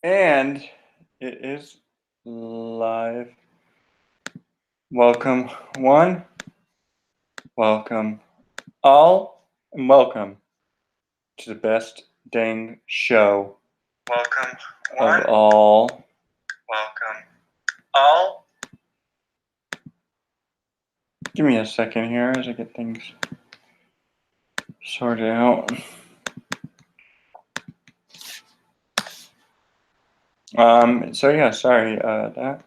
And it is live. Welcome, one. Welcome, all. And welcome to the best dang show Welcome, one. of all. Welcome, all. Give me a second here as I get things sorted out. So yeah, sorry, that.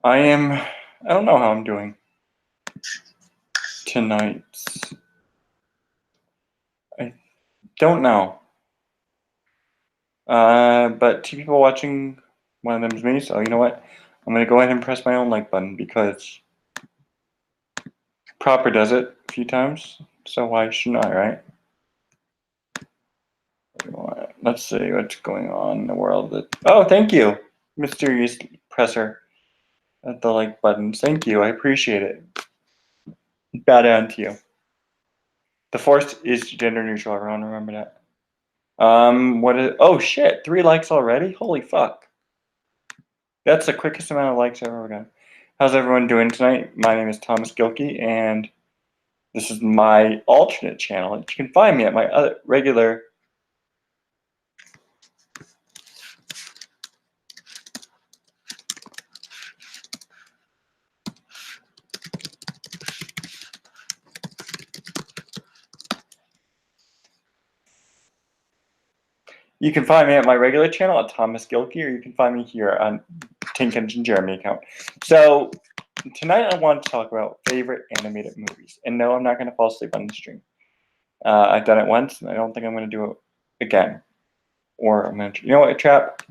I don't know how I'm doing tonight. I don't know. But two people watching, one of them is me, so you know what? I'm gonna go ahead and press my own like button because Proper does it a few times, so why shouldn't I, right? Let's see what's going on in the world. Oh, thank you, mysterious presser at the like buttons. Thank you, I appreciate it. Bow down to you. The force is gender neutral, everyone, remember that. Oh shit, 3 likes already? Holy fuck. That's the quickest amount of likes I've ever gotten. How's everyone doing tonight? My name is Thomas Gilkey, and this is my alternate channel. You can find me at my other regular. You can find me at my regular channel at Thomas Gilkey, or you can find me here on Tink Engine Jeremy account. So tonight I want to talk about favorite animated movies. And no, I'm not going to fall asleep on the stream. I've done it once, and I don't think I'm going to do it again. Or I'm going to, you know what, Trap?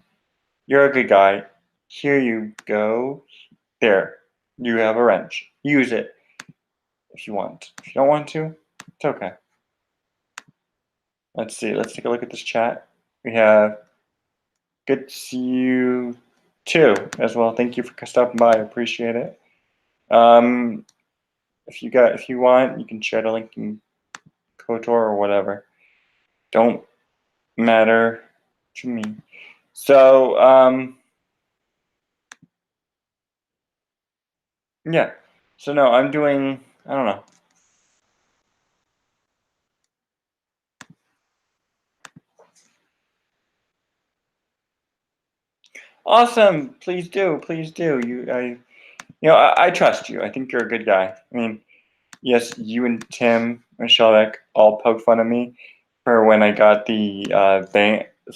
You're a good guy. Here you go. There. You have a wrench. Use it if you want. If you don't want to, it's okay. Let's see. Let's take a look at this chat. We have good to see you too as well. Thank you for stopping by. I appreciate it. If you want, you can share the link in KOTOR or whatever. Don't matter to me. So yeah. So no, I'm doing. I don't know. Awesome. Please do. Please do. I trust you. I think you're a good guy. I mean, yes, you and Tim and Shelbeck all poked fun at me for when I got the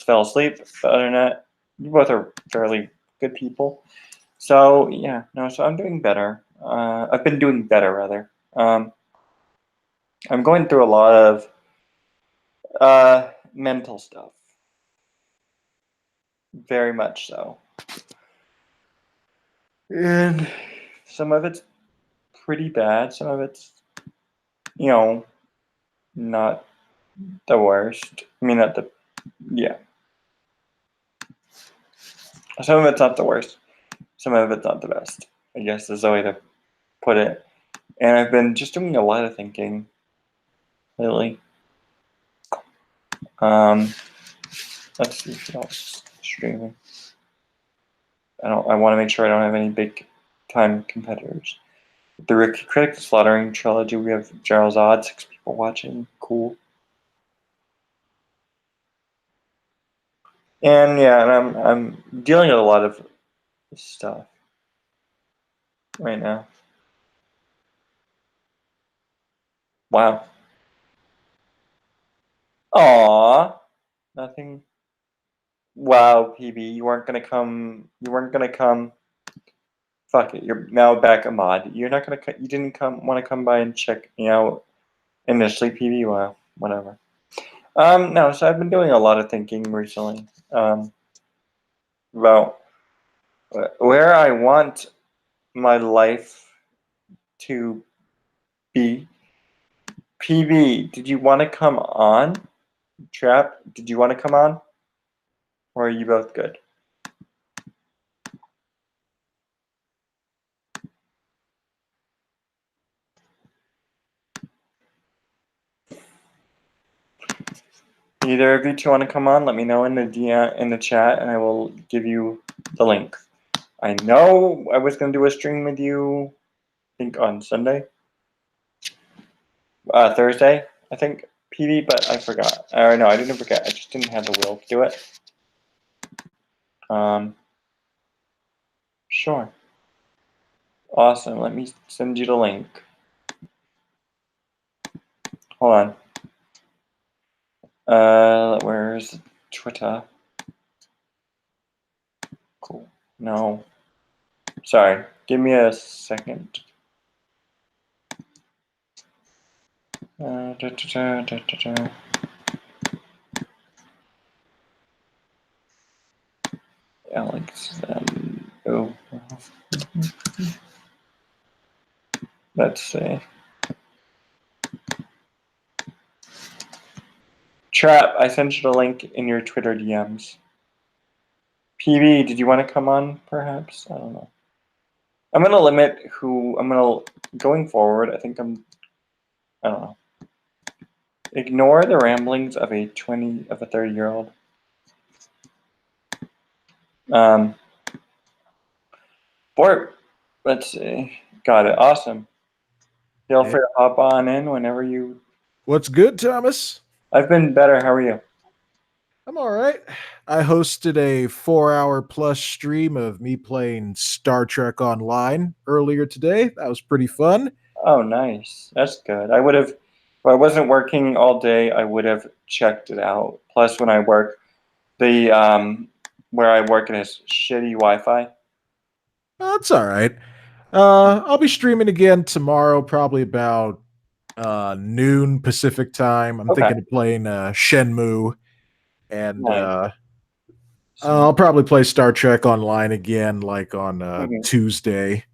fell asleep. But other than that, you both are fairly good people. So yeah, no. So I'm doing better. I've been doing better rather. I'm going through a lot of mental stuff. Very much so. And some of it's pretty bad. Some of it's, not the worst. I mean, not the, yeah. Some of it's not the worst. Some of it's not the best, I guess is the way to put it. And I've been just doing a lot of thinking lately. Let's see if else streaming. I want to make sure I don't have any big time competitors. The Rick Critic Slaughtering trilogy. We have Gerald Zod, 6 people watching. Cool. And yeah, and I'm dealing with a lot of stuff right now. Wow. Aww. Nothing. Wow, PB, you weren't gonna come. You weren't gonna come. Fuck it. You're now back a mod. You're not gonna. You didn't want to come by and check me out initially, PB. Wow, whatever. No. So I've been doing a lot of thinking recently. About where I want my life to be. PB, did you want to come on? Trap, did you want to come on? Or are you both good? Either of you two want to come on? Let me know in the DM, in the chat, and I will give you the link. I know I was gonna do a stream with you. I think on Sunday, Thursday. I think PD, but I forgot. Or no, I didn't forget. I just didn't have the will to do it. Sure. Awesome. Let me send you the link. Hold on. Where's Twitter? Cool. No. Sorry. Give me a second. Alex. Oh. Let's see. Trap, I sent you the link in your Twitter DMs. PB, did you want to come on, perhaps? I don't know. I'm going to limit going forward, I don't know. Ignore the ramblings of a 30-year-old. Let's see. Got it. Awesome. Feel free to hop on in whenever you... What's good, Thomas? I've been better. How are you? I'm all right. I hosted a 4-hour plus stream of me playing Star Trek Online earlier today. That was pretty fun. Oh, nice. That's good. If I wasn't working all day, I would have checked it out. Plus, when I work, where I work, it has shitty Wi-Fi. That's all right. I'll be streaming again tomorrow, probably about noon Pacific time. I'm thinking of playing Shenmue, and Nice. I'll probably play Star Trek Online again, like on Tuesday.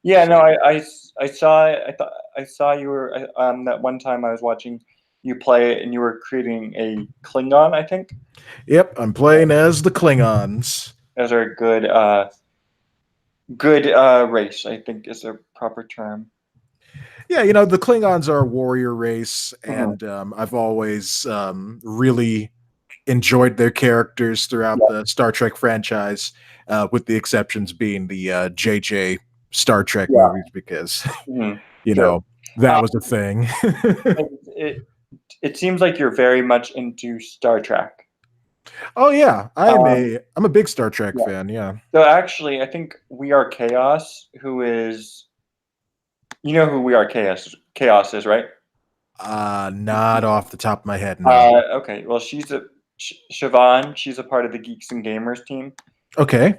Yeah, no, I saw it. I saw you were that one time I was watching you play it, and you were creating a Klingon, I think. Yep, I'm playing as the Klingons. Those are a good race, I think is a proper term. Yeah, you know, the Klingons are a warrior race, and I've always really enjoyed their characters throughout the Star Trek franchise, with the exceptions being the JJ Star Trek movies, because, you know, that was a thing. It seems like you're very much into Star Trek. Oh yeah, I'm a big Star Trek fan. Yeah. So actually, I think We Are Chaos, you know who We Are Chaos is, right? Not off the top of my head. No. Okay. Well, she's Siobhan. She's a part of the Geeks and Gamers team. Okay.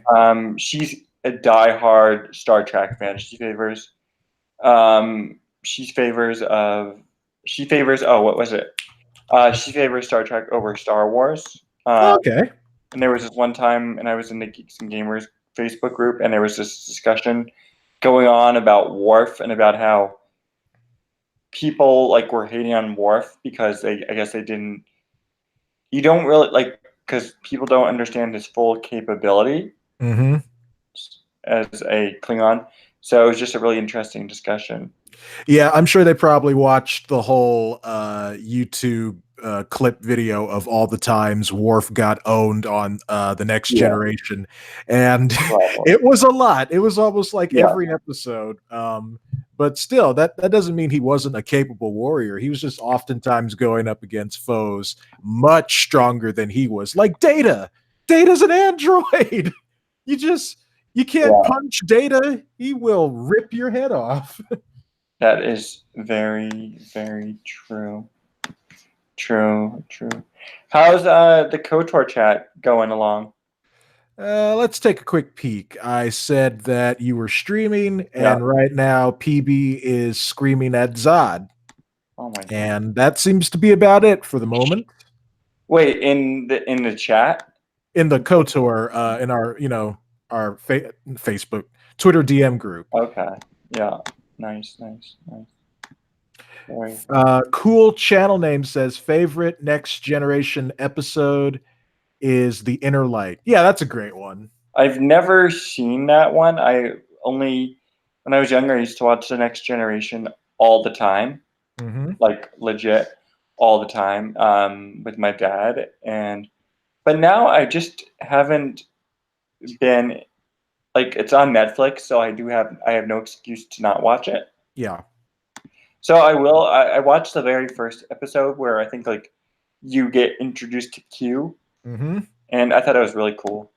She's a diehard Star Trek fan. She favors. She favors. What was it? She favors Star Trek over Star Wars. Okay. And there was this one time, and I was in the Geeks and Gamers Facebook group, and there was this discussion going on about Worf and about how people were hating on Worf because I guess they didn't. You don't really because people don't understand his full capability as a Klingon. So it was just a really interesting discussion. Yeah, I'm sure they probably watched the whole YouTube clip video of all the times Worf got owned on The Next Generation, and it was a lot. It was almost like every episode. But still, that doesn't mean he wasn't a capable warrior. He was just oftentimes going up against foes much stronger than he was. Like Data. Data's an android. You can't punch Data. He will rip your head off. That is very, very true. True. How's the KOTOR chat going along? Let's take a quick peek. I said that you were streaming, and right now PB is screaming at Zod. Oh my god! And that seems to be about it for the moment. Wait, in the chat? In the KOTOR, in our Facebook, Twitter DM group. Okay. Yeah. Nice. Cool channel name says favorite Next Generation episode is The Inner Light. Yeah, that's a great one. I've never seen that one. When I was younger, I used to watch The Next Generation all the time, like legit. all the time with my dad, but now I just haven't been like it's on Netflix, so I have no excuse to not watch it. Yeah. So I will. I watched the very first episode where I think like you get introduced to Q, Mm-hmm. and I thought it was really cool.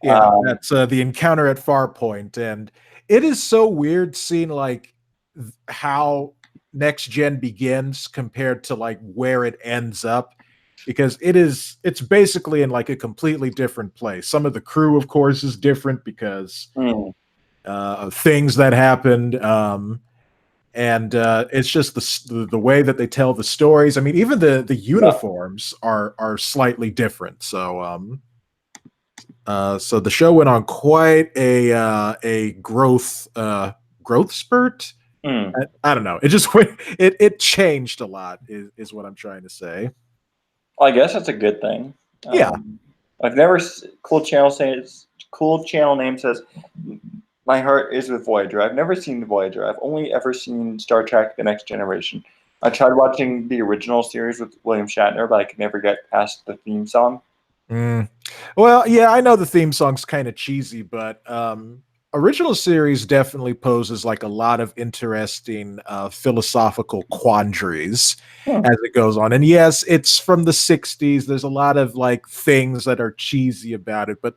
Yeah, that's the encounter at Farpoint, and it is so weird seeing like how next gen begins compared to like where it ends up, because it's basically in like a completely different place. Some of the crew, of course, is different because Mm, of things that happened, and it's just the way that they tell the stories. I mean, even the yeah. uniforms are slightly different. So the show went on quite a growth spurt. Mm. I don't know. It just went, it changed a lot. Is what I'm trying to say. Well, I guess that's a good thing. Yeah. I've never Cool Channel name says my heart is with Voyager. I've never seen the Voyager. I've only ever seen Star Trek: The Next Generation. I tried watching the original series with William Shatner, but I could never get past the theme song. Mm. Well, yeah, I know the theme song's kind of cheesy, but original series definitely poses like a lot of interesting philosophical quandaries Hmm. as it goes on. And yes, it's from the 60s. There's a lot of like things that are cheesy about it, but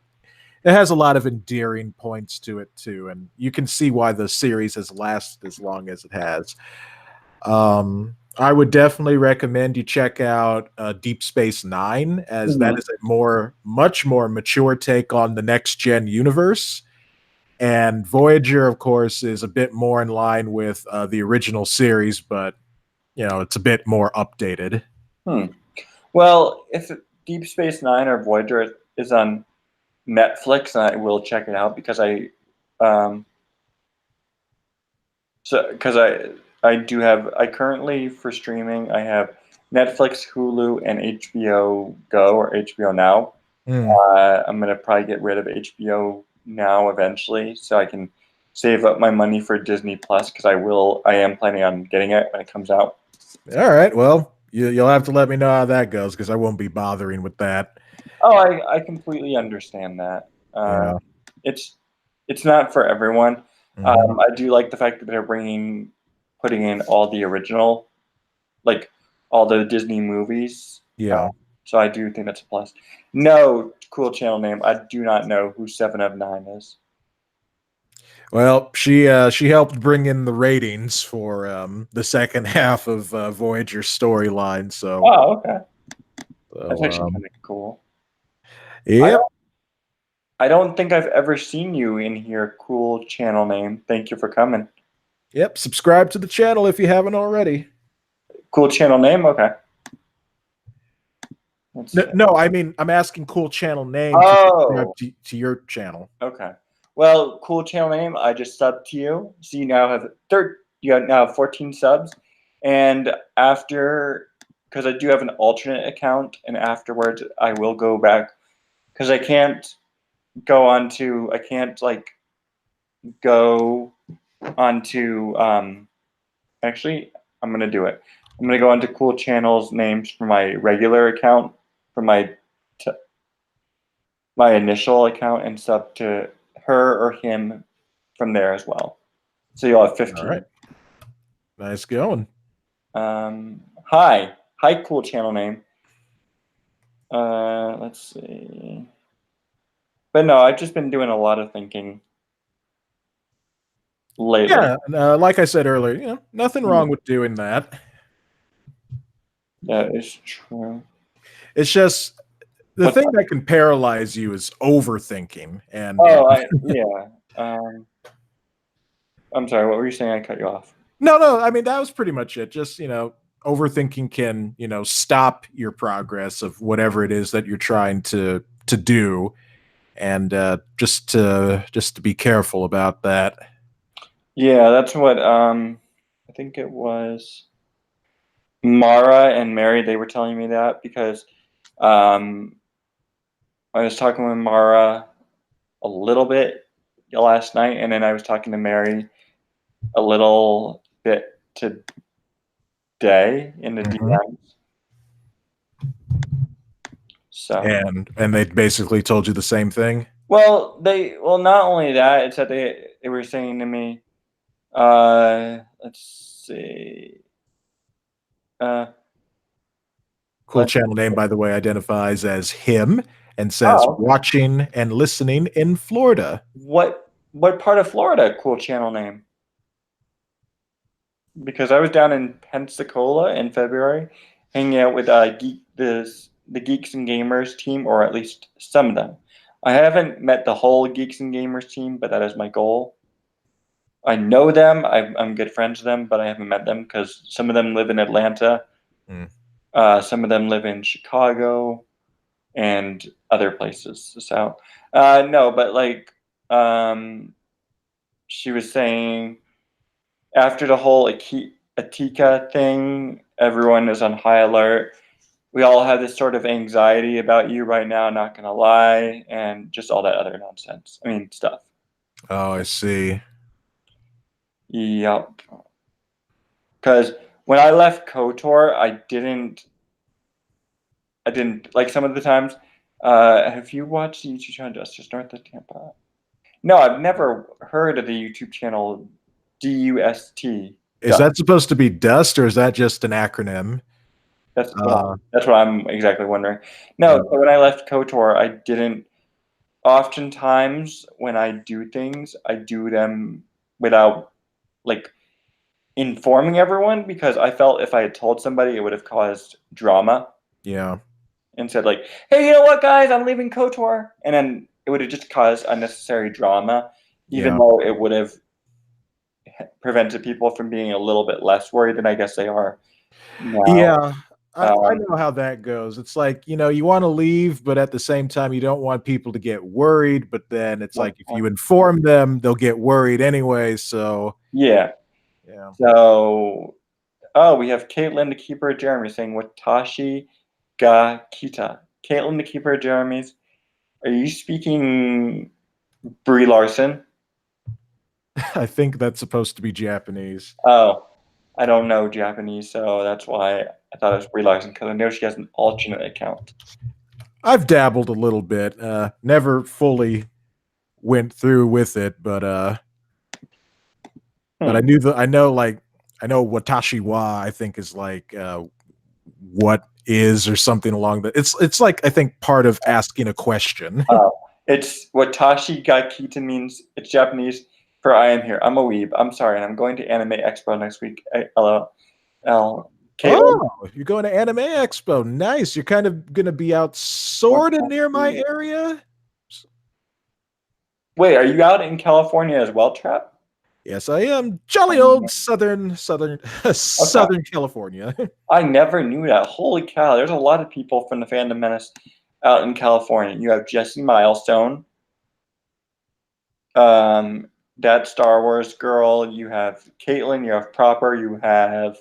it has a lot of endearing points to it too. And you can see why the series has lasted as long as it has. I would definitely recommend you check out Deep Space Nine, as that Mhm. is a much more mature take on the next gen universe. And Voyager, of course, is a bit more in line with the original series, but it's a bit more updated. Hmm. Well, if Deep Space Nine or Voyager is on Netflix, I will check it out because um, I do have I currently for streaming I have Netflix, Hulu, and HBO Go or HBO Now. Mm. I'm gonna probably get rid of HBO Now eventually, so I can save up my money for Disney Plus because I am planning on getting it when it comes out. All right. Well, you'll have to let me know how that goes because I won't be bothering with that. Oh, I completely understand that. Yeah. It's it's not for everyone. Mhm. I do like the fact that they're putting in all the original, like all the Disney movies. Yeah. So I do think that's a plus. No, cool channel name. I do not know who Seven of Nine is. Well, she helped bring in the ratings for the second half of Voyager's storyline. So, Oh, okay. That's so actually kind of cool. yep, I don't think I've ever seen you in here. Cool channel name. Thank you for coming. yep. Subscribe to the channel if you haven't already. Cool channel name. Okay. Let's No, see. no, I mean I'm asking cool channel name to subscribe Oh, to your channel. okay. Well, cool channel name. I just subbed to you, so you now have now have 14 subs, and after because I do have an alternate account, and afterwards I will go back because I can't like go onto actually I'm gonna do it. I'm gonna go onto cool channels names for my regular account for t- my initial account and sub to her or him from there as well. So you'll have All 15. right, nice going. Hi, cool channel name. Let's see. But no, I've just been doing a lot of thinking lately. Yeah, like I said earlier, nothing wrong with doing that. That is true. It's just the What's thing that? that can paralyze you is overthinking. And Oh, yeah. I'm sorry. What were you saying? I cut you off. no, I mean that was pretty much it. Just overthinking can stop your progress of whatever it is that you're trying to do, and just to be careful about that. Yeah, that's what I think it was Mara and Mary. They were telling me that because um, I was talking with Mara a little bit last night, and then I was talking to Mary a little bit today in the Mhm. DMs. So And they basically told you the same thing. well, not only that, it's that they were saying to me, let's see, uh, Cool let's channel name, by the way, identifies as him and says oh, watching and listening in Florida. what part of Florida? Cool channel name. Because I was down in Pensacola in February, hanging out with the Geeks and Gamers team, or at least some of them. I haven't met the whole Geeks and Gamers team, but that is my goal. I know them. I'm good friends with them, but I haven't met them because some of them live in Atlanta. Mm. Some of them live in Chicago and other places. So, no, but like, she was saying after the whole Atika thing, everyone is on high alert. We all have this sort of anxiety about you right now, not gonna lie, and just all that other nonsense. I mean, stuff. Oh, I see. Yep. Because when I left KOTOR, I didn't like some of the times. Have you watched the YouTube channel Justice North of Tampa? No, I've never heard of the YouTube channel DUST. Is that supposed to be dust or is that just an acronym? That's what I'm exactly wondering. No, Yeah. so when I left KOTOR, I didn't. Oftentimes, when I do things, I do them without like informing everyone because I felt if I had told somebody, it would have caused drama Yeah. and said like, "Hey, you know what, guys? I'm leaving KOTOR," and then it would have just caused unnecessary drama, even Yeah. though it would have prevented people from being a little bit less worried than I guess they are now. Yeah. I know how that goes. It's like, you want to leave, but at the same time, you don't want people to get worried. But then it's like if you inform them, they'll get worried anyway. So, Yeah. yeah. So, we have Caitlin, the keeper of Jeremy, saying Watashi ga kita. Caitlin, the keeper of Jeremy's. Are you speaking Brie Larson? I think that's supposed to be Japanese. Oh, I don't know Japanese, so that's why I thought it was Brie Larson because I know she has an alternate account. I've dabbled a little bit. Never fully went through with it, but I know Watashi wa I think is like what is or something along that. It's like I think part of asking a question. It's Watashi ga kita means it's Japanese for I am here. I'm a weeb. I'm sorry, and I'm going to Anime Expo next week. LOL. Caitlin, Oh, you're going to Anime Expo. Nice. You're kind of going to be out sort of near my area. wait, are you out in California as well, Trap? Yes, I am. Jolly old Southern California. I never knew that. Holy cow! There's a lot of people from the Fandom Menace out in California. You have Jesse Milestone, that Star Wars girl. You have Caitlin. You have Proper. You have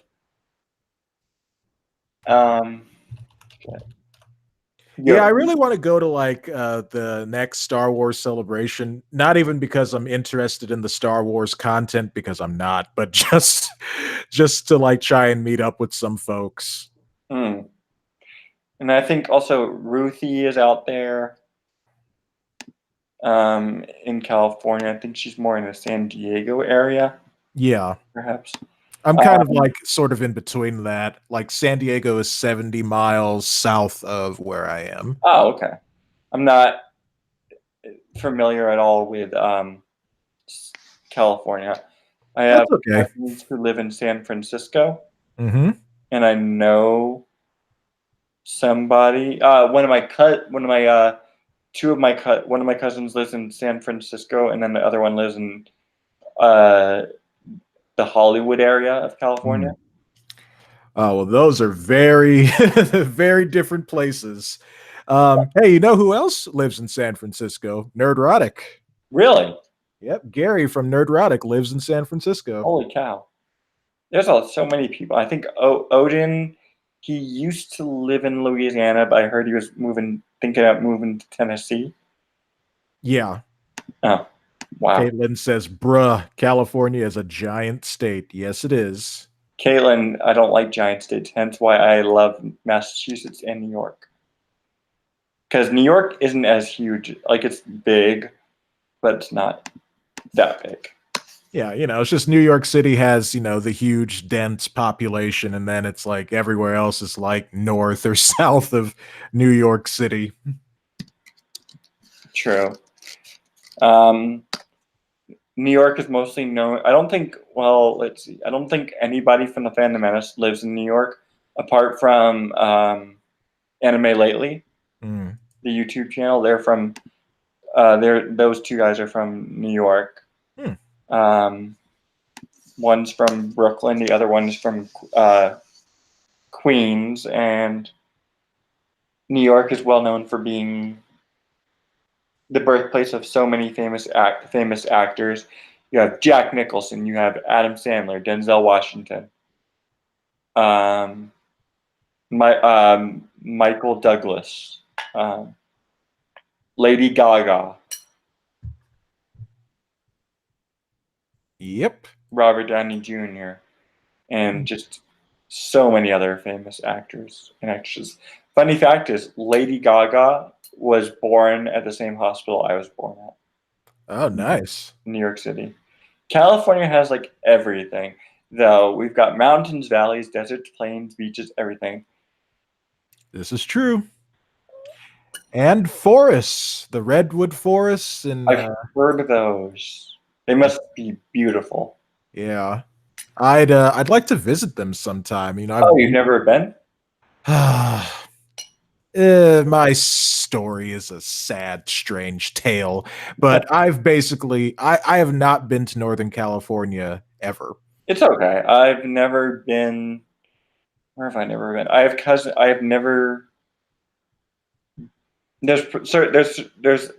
Yeah, I really want to go to like the next Star Wars celebration. Not even because I'm interested in the Star Wars content, because I'm not, but just to like try and meet up with some folks. And I think also Ruthie is out there in California. I think she's more in the San Diego area. Yeah, perhaps. I'm kind of like sort of in between that. Like San Diego is 70 miles south of where I am. Oh, okay. I'm not familiar at all with California. I have friends who live in San Francisco, and I know somebody. One of my cousins lives in San Francisco, and then the other one lives in the Hollywood area of California. Oh, well, those are very, very different places. Hey, you know who else lives in San Francisco? Nerdrotic. Really? Yep, Gary from Nerdrotic lives in San Francisco. Holy cow! There's so many people. I think Odin. He used to live in Louisiana, but I heard he was thinking about moving to Tennessee. Yeah. Oh, wow. Caitlin says, bruh, California is a giant state. Yes, it is. Caitlin, I don't like giant states, hence why I love Massachusetts and New York. because New York isn't as huge. Like it's big, but it's not that big. Yeah, it's just New York City has, the huge dense population, and then it's like everywhere else is like north or south of New York City. True. New York is mostly known. I don't think. Well, let's see. I don't think anybody from the Phantom Menace lives in New York, apart from Anime Lately, Mm. the YouTube channel. They're from. Those two guys are from New York. One's from Brooklyn. The other one's from Queens, and New York is well known for being the birthplace of so many famous actors. You have Jack Nicholson, you have Adam Sandler, Denzel Washington, Michael Douglas, Lady Gaga, Yep. Robert Downey Jr., and just so many other famous actors and actresses. Funny fact is, Lady Gaga was born at the same hospital I was born at. Oh, nice. New York City. California has like everything, though. We've got mountains, valleys, deserts, plains, beaches, everything. This is true. And forests, the redwood forests, and I've heard of those. They must be beautiful. yeah, I'd like to visit them sometime. Oh, you've never been? My story is a sad, strange tale, but I have not been to Northern California ever. It's okay. I've never been. Where have I never been? I have cousin. I have never. There's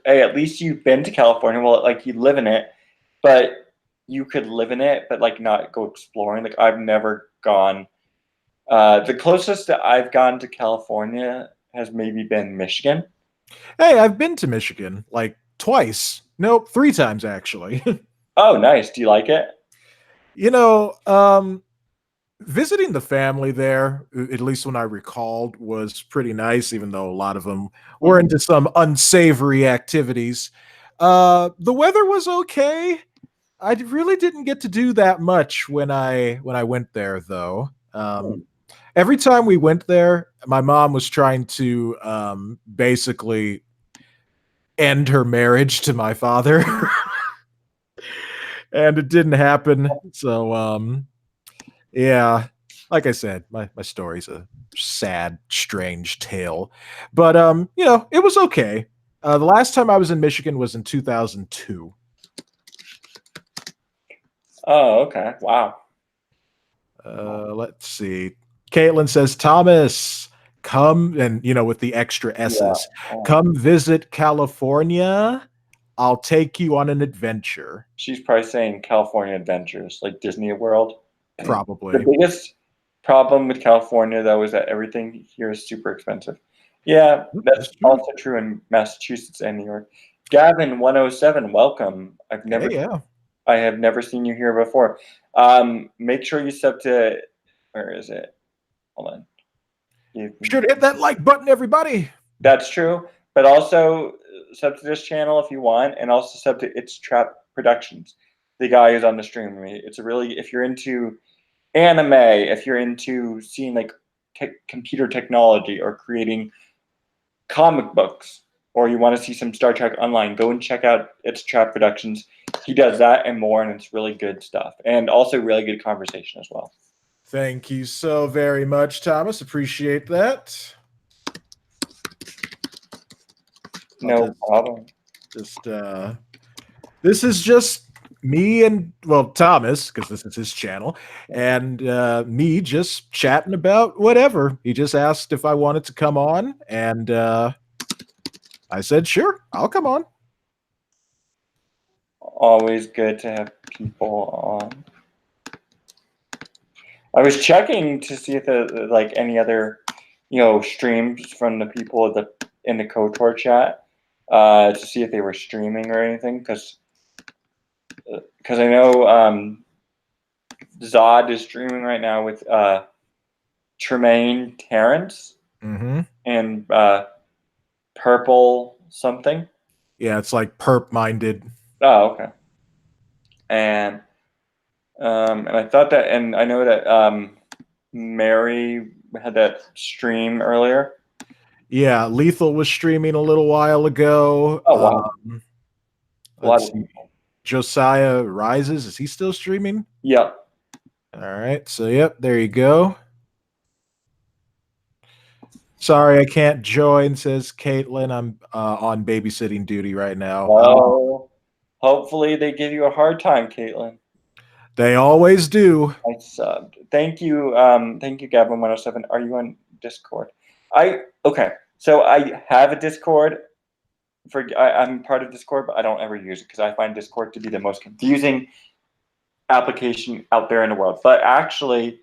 at least you've been to California. Well, like you live in it, but you could live in it, but like not go exploring. Like I've never gone. The closest that I've gone to California has maybe been Michigan. Hey, I've been to Michigan like twice. Nope, 3 times actually. Oh, nice. Do you like it? Visiting the family there, at least when I recalled, was pretty nice, even though a lot of them were into some unsavory activities. The weather was okay. I really didn't get to do that much when I went there, though. Every time we went there, my mom was trying to basically end her marriage to my father, and it didn't happen. So, yeah, like I said, my story's a sad, strange tale, but it was okay. The last time I was in Michigan was in 2002. Oh, okay. Wow. Let's see. Caitlin says, Thomas, come, and with the extra S's, come visit California. I'll take you on an adventure. She's probably saying California Adventures, like Disney World. Probably. The biggest problem with California, though, is that everything here is super expensive. Yeah, that's also true in Massachusetts and New York. Gavin 107, welcome. I have never seen you here before. Make sure you sub to, where is it? Hold on. Be sure to hit that like button, everybody. That's true, but also sub to this channel if you want, and also sub to It's Trap Productions, the guy who's on the stream with me. It's a really, if you're into anime, if you're into seeing like computer technology or creating comic books, or you want to see some Star Trek Online, go and check out It's Trap Productions. He does that and more, and it's really good stuff, and also really good conversation as well. Thank you so very much, Thomas. Appreciate that. No problem. This is just me and, well, Thomas, because this is his channel, and me just chatting about whatever. He just asked if I wanted to come on, and I said, sure, I'll come on. Always good to have people on. I was checking to see if there like any other, streams from the people in the KOTOR chat to see if they were streaming or anything, because I know Zod is streaming right now with Tremaine Terrence and purple something. Yeah, it's like perp minded. Oh, okay. And I thought that, and I know that Mary had that stream earlier. Yeah, Lethal was streaming a little while ago. Oh wow, a lot Let's of see. people. Josiah Rises. Is he still streaming? Yep. All right. So, yep, there you go. Sorry, I can't join, says Caitlin. I'm on babysitting duty right now. Well, hopefully they give you a hard time, Caitlin. They always do. I subbed. Thank you, Gavin 107. Are you on Discord? Okay. So I have a Discord. I'm part of Discord, but I don't ever use it because I find Discord to be the most confusing application out there in the world. But actually,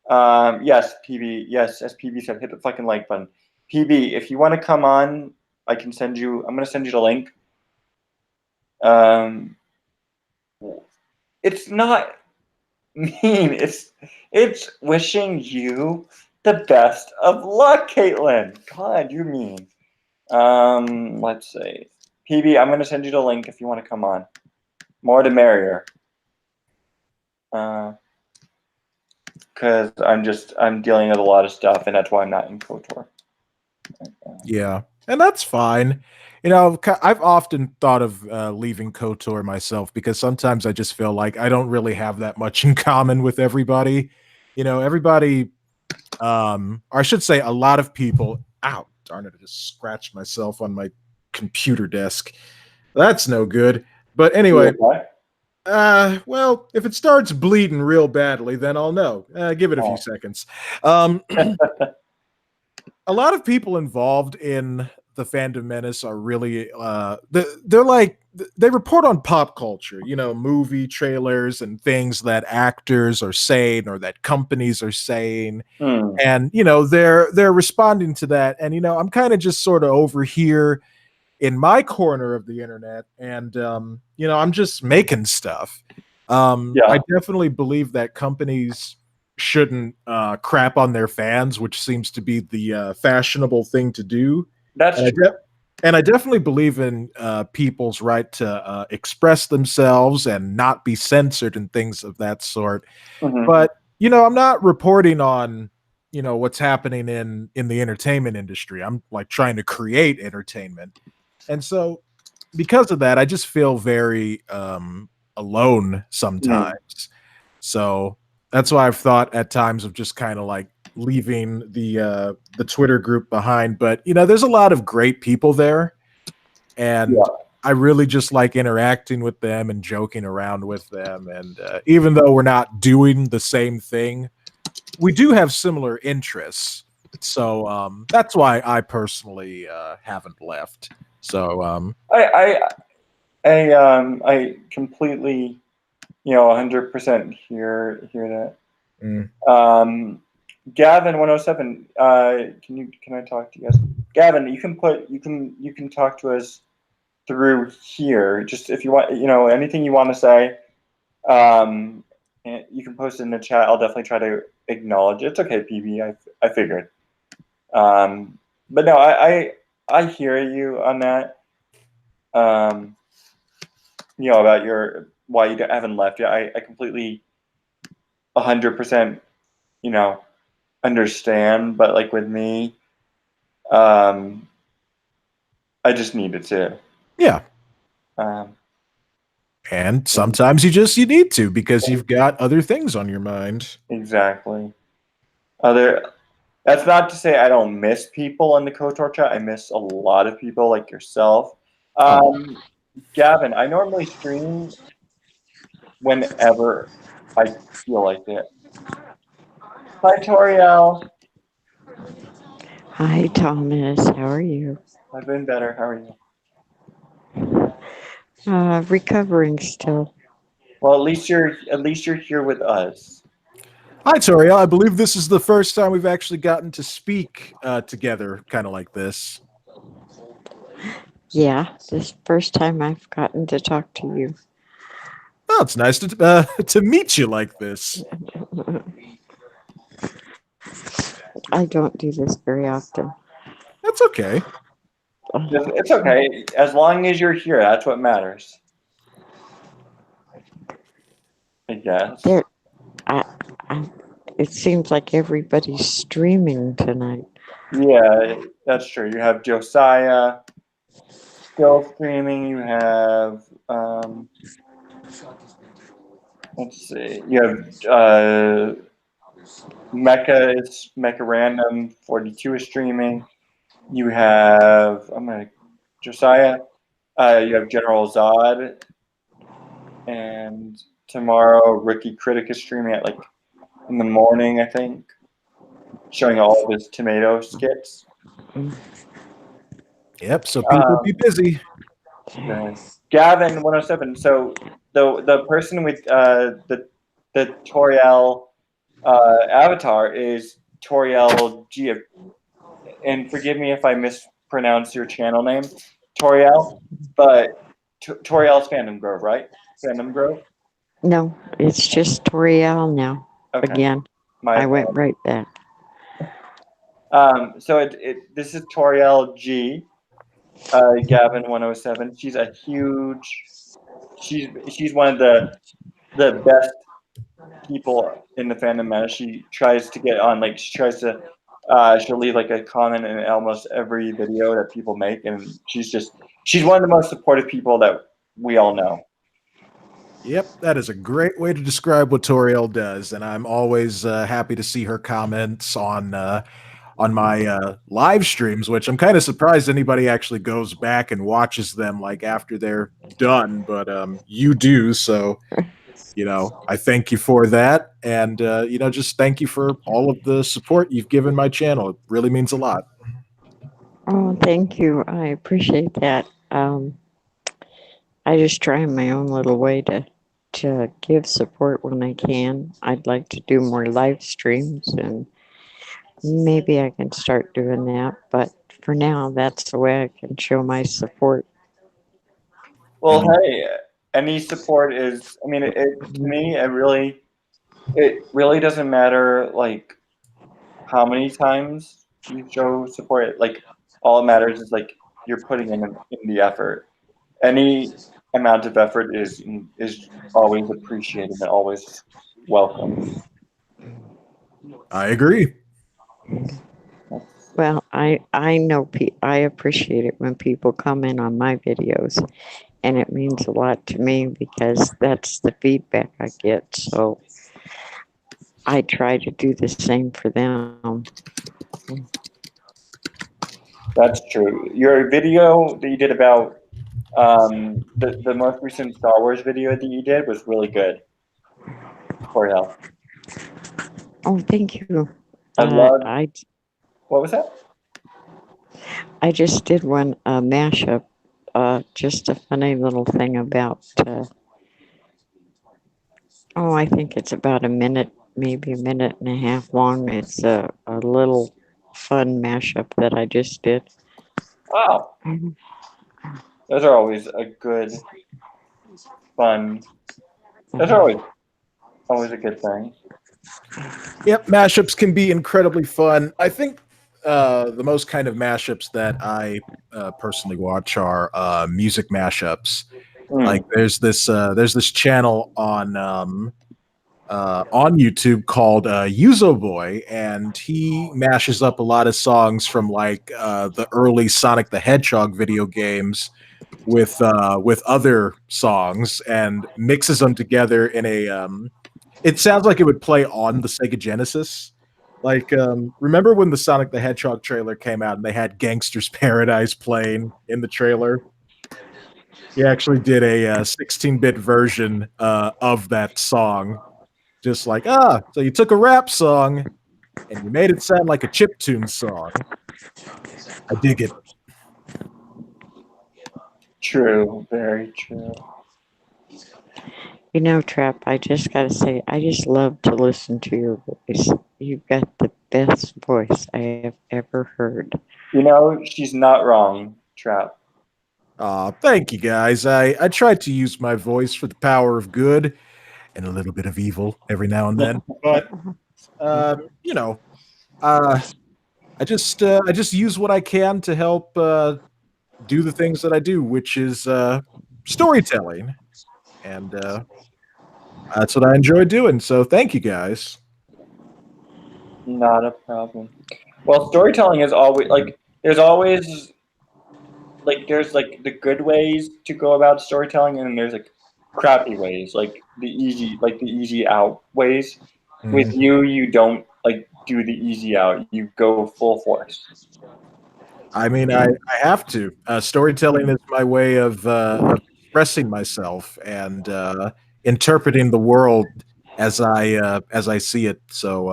yes, PB, yes, as PB said, hit the fucking like button. PB, if you want to come on, I can send you. I'm gonna send you the link. It's not mean. It's wishing you the best of luck, Caitlin. God, you're mean. Let's see. PB, I'm gonna send you the link if you want to come on. More the merrier. Because I'm dealing with a lot of stuff, and that's why I'm not in KOTOR. Yeah, and that's fine. You know, I've often thought of leaving KOTOR myself because sometimes I just feel like I don't really have that much in common with everybody. You know, everybody, or I should say a lot of people. Ow, darn it, I just scratched myself on my computer desk. That's no good. But anyway, well, if it starts bleeding real badly, then I'll know. Give it a few seconds. A lot of people involved in the Fandom Menace are really they're like they report on pop culture, you know, movie trailers and things that actors are saying or that companies are saying. And you know, they're responding to that. And you know, I'm kind of just sort of over here in my corner of the internet, and you know, I'm just making stuff. I definitely believe that companies shouldn't crap on their fans, which seems to be the fashionable thing to do. That's true. And I definitely believe in people's right to express themselves and not be censored and things of that sort. But you know, I'm not reporting on, you know, what's happening in the entertainment industry. I'm like trying to create entertainment. And so because of that, I just feel very alone sometimes. So that's why I've thought at times of just kind of like leaving the Twitter group behind. But you know, there's a lot of great people there, and I really just like interacting with them and joking around with them. And even though we're not doing the same thing, we do have similar interests. So that's why I personally haven't left. So I completely, you know, 100% hear that. Gavin 107, can I talk to you guys? Gavin, you can talk to us through here. Just if you want, you know, anything you want to say, you can post it in the chat. I'll definitely try to acknowledge it. It's okay, PB. I figured. But no, I hear you on that. You know, about why you haven't left yet. I completely 100%, you know, understand, but like with me, I just needed to. Yeah. And sometimes you need to because you've got other things on your mind. Exactly. That's not to say I don't miss people in the KOTOR chat. I miss a lot of people like yourself. Gavin, I normally stream whenever I feel like it. Hi, Toriel. Hi, Thomas. How are you? I've been better. How are you? Recovering still. Well, at least you're here with us. Hi, Toriel. I believe this is the first time we've actually gotten to speak together, kind of like this. Yeah, this first time I've gotten to talk to you. Oh, it's nice to meet you like this. I don't do this very often. That's okay. It's okay. As long as you're here, that's what matters. I guess. There, I, it seems like everybody's streaming tonight. Yeah, that's true. You have Josiah still streaming. You have let's see. You have Mecha Random 42 is streaming. You have Josiah. You have General Zod, and tomorrow Ricky Critic is streaming at like in the morning, I think, showing all of his tomato skits. Yep. So people be busy. Gavin 107. So the person with the Toriel avatar is Toriel G. And forgive me if I mispronounce your channel name, Toriel. But Toriel's Fandom Grove, right? Fandom Grove. No, it's just Toriel now. Okay. Again, I went right back. So this is Toriel G. Gavin 107. She's a huge. She's one of the best people in the fandom. Man, she tries to get on. Like she tries to. She'll leave like a comment in almost every video that people make, and she's one of the most supportive people that we all know. Yep, that is a great way to describe what Toriel does, and I'm always happy to see her comments on my live streams, which I'm kind of surprised anybody actually goes back and watches them like after they're done, but you do, so I thank you for that, and just thank you for all of the support you've given my channel. It really means a lot. Oh, thank you. I appreciate that. I just try in my own little way to give support when I can. I'd like to do more live streams, and maybe I can start doing that. But for now, that's the way I can show my support. Well, hey, any support is. I mean, to me, it really doesn't matter like how many times you show support. Like all it matters is like you're putting in the effort. Any amount of effort is always appreciated and always welcome. I agree. Well, I know I appreciate it when people comment on my videos, and it means a lot to me because that's the feedback I get. So I try to do the same for them. That's true. Your video that you did about the most recent Star Wars video that you did was really good. Toriel. Oh, thank you. What was that? I just did one mashup. Just a funny little thing about. I think it's about a minute, maybe a minute and a half long. It's a little fun mashup that I just did. Wow. Those are always a good, fun. Those are always a good thing. Yep, mashups can be incredibly fun. I think the most kind of mashups that I personally watch are music mashups. Like there's this channel on YouTube called Yuzo Boy, and he mashes up a lot of songs from like the early Sonic the Hedgehog video games with other songs and mixes them together in a it sounds like it would play on the Sega Genesis. Like remember when the Sonic the Hedgehog trailer came out and they had Gangster's Paradise playing in the trailer? He actually did a 16-bit version of that song. Just like, so you took a rap song and you made it sound like a chiptune song. I dig it. True, very true. Trap, I just gotta say, I just love to listen to your voice. You've got the best voice I have ever heard. She's not wrong, Trap. Thank you, guys. I try to use my voice for the power of good and a little bit of evil every now and then. But I just use what I can to help do the things that I do, which is storytelling, and that's what I enjoy doing. So thank you guys. Not a problem. Well, storytelling is always like there's always like there's like the good ways to go about storytelling, and then there's like crappy ways, like the easy out ways. With Mm. you don't like do the easy out. You go full force. I mean, I have to. Storytelling is my way of expressing myself and interpreting the world as I see it. So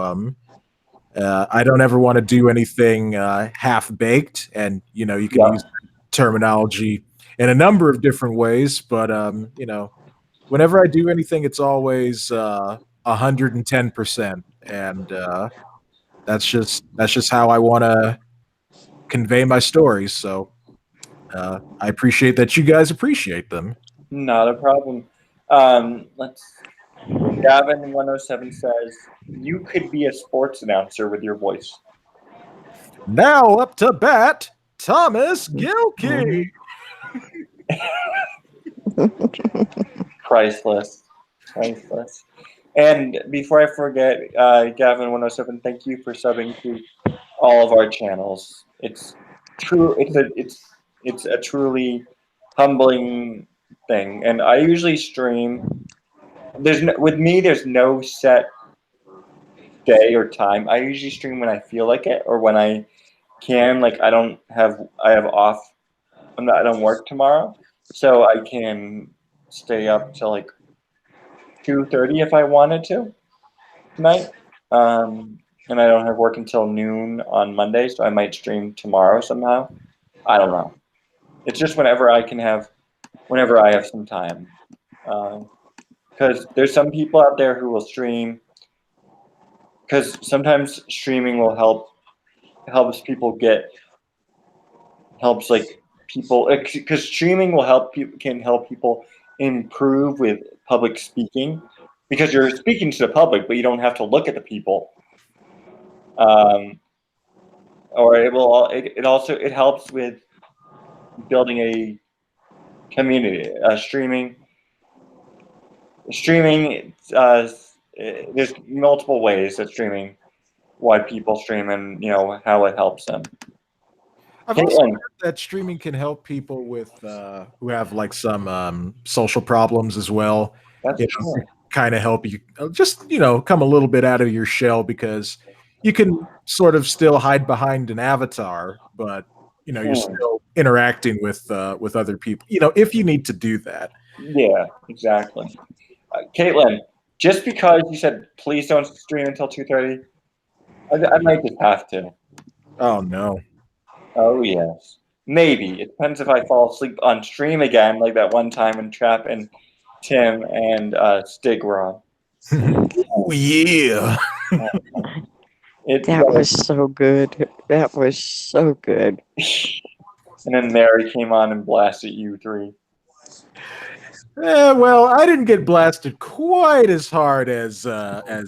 I don't ever want to do anything half baked, and you can Yeah. use terminology in a number of different ways. But whenever I do anything, it's always 110%, and that's just how I want to convey my stories. So I appreciate that you guys appreciate them. Not a problem. Let's. Gavin 107 says you could be a sports announcer with your voice. Now up to bat, Thomas Gilkey. Priceless. Priceless. And before I forget, Gavin 107, thank you for subbing to all of our channels. It's true. It's a truly humbling thing. And I usually stream. With me. There's no set day or time. I usually stream when I feel like it or when I can. Like I have off. I don't work tomorrow, so I can stay up till like 2:30 if I wanted to tonight. And I don't have work until noon on Monday, so I might stream tomorrow somehow. I don't know. It's just whenever I have some time. Because there's some people out there who will stream. Because sometimes streaming will helps people helps like people because streaming will can help people improve with public speaking because you're speaking to the public, but you don't have to look at the people. Or it also it helps with building a community. Streaming. There's multiple ways that streaming, why people stream, and how it helps them. I've also heard that streaming can help people with who have like some social problems as well. That's true. Kind of help you just come a little bit out of your shell because you can sort of still hide behind an avatar, but you're still interacting with other people. If you need to do that. Yeah, exactly. Caitlin, just because you said please don't stream until 2:30, I might just have to. Oh no. Oh yes, maybe. It depends if I fall asleep on stream again, like that one time when Trap and Tim and Stig were on. Oh yeah. That was so good. That was so good. And then Mary came on and blasted you three. Well, I didn't get blasted quite as hard as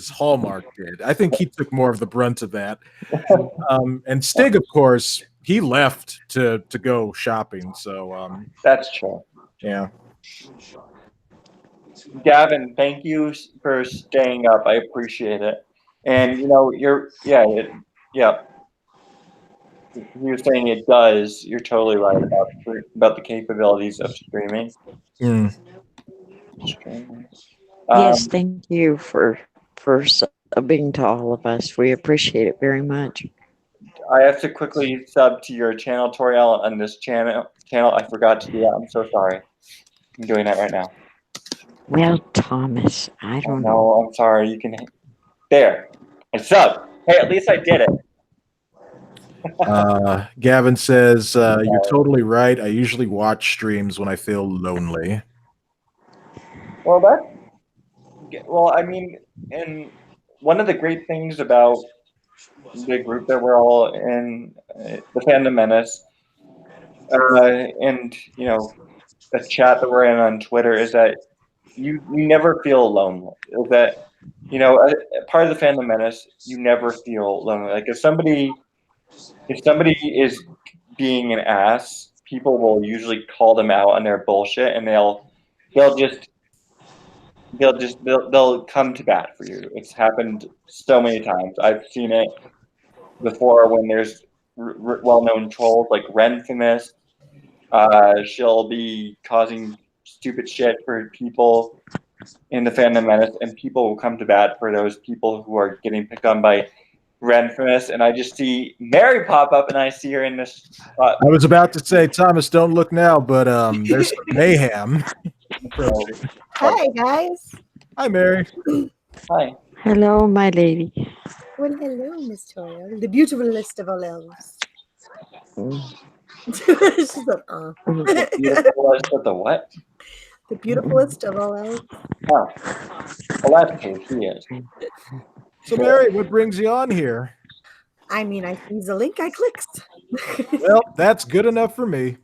Hallmark did. I think he took more of the brunt of that. And Stig, of course, he left to go shopping. So that's true. Yeah. Gavin, thank you for staying up. I appreciate it. And you're yeah. You're saying it does. You're totally right about the capabilities of streaming. Mm. Yes, thank you for subbing to all of us. We appreciate it very much. I have to quickly sub to your channel, Toriel, on this channel. I forgot to do that. I'm so sorry. I'm doing that right now. Well, Thomas, I don't know. No, I'm sorry. You can. There. I sub. Hey, at least I did it. Gavin says, you're totally right. I usually watch streams when I feel lonely. Well, I mean, and one of the great things about the group that we're all in, the Fandom Menace, and the chat that we're in on Twitter, is that you never feel lonely. Is that part of the Fandom Menace, you never feel lonely. Like if somebody is being an ass, people will usually call them out on their bullshit, and they'll come to bat for you. It's happened so many times. I've seen it before when there's well-known trolls like Renfamous. She'll be causing stupid shit for people in the Phantom Menace, and people will come to bat for those people who are getting picked on by Renfamous. And I just see Mary pop up, and I see her in this spot. I was about to say, Thomas, don't look now, but there's some mayhem. Hi, guys. Hi, Mary. Hi. Hello, my lady. Well, hello, Miss Toriel, the beautifulest of all elves. Mm. She said, Beautiful as the what? the beautifulest of all elves. Oh, well, that's who she is. So, Mary, what brings you on here? I mean, I see the link, I clicked. Well, that's good enough for me.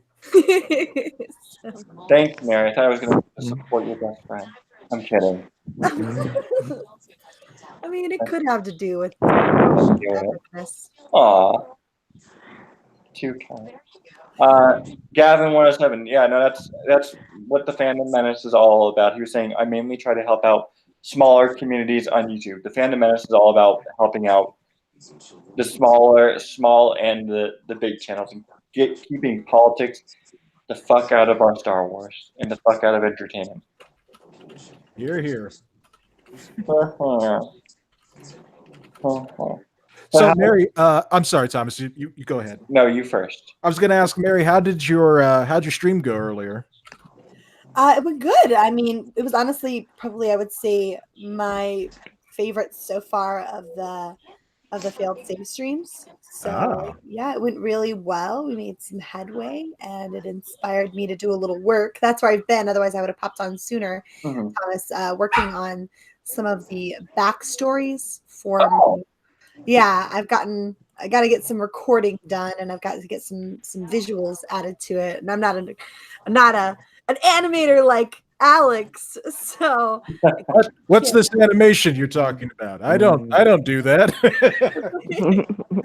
Thanks, Mary. I thought I was going to support your best friend. I'm kidding. I mean, it could have to do with Let's do it. epicness. Aw. Too kind. Gavin 107. Yeah, no, that's what the Phantom Menace is all about. He was saying, I mainly try to help out smaller communities on YouTube. The Phantom Menace is all about helping out the small and the big channels and keeping politics the fuck out of our Star Wars and the fuck out of entertainment. Here. So, So, Mary, I'm sorry, Thomas. You go ahead. no, you first. I was going to ask Mary, how'd your stream go earlier? It went good. I mean, it was honestly probably, I would say, my favorite so far of the failed save streams. So yeah, it went really well. We made some headway, and it inspired me to do a little work. That's where I've been. Otherwise, I would have popped on sooner. Thomas, working on some of the backstories for. Yeah, I got to get some recording done, and I've got to get some visuals added to it. And I'm not an animator like Alex, so What's this animation you're talking about? I don't do that.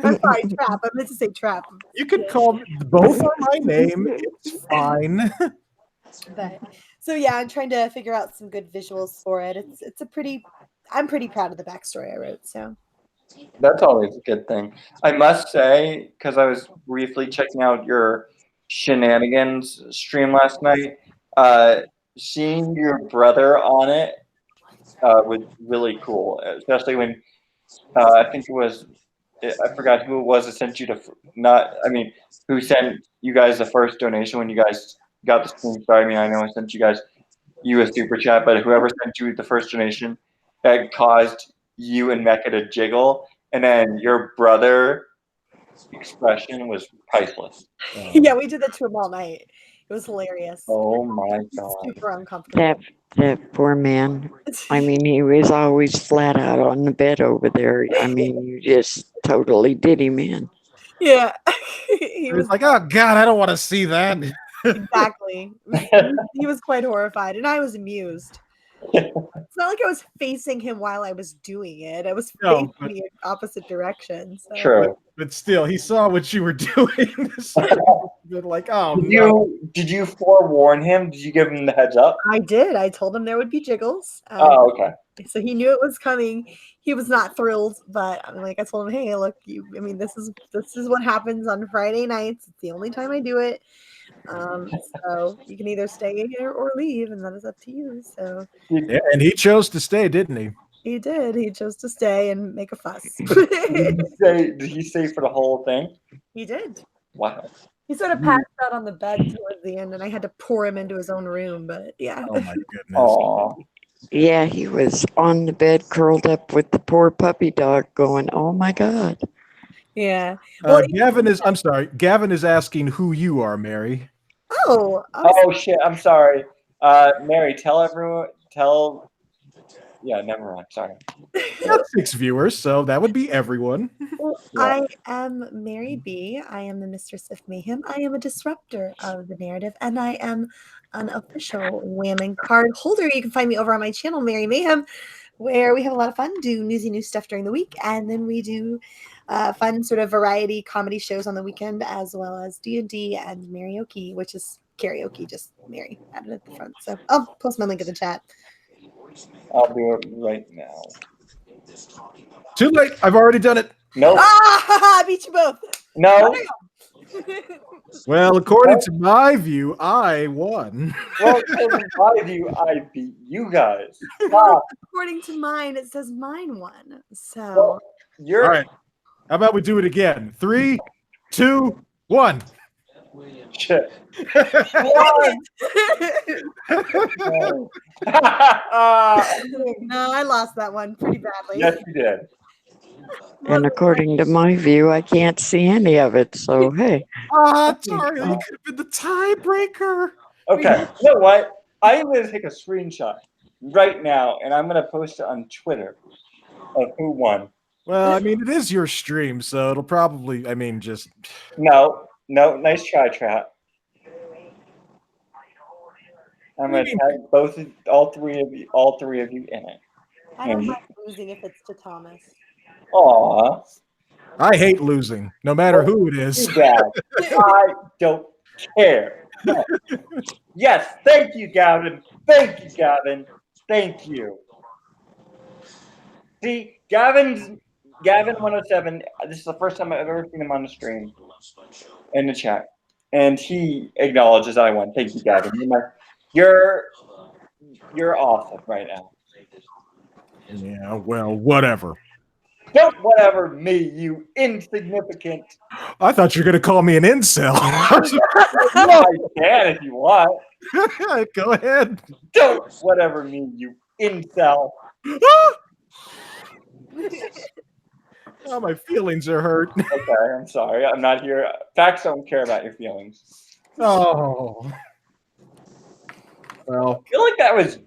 I'm sorry, trap. I meant to say trap. You can call both are my name. It's fine. But so yeah, I'm trying to figure out some good visuals for it. I'm pretty proud of the backstory I wrote. So That's always a good thing. I must say, because I was briefly checking out your shenanigans stream last night, seeing your brother on it was really cool, especially when I think it was, I forgot who it was that sent you who sent you guys the first donation when you guys got the stream started. I mean, I know I sent you a super chat, but whoever sent you the first donation that caused you and Mecca to jiggle, and then your brother expression was priceless. yeah, we did that to him all night. It was hilarious. Oh my god. Super uncomfortable. That poor man. I mean, he was always flat out on the bed over there. I mean, you just totally did him in. Yeah. He was like, oh God, I don't want to see that. Exactly. He was quite horrified, and I was amused. It's not like I was facing him while I was doing it. I was facing the opposite direction. So. True. But still, he saw what you were doing. So like, oh Did you forewarn him? Did you give him the heads up? I did. I told him there would be jiggles. Oh, okay. So he knew it was coming. He was not thrilled, but I told him, hey, look, this is what happens on Friday nights. It's the only time I do it. So you can either stay here or leave, and that is up to you. So yeah, and he chose to stay, didn't he? He did. He chose to stay and make a fuss. Did he stay for the whole thing? He did. Wow. He sort of passed out on the bed towards the end, and I had to pour him into his own room. But yeah. Oh my goodness. Aww. Yeah, he was on the bed curled up with the poor puppy dog going, oh my God. Yeah. Well, Gavin is asking who you are, Mary. Oh shit. I'm sorry. Mary, yeah, never mind. Sorry. That's 6 viewers, so that would be everyone. Well, I am Mary B. I am the Mistress of Mayhem. I am a disruptor of the narrative, and I am an official Whamming card holder. You can find me over on my channel, Mary Mayhem. where we have a lot of fun, do newsy new stuff during the week, and then we do fun sort of variety comedy shows on the weekend, as well as D&D and karaoke, which is karaoke, just Mary added at the front. So I'll post my link in the chat. I'll do it right now. Too late. I've already done it. Nope. I beat you both. No. Well, according to my view, I won. Well, in my view, I beat you guys. Ah, According to mine, it says mine won. So well, you're All right. How about we do it again? 3, 2, 1. shit. no, I lost that one pretty badly. Yes, you did. And according to my view, I can't see any of it. So, hey. Sorry, you could have been the tiebreaker. Okay. You know what? I'm going to take a screenshot right now, and I'm going to post it on Twitter of who won. Well, I mean, it is your stream, so it'll probably, I mean, just. No, nice try, Trap. I'm going to tag all three of you in it. I don't mind losing if it's to Thomas. Aw. I hate losing, no matter who it is. Too bad. I don't care. No. Yes, thank you, Gavin. Thank you, Gavin. Thank you. See, Gavin 107. This is the first time I've ever seen him on the stream in the chat, and he acknowledges I won. Thank you, Gavin. You're awesome right now. Yeah, well, whatever. Don't whatever me, you insignificant. I thought you were going to call me an incel. I can if you want. Go ahead. Don't whatever me, you incel. Oh, my feelings are hurt. Okay, I'm sorry. I'm not here. Facts don't care about your feelings. Oh. Well, I feel like that was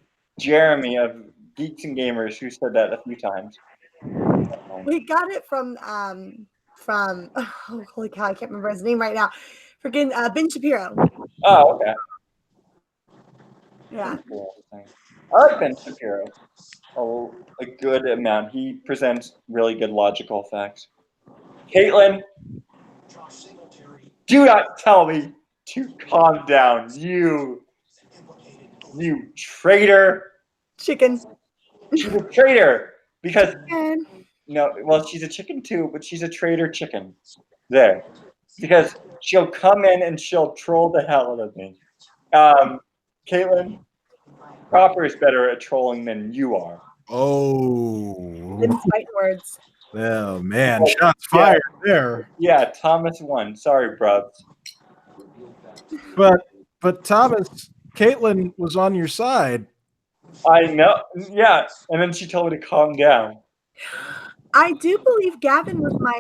Jeremy of Geeks and Gamers who said that a few times. We got it from oh, holy cow, I can't remember his name right now. Freaking Ben Shapiro. Oh, okay. Yeah. I like Ben Shapiro. Oh, a good amount. He presents really good logical facts. Caitlin, do not tell me to calm down, you traitor. Chicken. She's a traitor because And no, well, she's a chicken too, but she's a traitor chicken. There, because she'll come in and she'll troll the hell out of me. Caitlin, Cropper is better at trolling than you are. oh. didn't fight words. Oh, man. Shots fired there. Yeah, Thomas won. Sorry, bruv. But Thomas, Caitlin was on your side. I know. Yeah, and then she told me to calm down. I do believe Gavin was my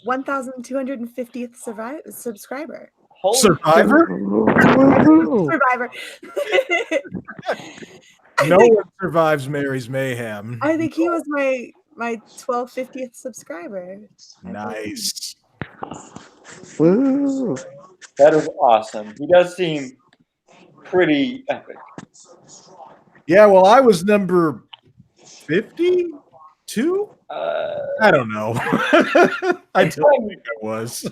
1,250th subscriber. Holy Survivor? Woohoo. Survivor. No one survives Mary's mayhem. I think he was my 1,250th subscriber. Nice. Woo. That is awesome. He does seem pretty epic. Yeah, well, I was number 52? I don't know. I don't think I was.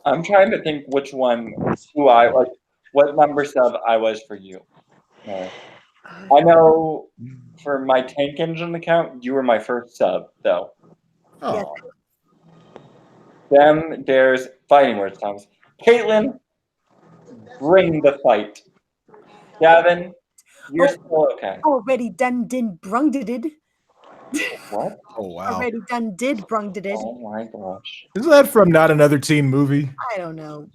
I'm trying to think which one, what number sub I was for you. I know for my Tank Engine account, you were my first sub, though. Oh, Them, there's fighting words, Thomas. Caitlin, bring the fight. Gavin, you're still okay. Already done did brungdid. What? oh wow. Already done did brungdid. Oh my gosh. Isn't that from Not Another Teen Movie? I don't know.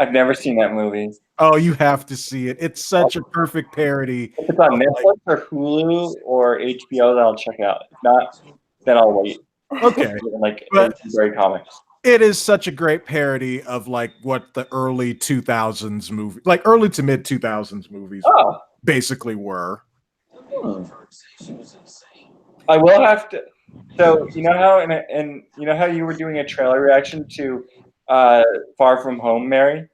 I've never seen that movie. Oh, you have to see it. It's such a perfect parody. If it's on Netflix or Hulu or HBO, then I'll check it out. If not, then I'll wait. Okay. Like But- very comics. It is such a great parody of like what the early 2000s movie, like early to mid 2000s movies Oh. basically were. I will have to. So you know how and you know how you were doing a trailer reaction to Far From Home, Mary?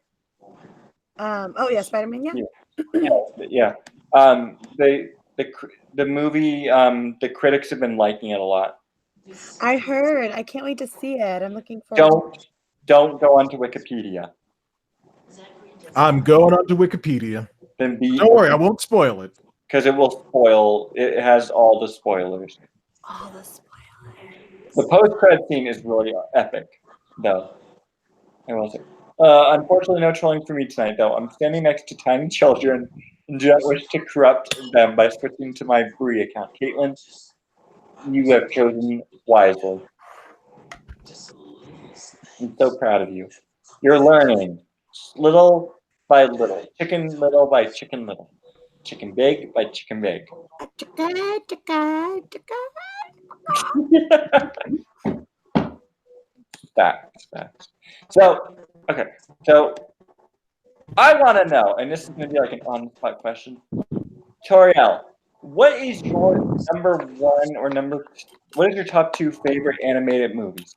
Oh yeah, Spider-Man, yeah. Yeah. They the movie. The critics have been liking it a lot. I heard. I can't wait to see it. I'm looking forward. Don't go onto Wikipedia. I'm going onto Wikipedia. Then Don't worry, I won't spoil it. because it will spoil. It has all the spoilers. All the spoilers. The post-credit scene is really epic, though. I will say. Unfortunately, no trolling for me tonight, though. I'm standing next to tiny children and do not wish to corrupt them by switching to my Bree account. Caitlin, you have chosen wisely. I'm so proud of you. You're learning little by little, chicken little by chicken little, chicken big by chicken big. Facts. So, okay. So, I want to know, and this is going to be like an on-the-spot question. Toriel, what is your what is your top 2 favorite animated movies?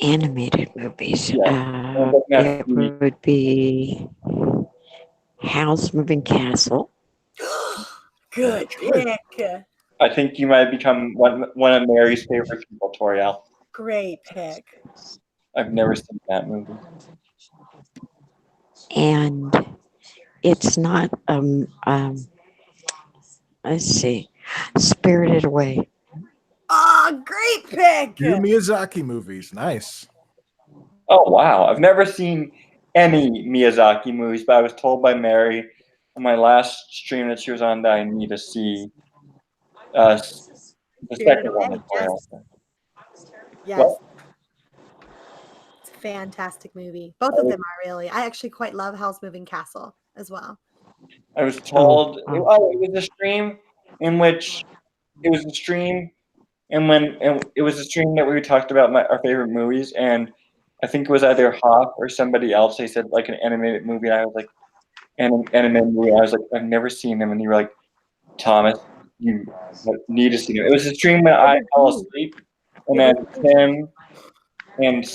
Animated movies. Yeah. It would be Howl's Moving Castle. Good pick. I think you might become one of Mary's favorite people, Toriel. Great pick. I've never seen that movie. And it's not let's see, Spirited Away. Oh, great pick. 2 Miyazaki movies. Nice. Oh wow, I've never seen any Miyazaki movies, but I was told by Mary on my last stream that she was on that I need to see the second one. Yes. What? It's a fantastic movie. Both of them are really. I actually quite love Howl's Moving Castle as well. I was told, it was a stream in which it was a stream, and it was a stream that we talked about our favorite movies, and I think it was either Hawk or somebody else. They said like an animated movie, and I was like, animated movie. I was like, I've never seen them, and you were like, Thomas, you need to see them. It was a stream when I fell asleep, and then Tim and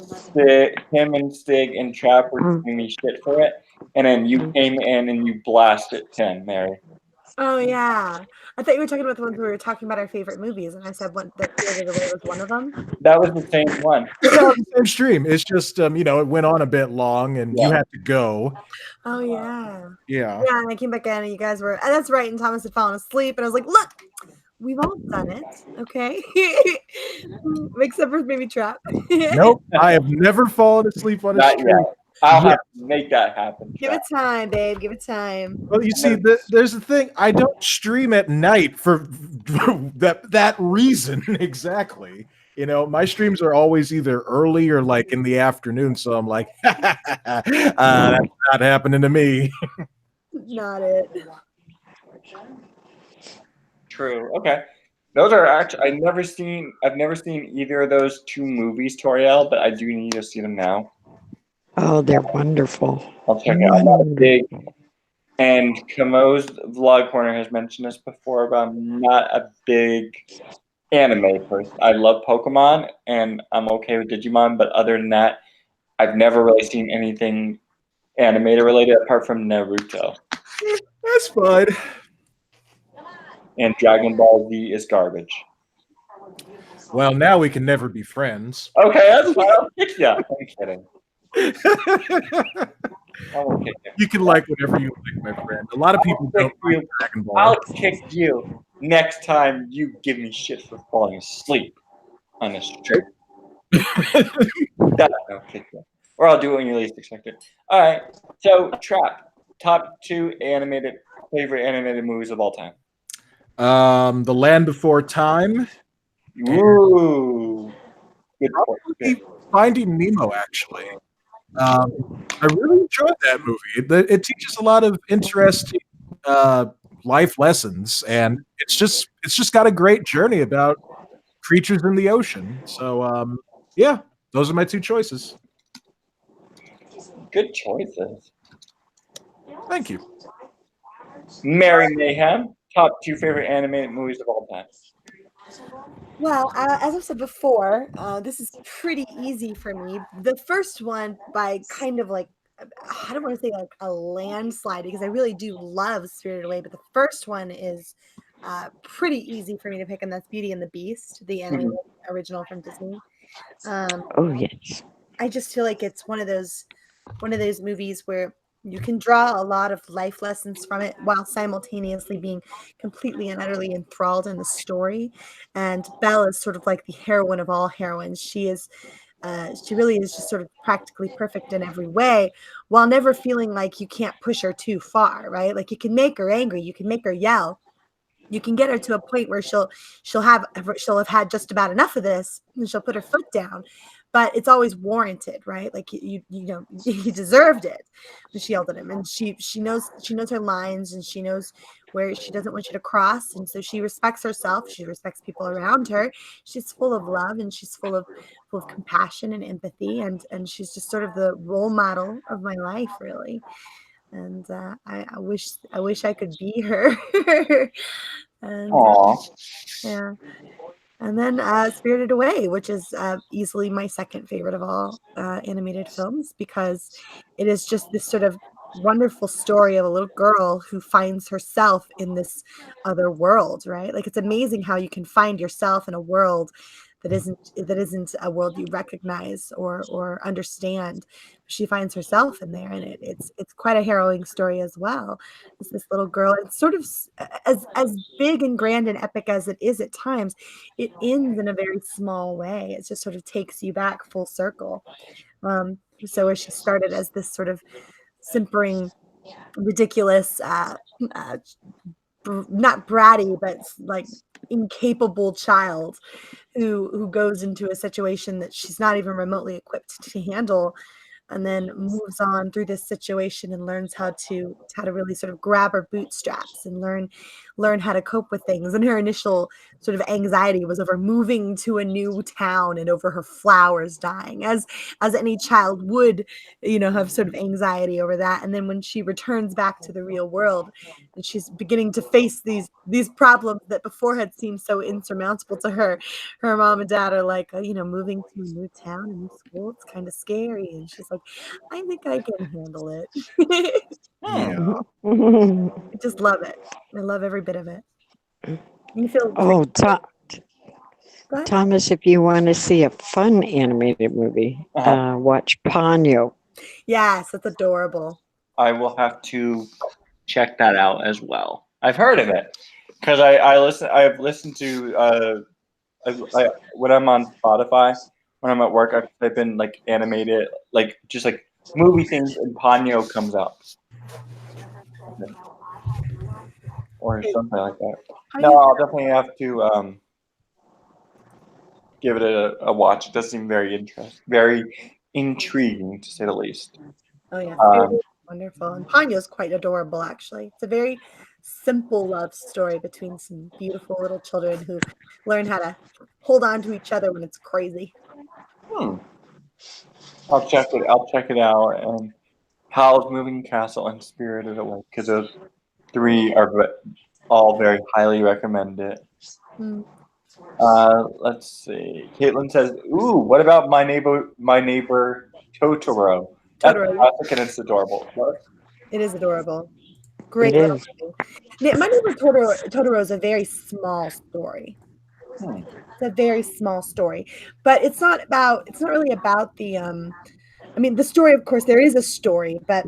Stig and Trap were giving me shit for it, and then you came in and you blasted Tim, Mary. Oh yeah, I thought you were talking about the ones where we were talking about our favorite movies, and I said that Spirited Away was one of them. That was the same one. The same stream. It's just it went on a bit long, and you had to go. Oh yeah. Yeah. Yeah, and I came back in, and you guys were. And that's right. And Thomas had fallen asleep, and I was like, "Look, we've all done it, okay?" Except for maybe Trap. Nope, I have never fallen asleep on a Not stream. yet. I'll have to make that happen. Give it time, babe. Give it time. Well, you see, there's the thing. I don't stream at night for that reason exactly. My streams are always either early or like in the afternoon. So I'm like, that's not happening to me. Not it. True. Okay. Those are actually I've never seen either of those 2 movies, Toriel, but I do need to see them now. Oh, they're wonderful. I'll check it out. I'm not a big, and Kamo's Vlog Corner has mentioned this before, but I'm not a big anime person. I love Pokemon, and I'm okay with Digimon, but other than that, I've never really seen anything animated related apart from Naruto. That's fine. And Dragon Ball Z is garbage. Well, now we can never be friends. Okay, that's fine. I'll kick you. I'm kidding. You can like whatever you like, my friend. A lot of people don't like Dragon Ball. I'll kick you next time you give me shit for falling asleep on the street. I'll kick you. Or I'll do it when you least expect it. All right. So, Trap, top 2 favorite animated movies of all time. The Land Before Time. Ooh. Good point. Finding Nemo, actually. I really enjoyed that movie. It teaches a lot of interesting life lessons, and it's just got a great journey about creatures in the ocean. So yeah, those are my 2 choices. Good choices. Thank you. Mary Mayhem, top 2 favorite animated movies of all time. Well, as I've said before, this is pretty easy for me. The first one, by kind of like I don't want to say like a landslide because I really do love Spirited Away, but the first one is pretty easy for me to pick, and that's Beauty and the Beast, the animated original from Disney. Oh, yes. I just feel like it's one of those movies where you can draw a lot of life lessons from it while simultaneously being completely and utterly enthralled in the story. And Belle is sort of like the heroine of all heroines. She really is just sort of practically perfect in every way, while never feeling like you can't push her too far, right? Like you can make her angry, you can make her yell, you can get her to a point where she'll have had just about enough of this and she'll put her foot down, but it's always warranted, right? Like you know he deserved it when she yelled at him, and she knows her lines, and she knows where she doesn't want you to cross, and so she respects herself, she respects people around her, she's full of love, and she's full of compassion and empathy, and she's just sort of the role model of my life, really. And I wish I could be her. And Aw. yeah. And then Spirited Away, which is easily my second favorite of all animated films, because it is just this sort of wonderful story of a little girl who finds herself in this other world, right? Like it's amazing how you can find yourself in a world that isn't a world you recognize or understand. She finds herself in there, and it's quite a harrowing story as well. It's this little girl. It's sort of as big and grand and epic as it is at times. It ends in a very small way. It just sort of takes you back full circle. So where she started as this sort of simpering, ridiculous, not bratty, but like incapable child who goes into a situation that she's not even remotely equipped to handle, and then moves on through this situation and learns how to really sort of grab her bootstraps and learn how to cope with things. And her initial sort of anxiety was over moving to a new town and over her flowers dying, as any child would, have sort of anxiety over that. And then when she returns back to the real world and she's beginning to face these problems that before had seemed so insurmountable to her, her mom and dad are like, moving to a new town, a new school, it's kind of scary. And she's like, I think I can handle it. Yeah. I just love it. I love every bit of it. You feel Oh, Go ahead. Thomas, if you want to see a fun animated movie, watch Ponyo. Yes, it's adorable. I will have to check that out as well. I've heard of it because I've listened to when I'm on Spotify, when I'm at work, I type in like animated, like just like movie things, and Ponyo comes out, or something like that. No, I'll definitely have to give it a watch. It does seem very intriguing, to say the least. Oh yeah, wonderful. And Ponyo's quite adorable, actually. It's a very simple love story between some beautiful little children who learn how to hold on to each other when it's crazy. I'll check it out. And Howl's Moving Castle and Spirited Away, because those three are all very highly recommended. Let's see. Caitlin says, "Ooh, what about My Neighbor Totoro?" That's classic and it's adorable. It is adorable. Great. It is. My Neighbor Totoro is a very small story. It's a very small story, but it's not really about the the story, of course there is a story, but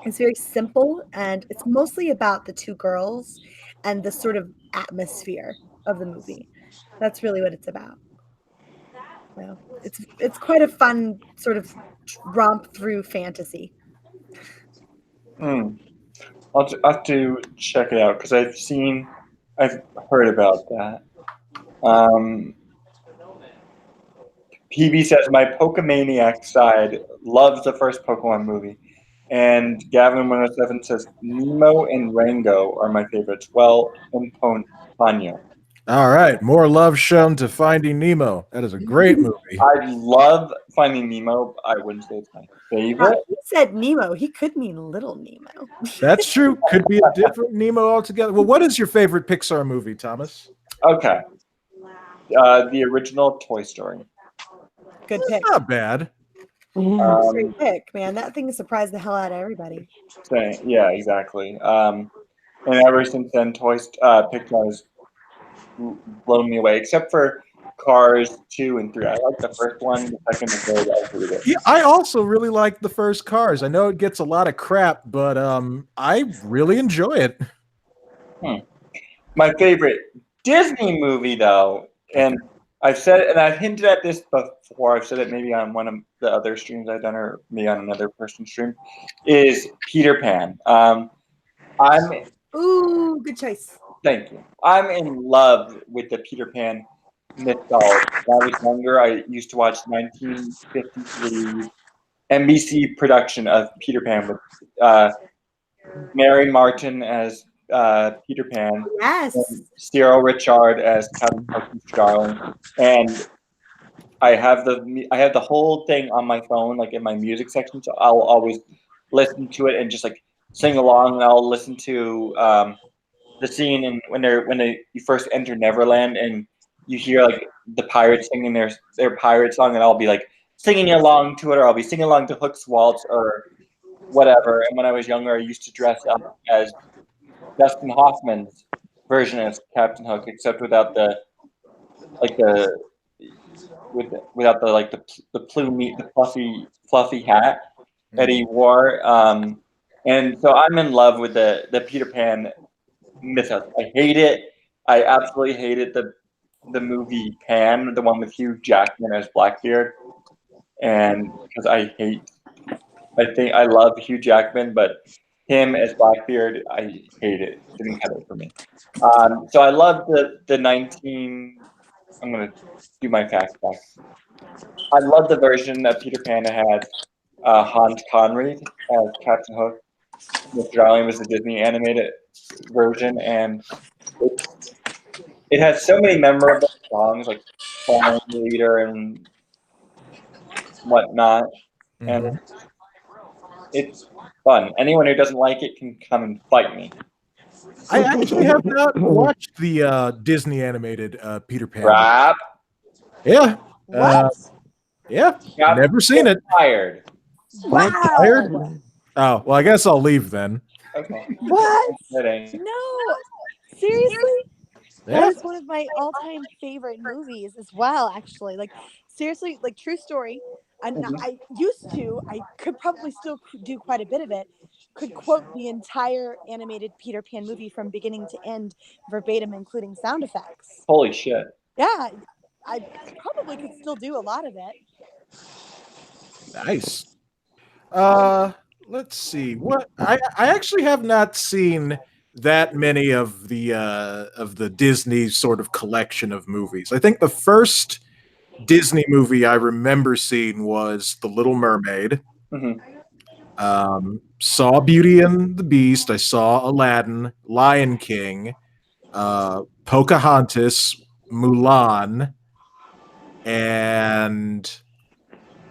it's very simple, and it's mostly about the two girls and the sort of atmosphere of the movie. That's really what it's about. So it's quite a fun sort of romp through fantasy. I'll have to check it out because I've heard about that. PB says my Pokemaniac side loves the first Pokemon movie, and Gavin 107 says Nemo and Rango are my favorites. Well, and Ponyo. All right, more love shown to Finding Nemo. That is a great movie. I love Finding Nemo. I wouldn't say it's my favorite. He said Nemo. He could mean Little Nemo. That's true. Could be a different Nemo altogether. Well, what is your favorite Pixar movie, Thomas? Okay. The original Toy Story. Good pick. Not bad. Great pick, man. That thing surprised the hell out of everybody. Yeah, exactly. And ever since then, Pixar has blown me away, except for Cars 2 and 3. I like the first one, the second, the third. I hate it. Yeah, I also really like the first Cars. I know it gets a lot of crap, but I really enjoy it. My favorite Disney movie, though, and I've said it, and I've hinted at this before. I've said it maybe on one of the other streams I've done, or maybe on another person's stream, is Peter Pan. Ooh, good choice. Thank you. I'm in love with the Peter Pan mythology. When I was younger, I used to watch 1953 NBC production of Peter Pan with Mary Martin as Peter Pan, Yes. and Cyril Richard as Captain Hook, Mr. Darling, and I have the whole thing on my phone, like in my music section, so I'll always listen to it and just like sing along, and I'll listen to the scene and when you first enter Neverland and you hear like the pirates singing their pirate song, and I'll be like singing along to it, or I'll be singing along to Hook's Waltz or whatever. And when I was younger, I used to dress up as Dustin Hoffman's version as Captain Hook, except without the plumy, the fluffy hat that he wore. And so I'm in love with the Peter Pan mythos. I hate it. I absolutely hated the movie Pan, the one with Hugh Jackman as Blackbeard, and because I think I love Hugh Jackman, but him as Blackbeard, I hate it. Didn't cut it for me. So I love the 19. I'm gonna do my fact back. I love the version that Peter Pan had Hans Conried as Captain Hook. Mr. Darling was the Disney animated version, and it has so many memorable songs like Farm Leader and whatnot, and it's fun. Anyone who doesn't like it can come and fight me. I actually have not watched the Disney animated Peter Pan. Crap. Yeah. What? Yeah. Got Never seen it. Tired. Wow. Tired? Oh, well, I guess I'll leave then. Okay. What? Kidding. No, seriously? Yeah. That is one of my all-time favorite movies as well, actually. Like, seriously, like, true story. I could probably still do quite a bit of it, could quote the entire animated Peter Pan movie from beginning to end verbatim, including sound effects. Holy shit. Yeah, I probably could still do a lot of it. Nice. Let's see. What I actually have not seen that many of the Disney sort of collection of movies. I think the first Disney movie I remember seeing was The Little Mermaid. Mm-hmm. Saw Beauty and the Beast. I saw Aladdin, Lion King, Pocahontas, Mulan, and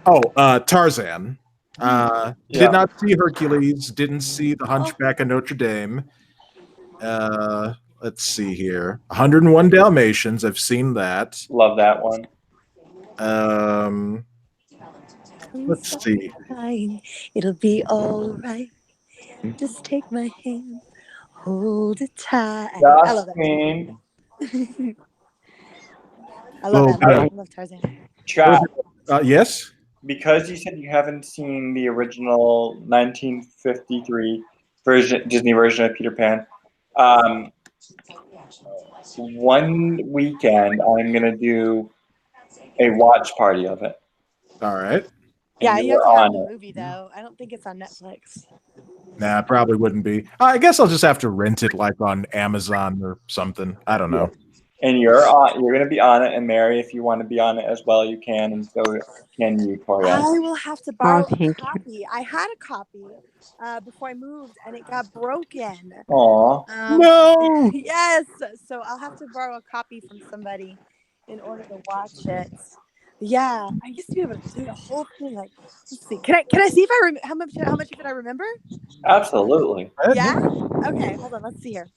Tarzan. Did not see Hercules. Didn't see The Hunchback of Notre Dame. Let's see here. 101 Dalmatians. I've seen that. Love that one. Let's see. It'll be all right. Just take my hand, hold it tight. I love that. Queen. I love that. I love Tarzan. Chad, Yes. because you said you haven't seen the original 1953 Disney version of Peter Pan, one weekend I'm gonna do a watch party of it. All right. Yeah, And you have to you're have on the it. movie though. I don't think it's on Netflix. Nah, probably wouldn't be. I guess I'll just have to rent it like on Amazon or something. I don't know. And you're gonna be on it, and Mary, if you want to be on it as well, you can, and so can you, Torian. I will have to borrow a thank you. copy. I had a copy before I moved, and it got broken. Aw. No. Yes, so I'll have to borrow a copy from somebody in order to watch it. Yeah, I used to be able to do the whole thing. Like, let's see. Can I see if I how much of it I remember? Absolutely. Yeah. Okay, hold on. Let's see here.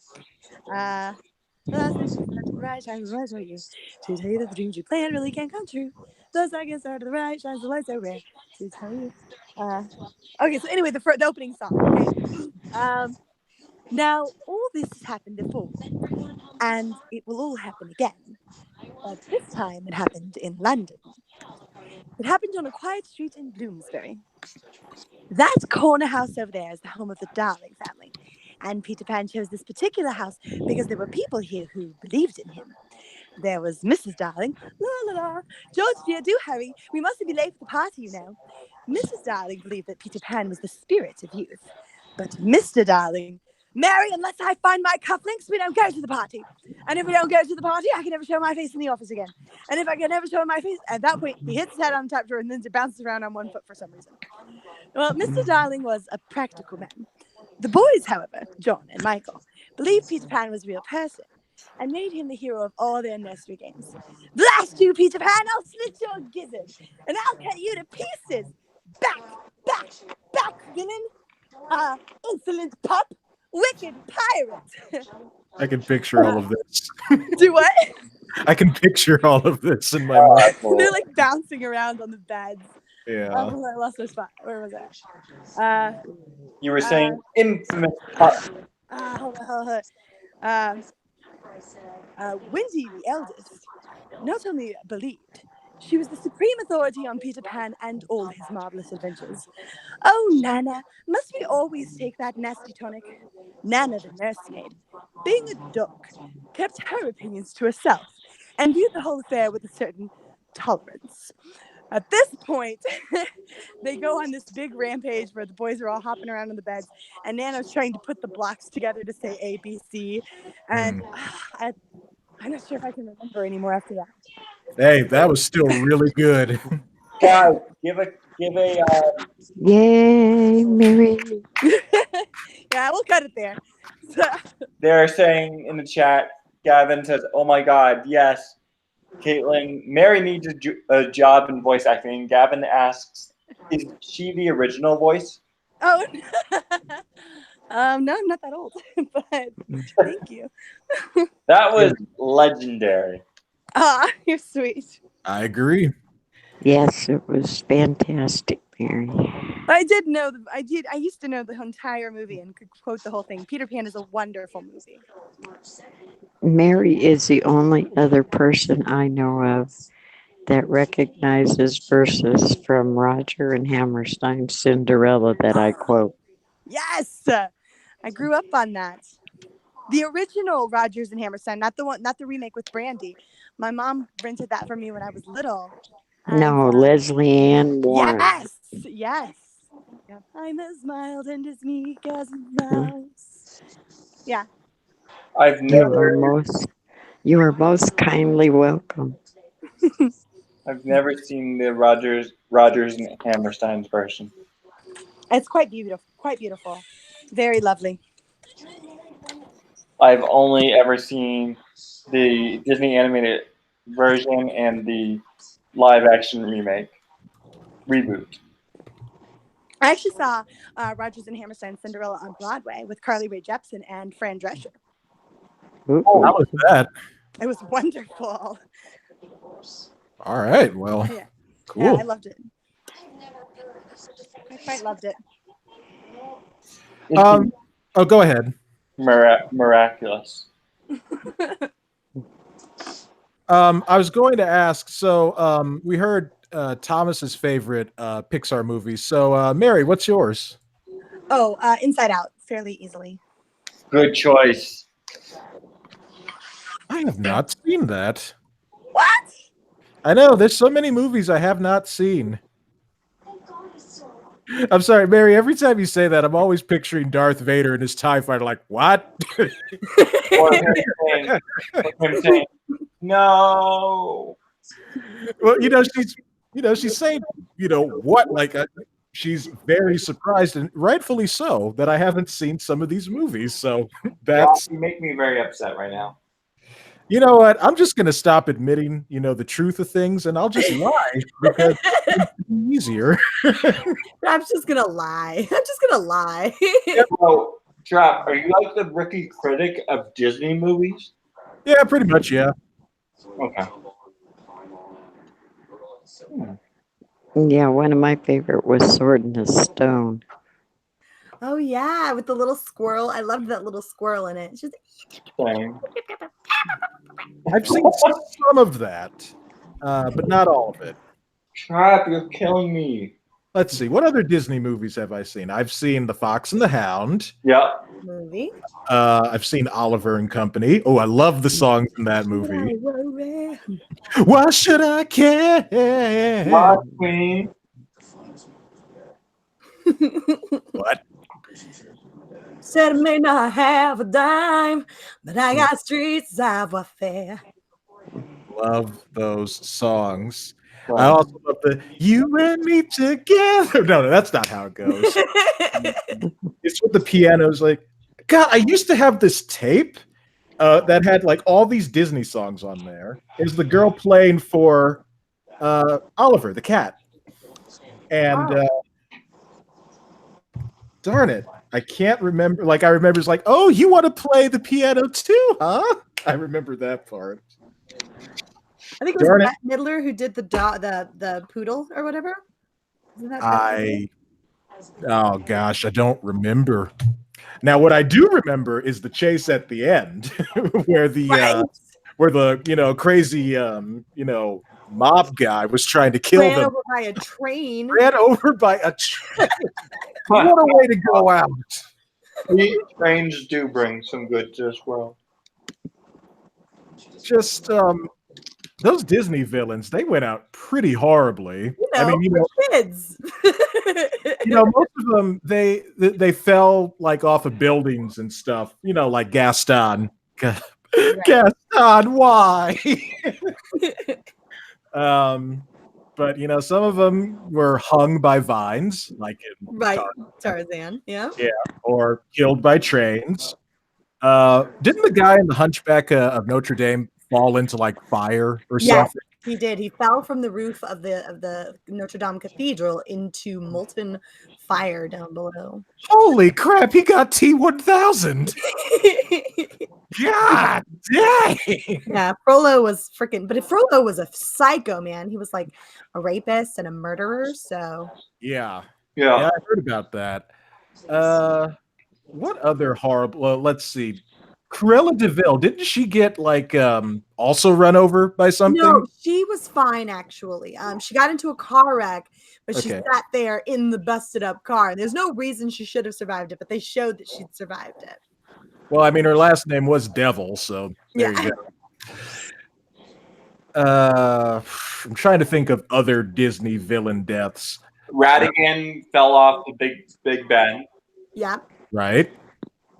Right, to tell you that the dreams you plan really can come true. The sun gets out to the right, shines the light so rare to tell you. Okay, so anyway, the opening song. Okay. Now all this has happened before, and it will all happen again. But this time it happened in London. It happened on a quiet street in Bloomsbury. That corner house over there is the home of the Darling family. And Peter Pan chose this particular house because there were people here who believed in him. There was Mrs. Darling. La la la. George, dear, do hurry. We mustn't be late for the party, you know. Mrs. Darling believed that Peter Pan was the spirit of youth. But Mr. Darling, Mary, unless I find my cufflinks, we don't go to the party. And if we don't go to the party, I can never show my face in the office again. And if I can never show my face, at that point, he hits his head on the top drawer and then bounces around on one foot for some reason. Well, Mr. Darling was a practical man. The boys, however, John and Michael, believed Peter Pan was a real person and made him the hero of all their nursery games. Blast you, Peter Pan! I'll slit your gizzard and I'll cut you to pieces. Back, back, back, villain! Insolent pup! Wicked pirate! I can picture all of this. Do what? I can picture all of this in my mind. They're like bouncing around on the beds. Yeah. I lost my spot. Where was that? You were saying infamous pup. Hold on. Wendy, the eldest, not only believed, she was the supreme authority on Peter Pan and all his marvelous adventures. Oh, Nana, must we always take that nasty tonic? Nana, the nursemaid, being a duck, kept her opinions to herself and viewed the whole affair with a certain tolerance. At this point, they go on this big rampage where the boys are all hopping around on the beds, and Nana's trying to put the blocks together to say A, B, C, and I'm not sure if I can remember anymore after that. Hey, that was still really good. Guys, give a Yay, Mary. Yeah, we'll cut it there. They're saying in the chat, Gavin says, "Oh my God, yes." Caitlin, Mary needs a job in voice acting. Gavin asks, "Is she the original voice?" Oh, no, I'm not that old, but thank you. That was legendary. You're sweet. I agree. Yes, it was fantastic, Mary. I did know. I used to know the entire movie and could quote the whole thing. Peter Pan is a wonderful movie. Mary is the only other person I know of that recognizes verses from Roger and Hammerstein's Cinderella that I quote. Yes, I grew up on that. The original Rodgers and Hammerstein, not the remake with Brandy. My mom rented that for me when I was little. No, Leslie Ann Warren. Yes. Yep. I'm as mild and as meek as a mouse. Yeah. I've never You are most kindly welcome. I've never seen the Rodgers and Hammerstein's version. It's quite beautiful. Very lovely. I've only ever seen the Disney animated version and the live action reboot. I actually saw Rodgers and Hammerstein's Cinderella on Broadway with Carly Rae Jepsen and Fran Drescher. How was that? It was wonderful. All right. Well, Yeah. cool. Yeah, I loved it. I quite loved it. Oh, go ahead. Miraculous. I was going to ask. So, we heard Thomas's favorite Pixar movie. So, Mary, what's yours? Oh, Inside Out, fairly easily. Good choice. I have not seen that. What? I know there's so many movies I have not seen. I'm sorry, Mary. Every time you say that, I'm always picturing Darth Vader and his TIE fighter. Like, what? Or him saying, no. Well, she's saying, what? Like, she's very surprised, and rightfully so, that I haven't seen some of these movies. So You make me very upset right now. You know what? I'm just gonna stop admitting, the truth of things, and I'll just lie because it's easier. I'm just gonna lie. So, Drop, are you like the rookie critic of Disney movies? Yeah, pretty much. Yeah. Okay. Yeah, one of my favorite was Sword in the Stone. Oh yeah, with the little squirrel. I loved that little squirrel in it. It's just Same. I've seen some of that, but not all of it. Trap, you're killing me. Let's see. What other Disney movies have I seen? I've seen The Fox and the Hound. Yeah. movie. I've seen Oliver and Company. Oh, I love the songs in that movie. I worry. Why should I care? What, Queen? What? Said I may not have a dime, but I got streets savoir-faire. Love those songs. I also love the "You and Me Together." No, that's not how it goes. It's with the pianos. Like, God, I used to have this tape that had like all these Disney songs on there. Is the girl playing for Oliver the cat, and darn it, I can't remember. Like, I remember it's like, oh, you want to play the piano too, huh? I remember that part. I think it was Darn it. Bette Midler who did the poodle or whatever. Isn't that Oh gosh, I don't remember. Now, what I do remember is the chase at the end, where the crazy mob guy was trying to kill ran them. over by a train? Ran over by a train. What a way to go out! Trains do bring some good to this world. Just those Disney villains, they went out pretty horribly. I mean, kids. Most of them they fell like off of buildings and stuff. Like Gaston. Gaston, why? But some of them were hung by vines, like in Right, Tarzan. Yeah. or killed by trains. Didn't the guy in the Hunchback of Notre Dame fall into like fire or Yes, something? he did. He fell from the roof of the Notre Dame Cathedral into molten fire down below. Holy crap! He got T-1000. God dang! Yeah, Frollo was freaking, but Frollo was a psycho, man. He was like a rapist and a murderer. So Yeah, Yeah. I heard about that. What other horrible? Well, let's see. Cruella DeVille, didn't she get like also run over by something? no, she was fine actually. She got into a car wreck, but she Okay. sat there in the busted up car. There's no reason she should have survived it, but they showed that she'd survived it. Well, I mean, her last name was Devil, so there Yeah. you go. I'm trying to think of other Disney villain deaths. Radigan fell off the Big Ben Yeah. Right?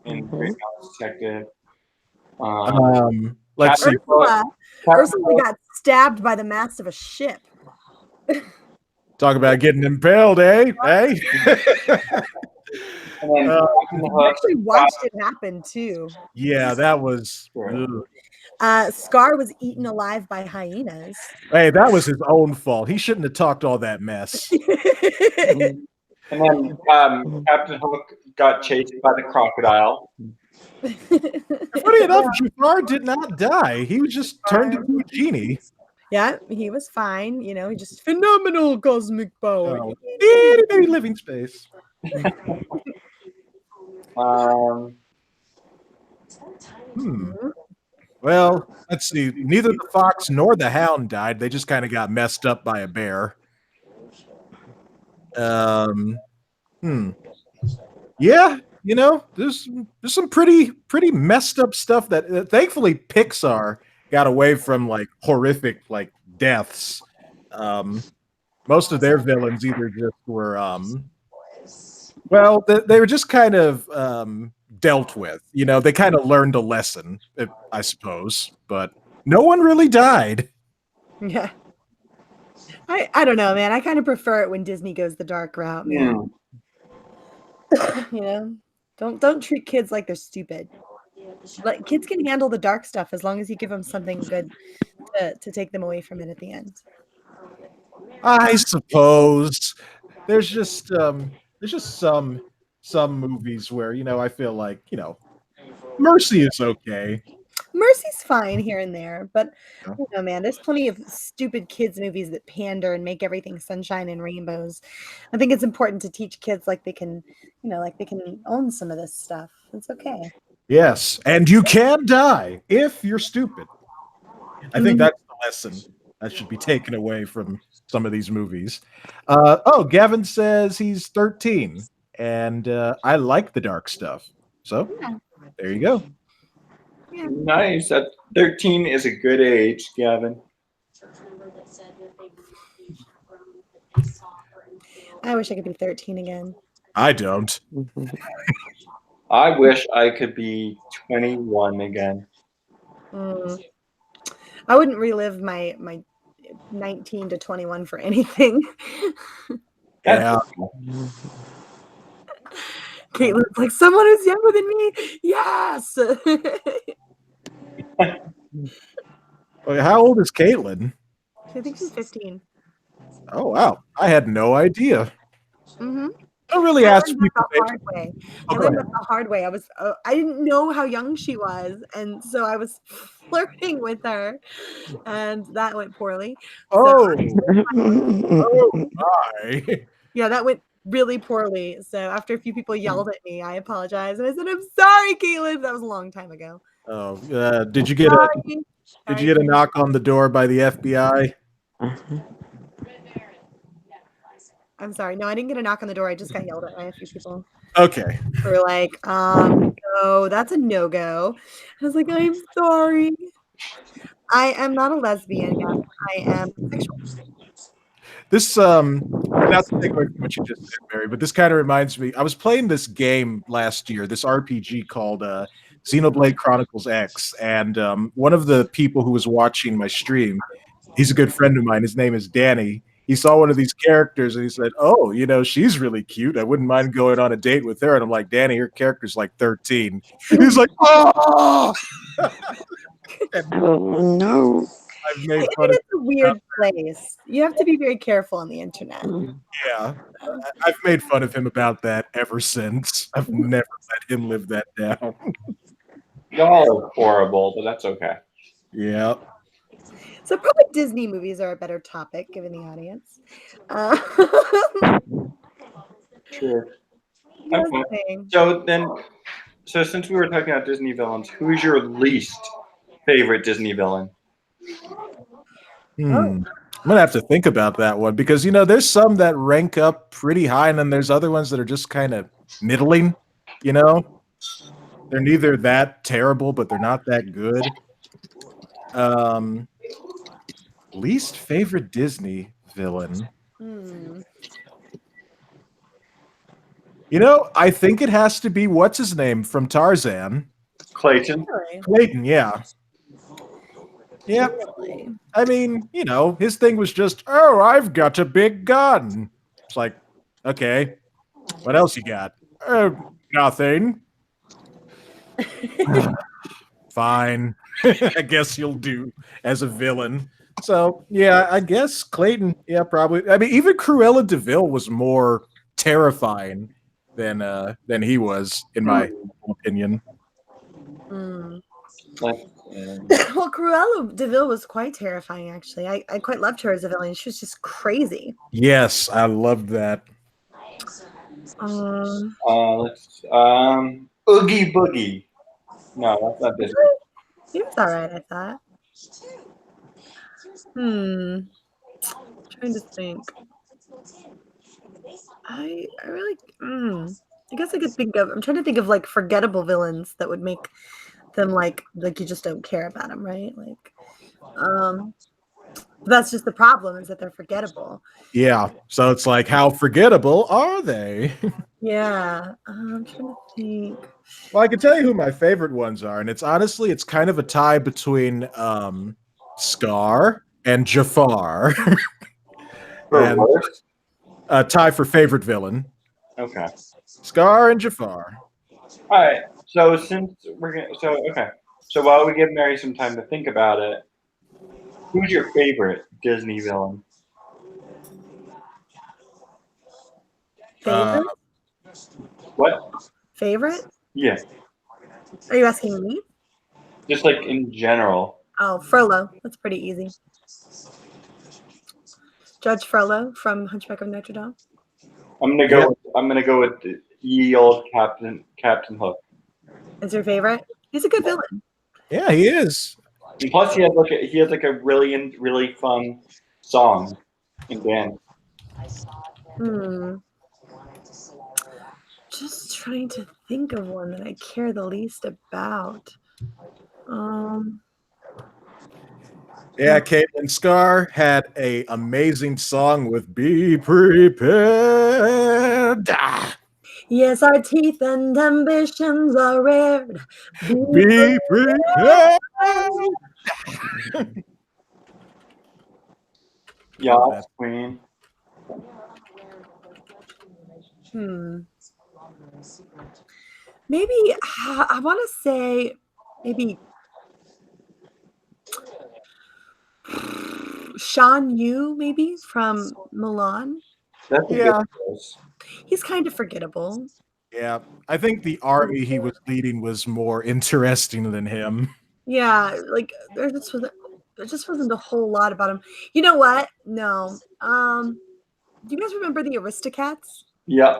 in Great Mouse Detective. Let's see. Ursula got stabbed by the mast of a ship. Talk about getting impaled, eh? Hey. And then I Captain Hook actually watched it happen too. Yeah, that was. Scar was eaten alive by hyenas. Hey, that was his own fault. He shouldn't have talked all that mess. And then Captain Hook got chased by the crocodile. Funny enough, Jafar did not die. He was just turned into a genie. Yeah, he was fine. He just phenomenal cosmic power. Oh, itty bitty living space. Well, let's see. Neither the fox nor the hound died. They just kind of got messed up by a bear. Yeah, there's some pretty messed up stuff that thankfully Pixar got away from, like horrific like deaths. Most of their villains either just were they were just kind of dealt with. They kind of learned a lesson, I suppose, but no one really died. Yeah. I don't know, man. I kind of prefer it when Disney goes the dark route, man. Don't treat kids like they're stupid. But kids can handle the dark stuff as long as you give them something good to take them away from it at the end. I suppose there's just some movies where I feel like Mercy is okay. Mercy's fine here and there, but Yeah. you know, man, there's plenty of stupid kids movies that pander and make everything sunshine and rainbows. I think it's important to teach kids like they can, you know, like they can own some of this stuff. It's okay. Yes, and you can die if you're stupid. I think Mhm. that's the lesson that should be taken away from some of these movies. Gavin says he's 13, and I like the dark stuff. So Yeah. there you go. Nice. 13 is a good age, Gavin. I wish I could be 13 again. I don't. I wish I could be 21 again. Mm. I wouldn't relive my 19 to 21 for anything. Yeah. Caitlin's like, someone who's younger than me. Yes. Well, how old is Caitlin? I think she's 15. Oh wow, I had no idea. Mm-hmm. I don't really I ask learned people. that the hard way. Oh, I go learned ahead. that the hard way. I didn't know how young she was, and so I was flirting with her, and that went poorly. Oh, Oh, my. Yeah, that went really poorly. So after a few people yelled at me, I apologized, and I said, "I'm sorry, Caitlin." That was a long time ago. Oh, did you get a Sorry. did you get a knock on the door by the FBI? I'm sorry. No, I didn't get a knock on the door. I just got yelled at by a few people Okay. who were like, no, that's a no-go. I was like, I'm sorry. I am not a lesbian, Gavin. I am bisexual. This not to take away from what you just said, Mary, but this kind of reminds me. I was playing this game last year, this RPG called Xenoblade Chronicles X, and one of the people who was watching my stream, he's a good friend of mine. His name is Danny. He saw one of these characters and he said, "Oh, you know, she's really cute. I wouldn't mind going on a date with her." And I'm like, "Danny, her character's like 13." He's like, "Oh!" oh no. I've The made fun of internet's a weird place. You have to be very careful on the internet. yeah. I've made fun of him about that ever since. I've never let him live that down. Y'all are horrible, but that's okay. Yeah. So probably Disney movies are a better topic given the audience. Sure. Just Okay. saying. So since we were talking about Disney villains, who's your least favorite Disney villain? I'm gonna have to think about that one because you know there's some that rank up pretty high, and then there's other ones that are just kind of middling. You know, they're neither that terrible, but they're not that good. Least favorite Disney villain. Hmm. You know, I think it has to be what's his name from Tarzan. Clayton. Really? Clayton, yeah. Yep. Really? I mean, you know, his thing was just, "Oh, I've got a big gun." It's like, okay, what else you got? Nothing. Fine. I guess you'll do as a villain. So, yeah, I guess Clayton, yeah, probably. I mean, even Cruella DeVille was more terrifying than he was, in my opinion. Hmm. Like, Well, Cruella DeVille was quite terrifying, actually. I quite loved her as a villain. She was just crazy. Yes, I loved that. let's Oogie Boogie. No, that's not Disney. He was all right, I thought. Trying to think. I really. I guess I could think of. I'm trying to think of like forgettable villains that would make them like you just don't care about them, right? Like, that's just the problem is that they're forgettable. Yeah. So it's like, how forgettable are they? Yeah. I'm trying to think. Well, I can tell you who my favorite ones are, and it's honestly, it's kind of a tie between Scar and Jafar. For And worst? a tie for favorite villain. Okay. Scar and Jafar. All right. So since we're gonna, so while we give Mary some time to think about it, who's your favorite Disney villain? Favorite? What? Favorite? Yeah. Are you asking me? Just like in general. Oh, Frollo. That's pretty easy. Judge Frollo from Hunchback of Notre Dame. I'm gonna go with the ye old Captain Hook. Is your favorite? He's a good villain. Yeah, he is. And plus, he has like a really fun song and dance. Just trying to think of one that I care the least about. Yeah, Caitlin Scar had a amazing song with "Be Prepared." Yes, our teeth and ambitions are red. Be prepared. Yeah, Queen. Maybe I want to say maybe Shan Yu, maybe from Milan. That's a Yeah. good choice. He's kind of forgettable. Yeah, I think the army he was leading was more interesting than him. Yeah, like there just wasn't a whole lot about him. You know what? No. Do you guys remember the Aristocats? Yeah.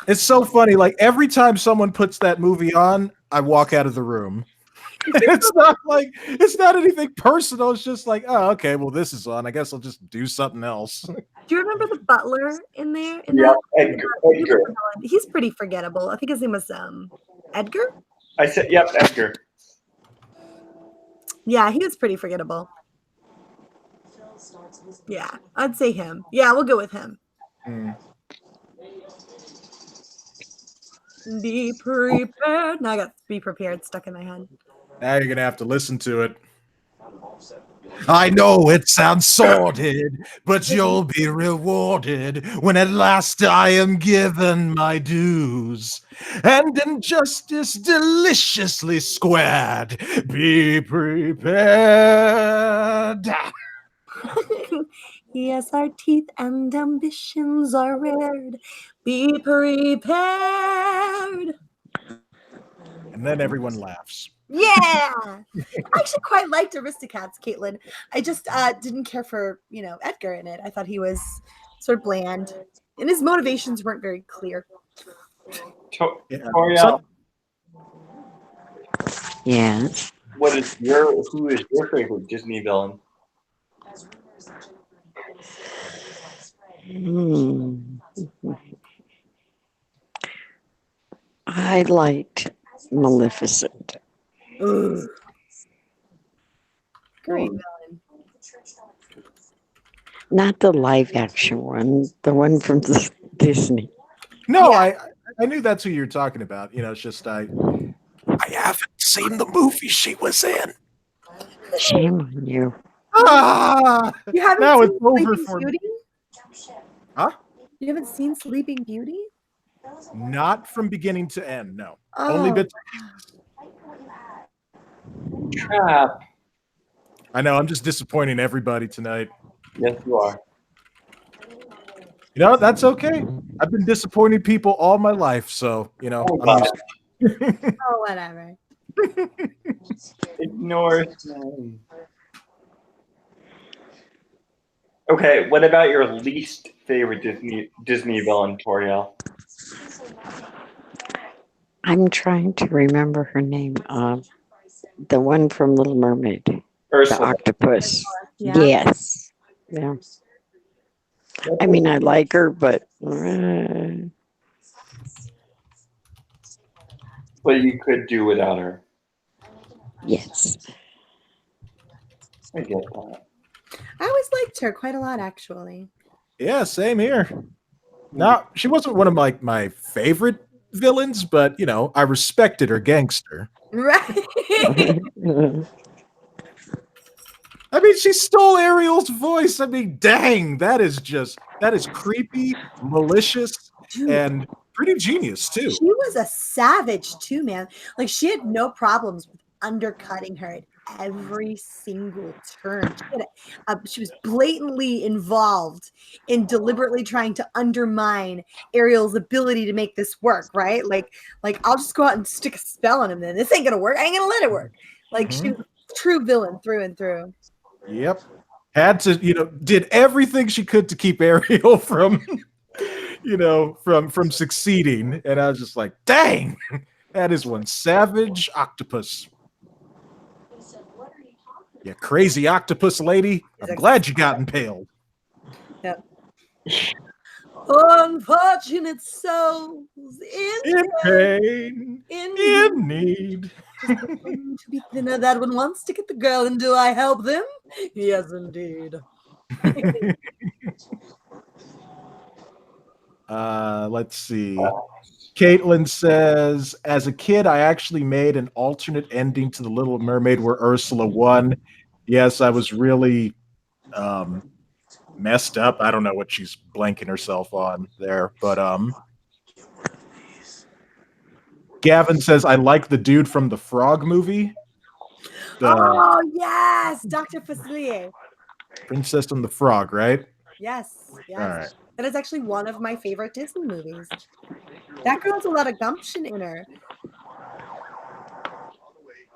It's so funny. Like every time someone puts that movie on, I walk out of the room. It's not anything personal. It's just like, oh, okay, well, this is on. I guess I'll just do something else. Do you remember the butler in there? Yeah, Edgar. He's pretty forgettable. I think his name was Edgar. I said, yep, Edgar. Yeah, he was pretty forgettable. Yeah, I'd say him. Yeah, we'll go with him. Be prepared. Now I got "Be Prepared" stuck in my head. Now you're gonna have to listen to it. I know it sounds sordid, but you'll be rewarded when at last I am given my dues, and injustice deliciously squared. Be prepared. Yes, our teeth and ambitions are red. Be prepared. And then everyone laughs. Yeah. I actually quite liked Aristocats, Caitlin. I just didn't care for, Edgar in it. I thought he was sort of bland. And his motivations weren't very clear. Toriel, Yes. who is your favorite Disney villain? I liked Maleficent. Ugh. Great villain. Not the live action one, the one from Disney. No, I knew that's who you're talking about. It's just I haven't seen the movie she was in. Shame on you. You haven't Now seen it's over Sleeping for me. Beauty? Huh? You haven't seen Sleeping Beauty? Not from beginning to end. No, only Oh. bits. Trap. I know. I'm just disappointing everybody tonight. Yes, you are. That's okay. I've been disappointing people all my life, so Oh, I'm God. used Oh, whatever. Ignore him. Okay, what about your least favorite Disney villain, Toriel? I'm trying to remember her name. The one from Little Mermaid, the Ursula. octopus. Yeah. Yes. Yeah. I mean, I like her, but But you could do without her. yes. I get that. I always liked her quite a lot, actually. Yeah, same here. No, she wasn't one of my favorite villains, but I respected her gangster. Right. I mean, she stole Ariel's voice. I mean, dang, that is creepy, malicious, and pretty genius too. She was a savage too, man. Like she had no problems with undercutting her at every single turn. She was blatantly involved in deliberately trying to undermine Ariel's ability to make this work, right? Like I'll just go out and stick a spell on him then. This ain't gonna work. I ain't gonna let it work. Like she was a true villain through and through. Yep. Had to, did everything she could to keep Ariel from, from succeeding. And I was just like, dang, that is one savage octopus. Yeah, crazy octopus lady. I'm glad you got impaled. Yep. Unfortunate souls In pain, in need. to be thinner, that one wants to get the girl, and do I help them? Yes, indeed. Let's see. Caitlin says, as a kid, I actually made an alternate ending to The Little Mermaid where Ursula won. Yes, I was really messed up. I don't know what she's blanking herself on there, but Gavin says, I like the dude from the Frog movie. Oh, yes, Dr. Facilier. Princess and the Frog, right? Yes, yes. All right. That is actually one of my favorite Disney movies. That girl has a lot of gumption in her.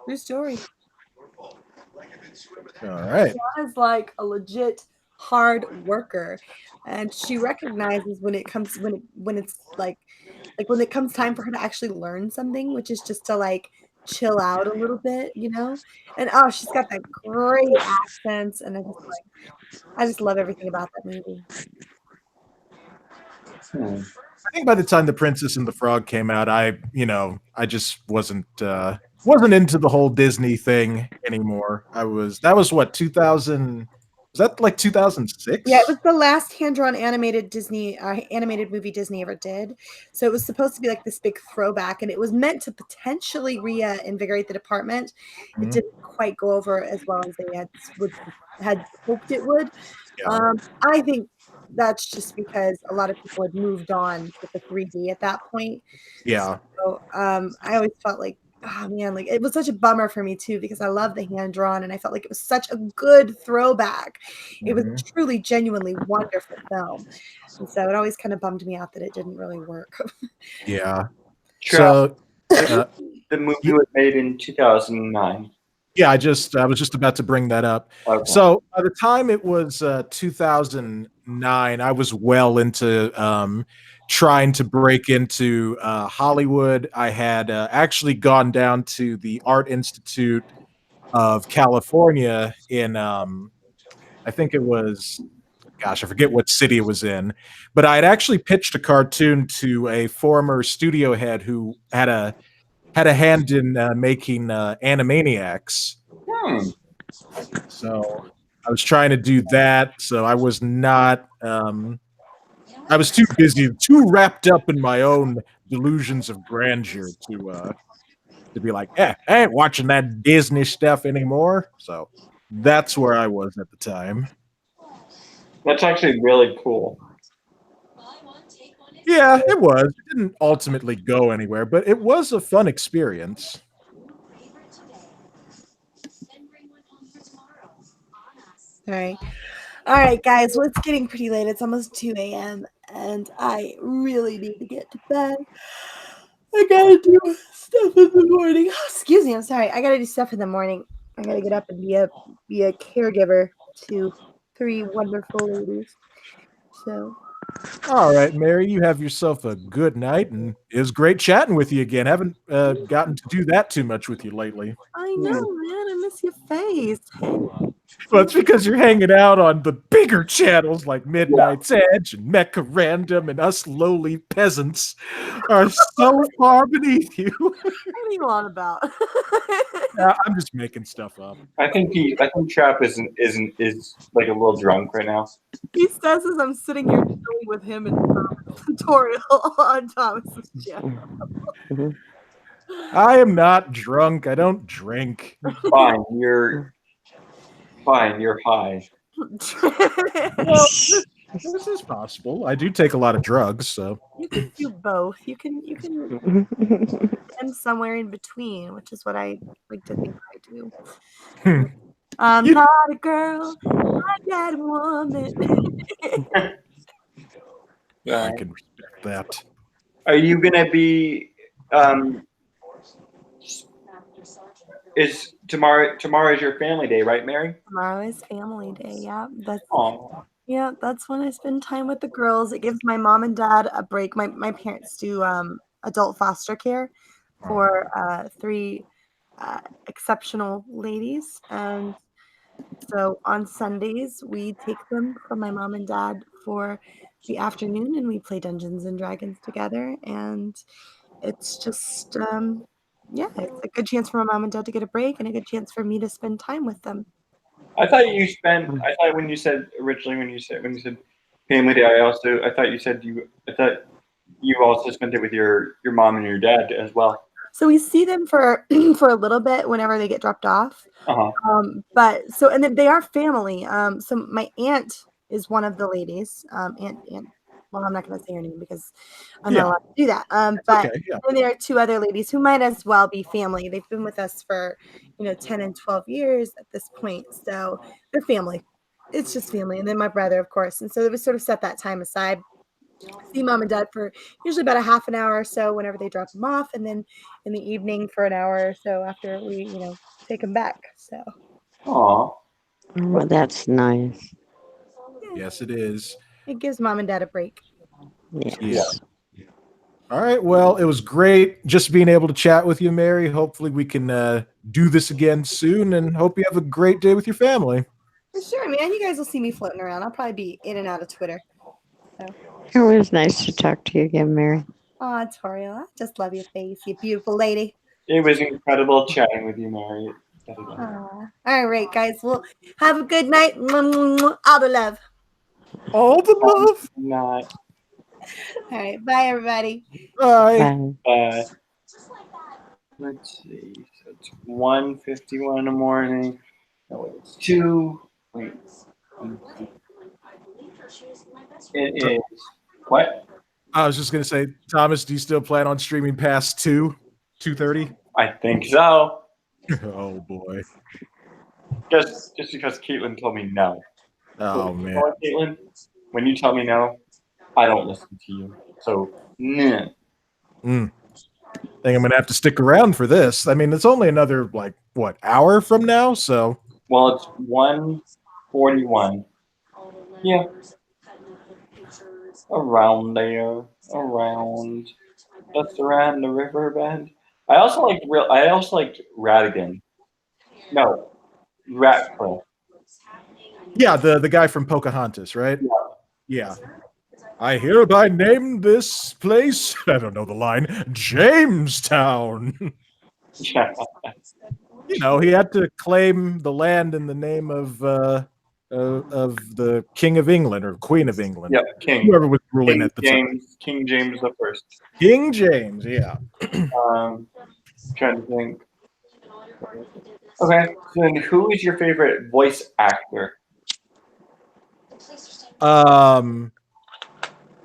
True story. All right. Is like a legit hard worker, and she recognizes when it comes when it's like when it comes time for her to actually learn something, which is just to like chill out a little bit, And oh, she's got that great accents, and I just love everything about that movie. I think by the time The Princess and the Frog came out, I just wasn't into the whole Disney thing anymore. That was what, 2000, was that like 2006? Yeah, it was the last hand-drawn animated movie Disney ever did. So it was supposed to be like this big throwback, and it was meant to potentially reinvigorate the department. It didn't quite go over as well as they had hoped it would. Yeah. I think that's just because a lot of people had moved on with the 3D at that point. Yeah. So I always felt like, oh man, like it was such a bummer for me too, because I love the hand drawn and I felt like it was such a good throwback. It was truly, genuinely wonderful film. And so it always kind of bummed me out that it didn't really work. Yeah. Sure. So The movie was made in 2009. yeah, I was just about to bring that up. Okay. So by the time it was 2009, I was well into trying to break into Hollywood. I had actually gone down to the Art Institute of California in, I think it was, gosh, I forget what city it was in, but I had actually pitched a cartoon to a former studio head who had a hand in making Animaniacs. So I was trying to do that. So I was not, I was too busy, too wrapped up in my own delusions of grandeur to be like, I ain't watching that Disney stuff anymore. So that's where I was at the time. That's actually really cool. Yeah, it was. It didn't ultimately go anywhere, but it was a fun experience. All right, guys. Well, it's getting pretty late. It's almost 2 a.m. and I really need to get to bed. I gotta do stuff in the morning. Oh, excuse me. I'm sorry. I gotta do stuff in the morning. I gotta get up and be a caregiver to 3 wonderful ladies. So. All right, Mary, you have yourself a good night, and it was great chatting with you again. Haven't gotten to do that too much with you lately. I know, man. I miss your face. Well, it's because you're hanging out on the bigger channels like Midnight's Edge and Mecha Random, and us lowly peasants are so far beneath you. What are you on about? I'm just making stuff up. I think Trap is like a little drunk right now. He says as I'm sitting here chilling with him and tutorial on Thomas's channel. I am not drunk. I don't drink. Fine, you're high. Well, this is possible. I do take a lot of drugs, so You can do both. You can and somewhere in between, which is what I like to think I do. I'm not a girl, I'm not a woman. I can respect that. Are you gonna be is tomorrow. Tomorrow is your family day, right, Mary? Tomorrow is family day. Yeah, Oh, that's when I spend time with the girls. It gives my mom and dad a break. My parents do adult foster care for three exceptional ladies, and so on Sundays we take them from my mom and dad for the afternoon, and we play Dungeons and Dragons together. And it's just yeah, it's a good chance for my mom and dad to get a break, and a good chance for me to spend time with them. I thought you spent. I thought when you said originally when you said family day, I thought you said I thought you also spent it with your mom and your dad as well. So we see them for for a little bit whenever they get dropped off. Uh-huh. But so, and then they are family. So my aunt is one of the ladies. Aunt. Well, I'm not going to say her name because I'm Yeah. not allowed to do that. But Okay, yeah. then there are two other ladies who might as well be family. They've been with us for 10 and 12 years at this point. So they're family. It's just family. And then my brother, of course. And so we sort of set that time aside. See mom and dad for usually about a half an hour or so whenever they drop them off, and then in the evening for an hour or so after we take them back. So Aw. Well, that's nice. Yes, it is. it gives mom and dad a break. Yes. All right. Well, it was great just being able to chat with you, Mary. Hopefully, we can do this again soon, and hope you have a great day with your family. For sure, man. You guys will see me floating around. I'll probably be in and out of Twitter. It was nice to talk to you again, Mary. Aw, Toriel, I just love your face, you beautiful lady. It was incredible chatting with you, Mary. Aw. All right, guys. Well, have a good night. All the love. All the love. Not. All right. Bye, everybody. Bye. Bye. Let's see. So it's 1:51 in the morning. No, wait, it's 2. Wait. It is. What? I was just gonna say, Thomas, do you still plan on streaming past 2:30? I think so. Oh boy. Just because Caitlin told me no. Oh So, man. you know what, Caitlin, when you tell me no, I don't listen to you. So, nah. I think I'm gonna have to stick around for this. I mean, it's only another hour from now, so Well, it's 1:41. Yeah. Around there. Around. Just around the river bend. I also liked Radigan. No. Ratcliffe. yeah, the guy from Pocahontas, right? Yeah. Yeah. I hereby name this place, I don't know the line, Jamestown. Yeah. He had to claim the land in the name of the King of England or Queen of England. Yep. King. Whoever was ruling at the time. King James the First. King James, yeah. Trying to think. Okay. So then who is your favorite voice actor?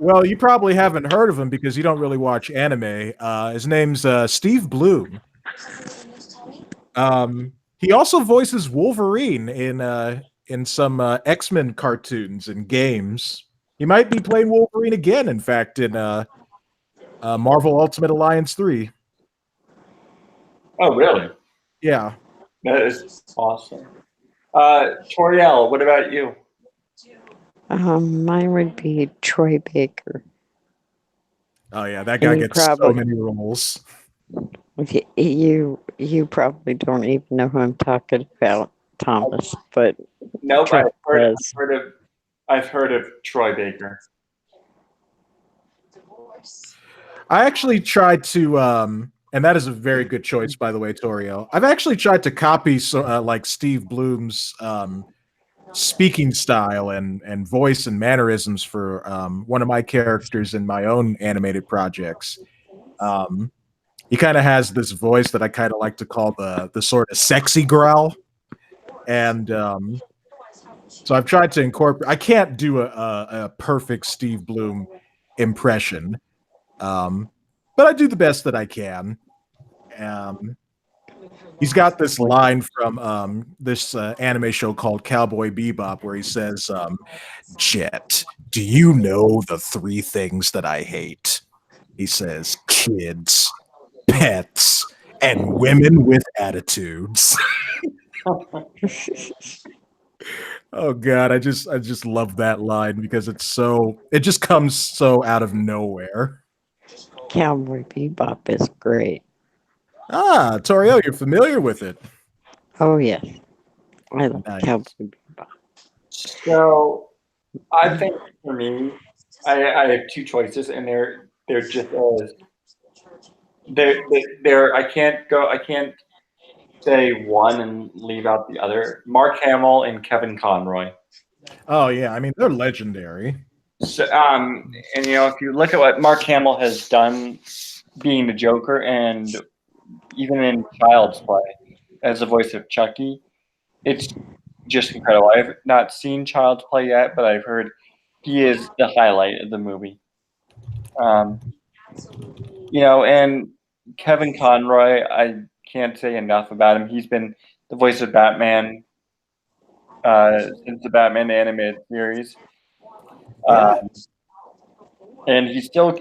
Well, you probably haven't heard of him because you don't really watch anime. His name's Steve Bloom. He also voices Wolverine in some X-Men cartoons and games. He might be playing Wolverine again, in fact, in Marvel Ultimate Alliance 3. Oh, really? Yeah. That is awesome. Toriel, what about you? Mine would be Troy Baker. Oh yeah, that guy You gets so probably- many roles. You probably don't even know who I'm talking about, Thomas, but Nope, Troy I've does. heard of Troy Baker. I actually tried to, and that is a very good choice, by the way, Toriel. I've actually tried to copy Steve Bloom's speaking style and voice and mannerisms for one of my characters in my own animated projects. He kind of has this voice that I kind of like to call the sort of sexy growl, and so I've tried to incorporate. I can't do a perfect Steve Bloom impression, but I do the best that I can. He's got this line from this anime show called Cowboy Bebop where he says, Jet, do you know the 3 things that I hate? He says, kids, pets, and women with attitudes. Oh God, I just love that line because it just comes so out of nowhere. Cowboy Bebop is great. Ah, Toriel, you're familiar with it. Oh yes, I love Nice. Cowboy Bebop. So I think for me, I have two choices, and they're just as they're I can't say one and leave out the other. Mark Hamill and Kevin Conroy. Oh yeah, I mean they're legendary. So, and if you look at what Mark Hamill has done, being the Joker, and even in Child's Play as the voice of Chucky, it's just incredible. I've not seen Child's Play yet, but I've heard he is the highlight of the movie. And Kevin Conroy, I can't say enough about him. He's been the voice of Batman since the Batman animated series. And he's still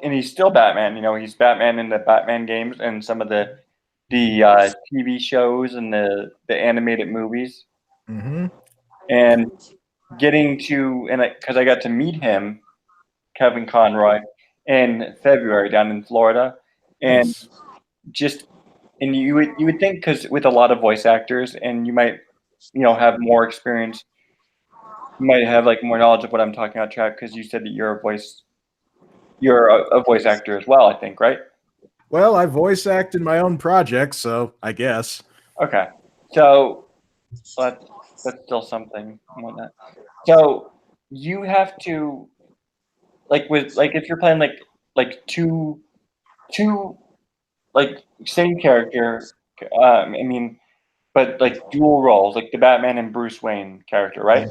Batman. He's Batman in the Batman games and some of the TV shows and the animated movies. Mm-hmm. And because I got to meet him, Kevin Conroy, in February down in Florida, and you would think, because with a lot of voice actors, and you might have more experience, you might have like more knowledge of what I'm talking about, Trav, because you said that you're a voice actor as well, I think, right? Well, I voice act in my own projects, so I guess. Okay, so that's still something and whatnot. So you have to if you're playing like two like same character, but like dual roles, like the Batman and Bruce Wayne character, right?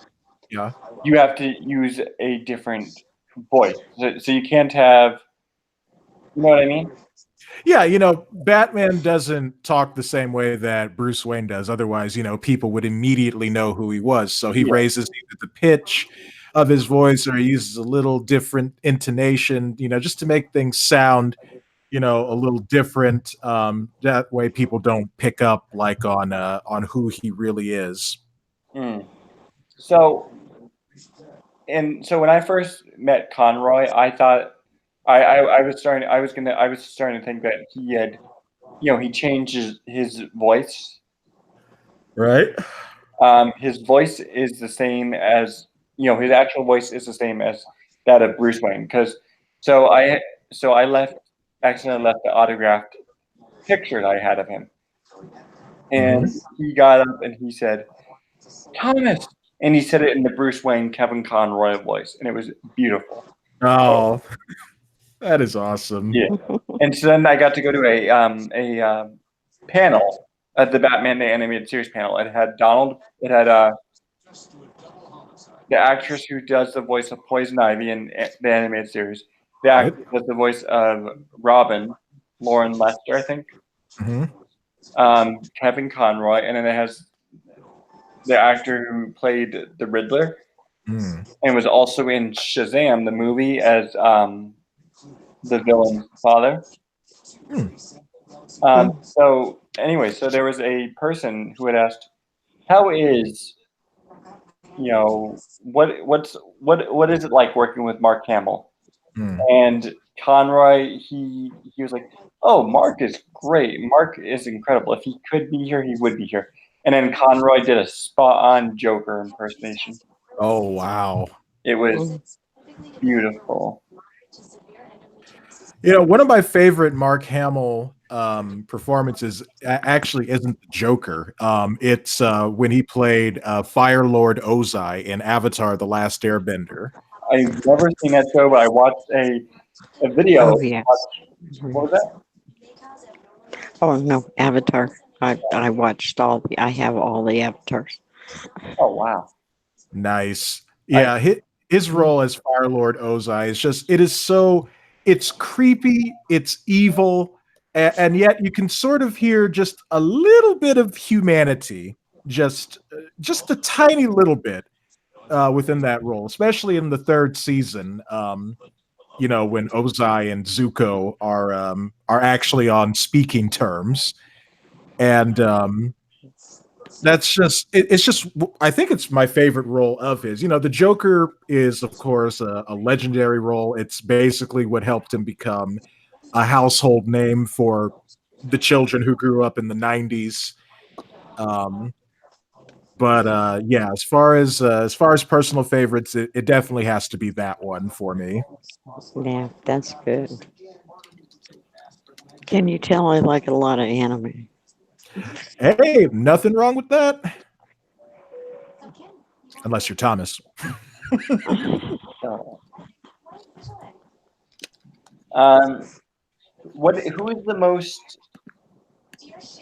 Yeah. You have to use a different voice, so you can't have. You know what I mean? Yeah, Batman doesn't talk the same way that Bruce Wayne does. Otherwise, people would immediately know who he was. So he raises either the pitch of his voice or he uses a little different intonation, just to make things sound, a little different. That way people don't pick up like on who he really is. So when I first met Conroy, I thought I was starting to think that he had, he changed his voice. Right. His voice is the same as, his actual voice is the same as that of Bruce Wayne. So I accidentally left the autographed picture that I had of him, and he got up and he said, "Thomas," and he said it in the Bruce Wayne Kevin Conroy voice, and it was beautiful. Oh, that is awesome. Yeah. And so then I got to go to a panel at the Batman the Animated Series panel. It had the actress who does the voice of Poison Ivy in the animated series. The actress who does the voice of Robin, Lauren Lester, I think. Kevin Conroy, and then it has the actor who played the Riddler and was also in Shazam, the movie, as the villain's father. So anyway, so there was a person who had asked, "How is, what is it like working with Mark Hamill?" And Conroy, he was like, "Oh, Mark is great. Mark is incredible. If he could be here, he would be here." And then Conroy did a spot-on Joker impersonation. Oh wow! It was beautiful. One of my favorite Mark Hamill performances actually isn't the Joker. It's when he played Fire Lord Ozai in Avatar: The Last Airbender. I've never seen that show, but I watched a video. Oh yeah. What was that? Oh no, Avatar. I watched I have all the Avatars. Oh wow. Nice. Yeah, his role as Fire Lord Ozai it's creepy, it's evil, and yet you can sort of hear just a little bit of humanity, just a tiny little bit within that role, especially in the third season. When Ozai and Zuko are actually on speaking terms, and that's just it's just I think it's my favorite role of his. You know, the Joker is of course a legendary role. It's basically what helped him become a household name for the children who grew up in the 90s. um but yeah, as far as personal favorites, it definitely has to be that one for me. Yeah, that's good. Can you tell I like a lot of anime? Hey, nothing wrong with that, unless you're Thomas. So, um, who is the most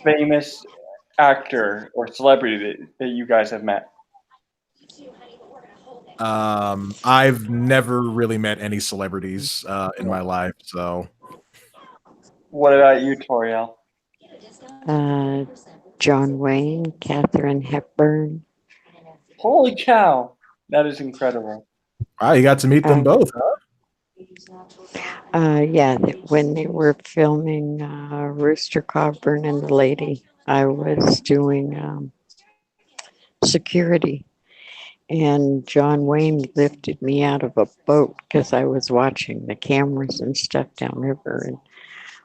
famous actor or celebrity that you guys have met? I've never really met any celebrities in my life, so What about you, Toriel? Uh, John Wayne, Katharine Hepburn. Holy cow, that is incredible. wow, you got to meet them Uh, both, huh? Yeah, when they were filming Rooster Cogburn and the Lady, I was doing security, and John Wayne lifted me out of a boat because I was watching the cameras and stuff downriver, and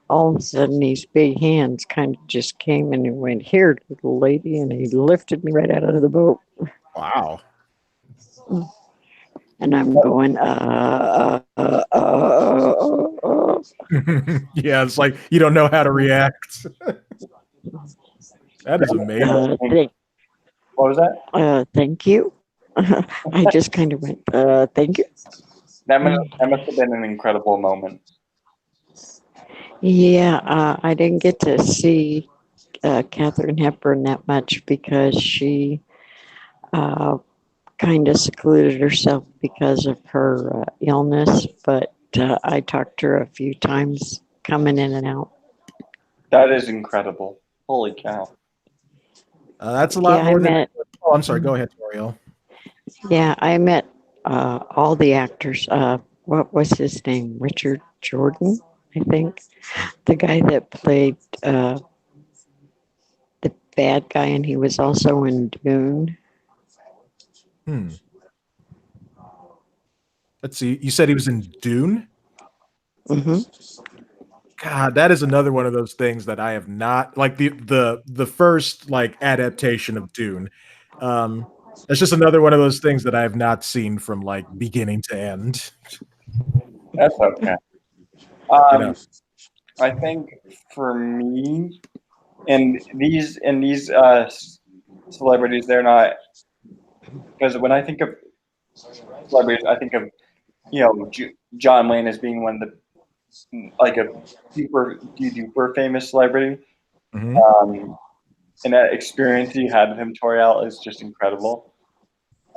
all of a sudden these big hands kind of just came and he went, "Here, little lady," and he lifted me right out of the boat. Wow. And I'm going, Yeah, it's like you don't know how to react. That is amazing. What was that? Thank you. I just kind of went, thank you. That must have been an incredible moment. Yeah, I didn't get to see Katharine Hepburn that much because she kind of secluded herself because of her illness, but I talked to her a few times coming in and out. That is incredible. Holy cow. That's a lot Yeah, I more than. met. Oh, I'm sorry. Go ahead, Toriel. Yeah, I met all the actors. What was his name? Richard Jordan, I think. The guy that played the bad guy, and he was also in Dune. Let's see. You said he was in Dune? Hmm. God, that is another one of those things that I have not like the first like adaptation of Dune. That's just another one of those things that I have not seen from like beginning to end. That's okay. You know. I think for me, and these celebrities, they're not, because when I think of celebrities, I think of John Wayne as being one of the like a super famous celebrity. Mhm. And that experience you had with him, Toriel, is just incredible.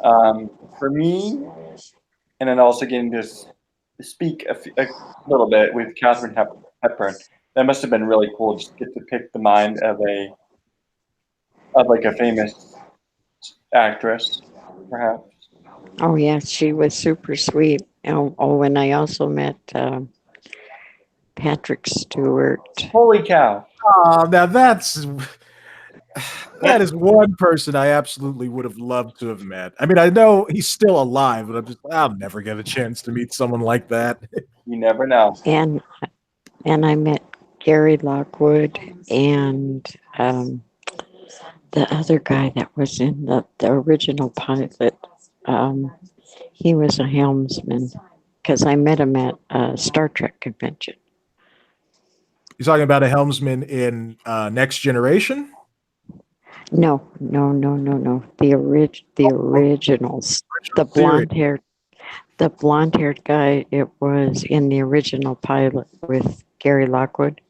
For me, and then also getting to speak a little bit with Katharine Hepburn. That must have been really cool. Just get to pick the mind of like a famous actress, perhaps. Oh, yeah, she was super sweet. And I also met Patrick Stewart. Holy cow! Oh, now that is one person I absolutely would have loved to have met. I mean, I know he's still alive, but I'll never get a chance to meet someone like that. You never know. And I met Gary Lockwood and the other guy that was in the original pilot. He was a helmsman because I met him at a Star Trek convention. You're talking about a helmsman in Next Generation? No. The originals. The blonde haired guy. It was in the original pilot with Gary Lockwood.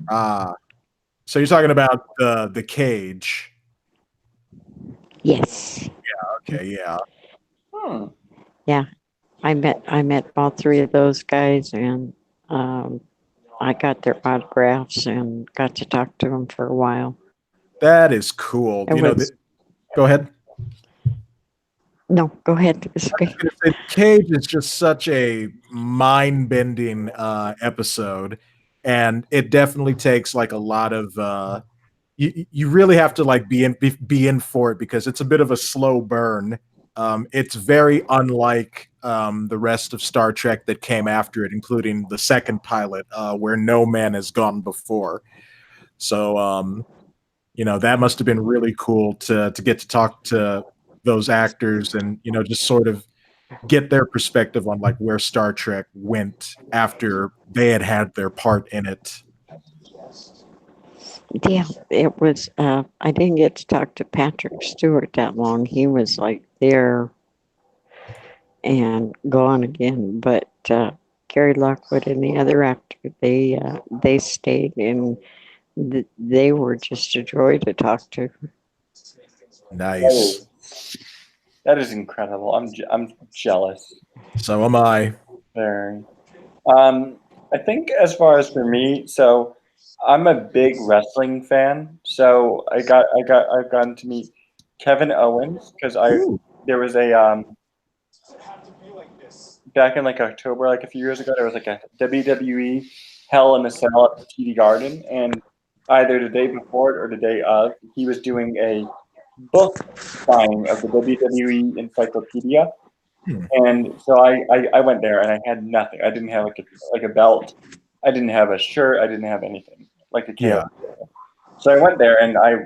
So you're talking about the Cage? Yes. Yeah. Okay. Yeah. Yeah. I met all three of those guys, and I got their autographs and got to talk to them for a while. That is cool. Go ahead. No, go ahead. It's okay. The Cage is just such a mind-bending episode, and it definitely takes like a lot of you really have to like be in for it because it's a bit of a slow burn. It's very unlike the rest of Star Trek that came after it, including the second pilot, where no man has gone before. So that must have been really cool to get to talk to those actors and just sort of get their perspective on like where Star Trek went after they had their part in it. Yeah, it was. I didn't get to talk to Patrick Stewart that long. He was like there and gone again. But Gary Lockwood and the other actor, they stayed and they were just a joy to talk to. Nice. That is incredible. I'm jealous. So am I. Very. I think as far as for me, so I'm a big wrestling fan. So I've gotten to meet Kevin Owens because there was a back in like October, like a few years ago, there was like a WWE Hell in a Cell at the TD Garden, and either the day before it or the day of, he was doing a book signing of the WWE Encyclopedia. And so I went there and I had nothing. I didn't have like a belt. I didn't have a shirt. I didn't have anything like a kid. Yeah. So I went there and I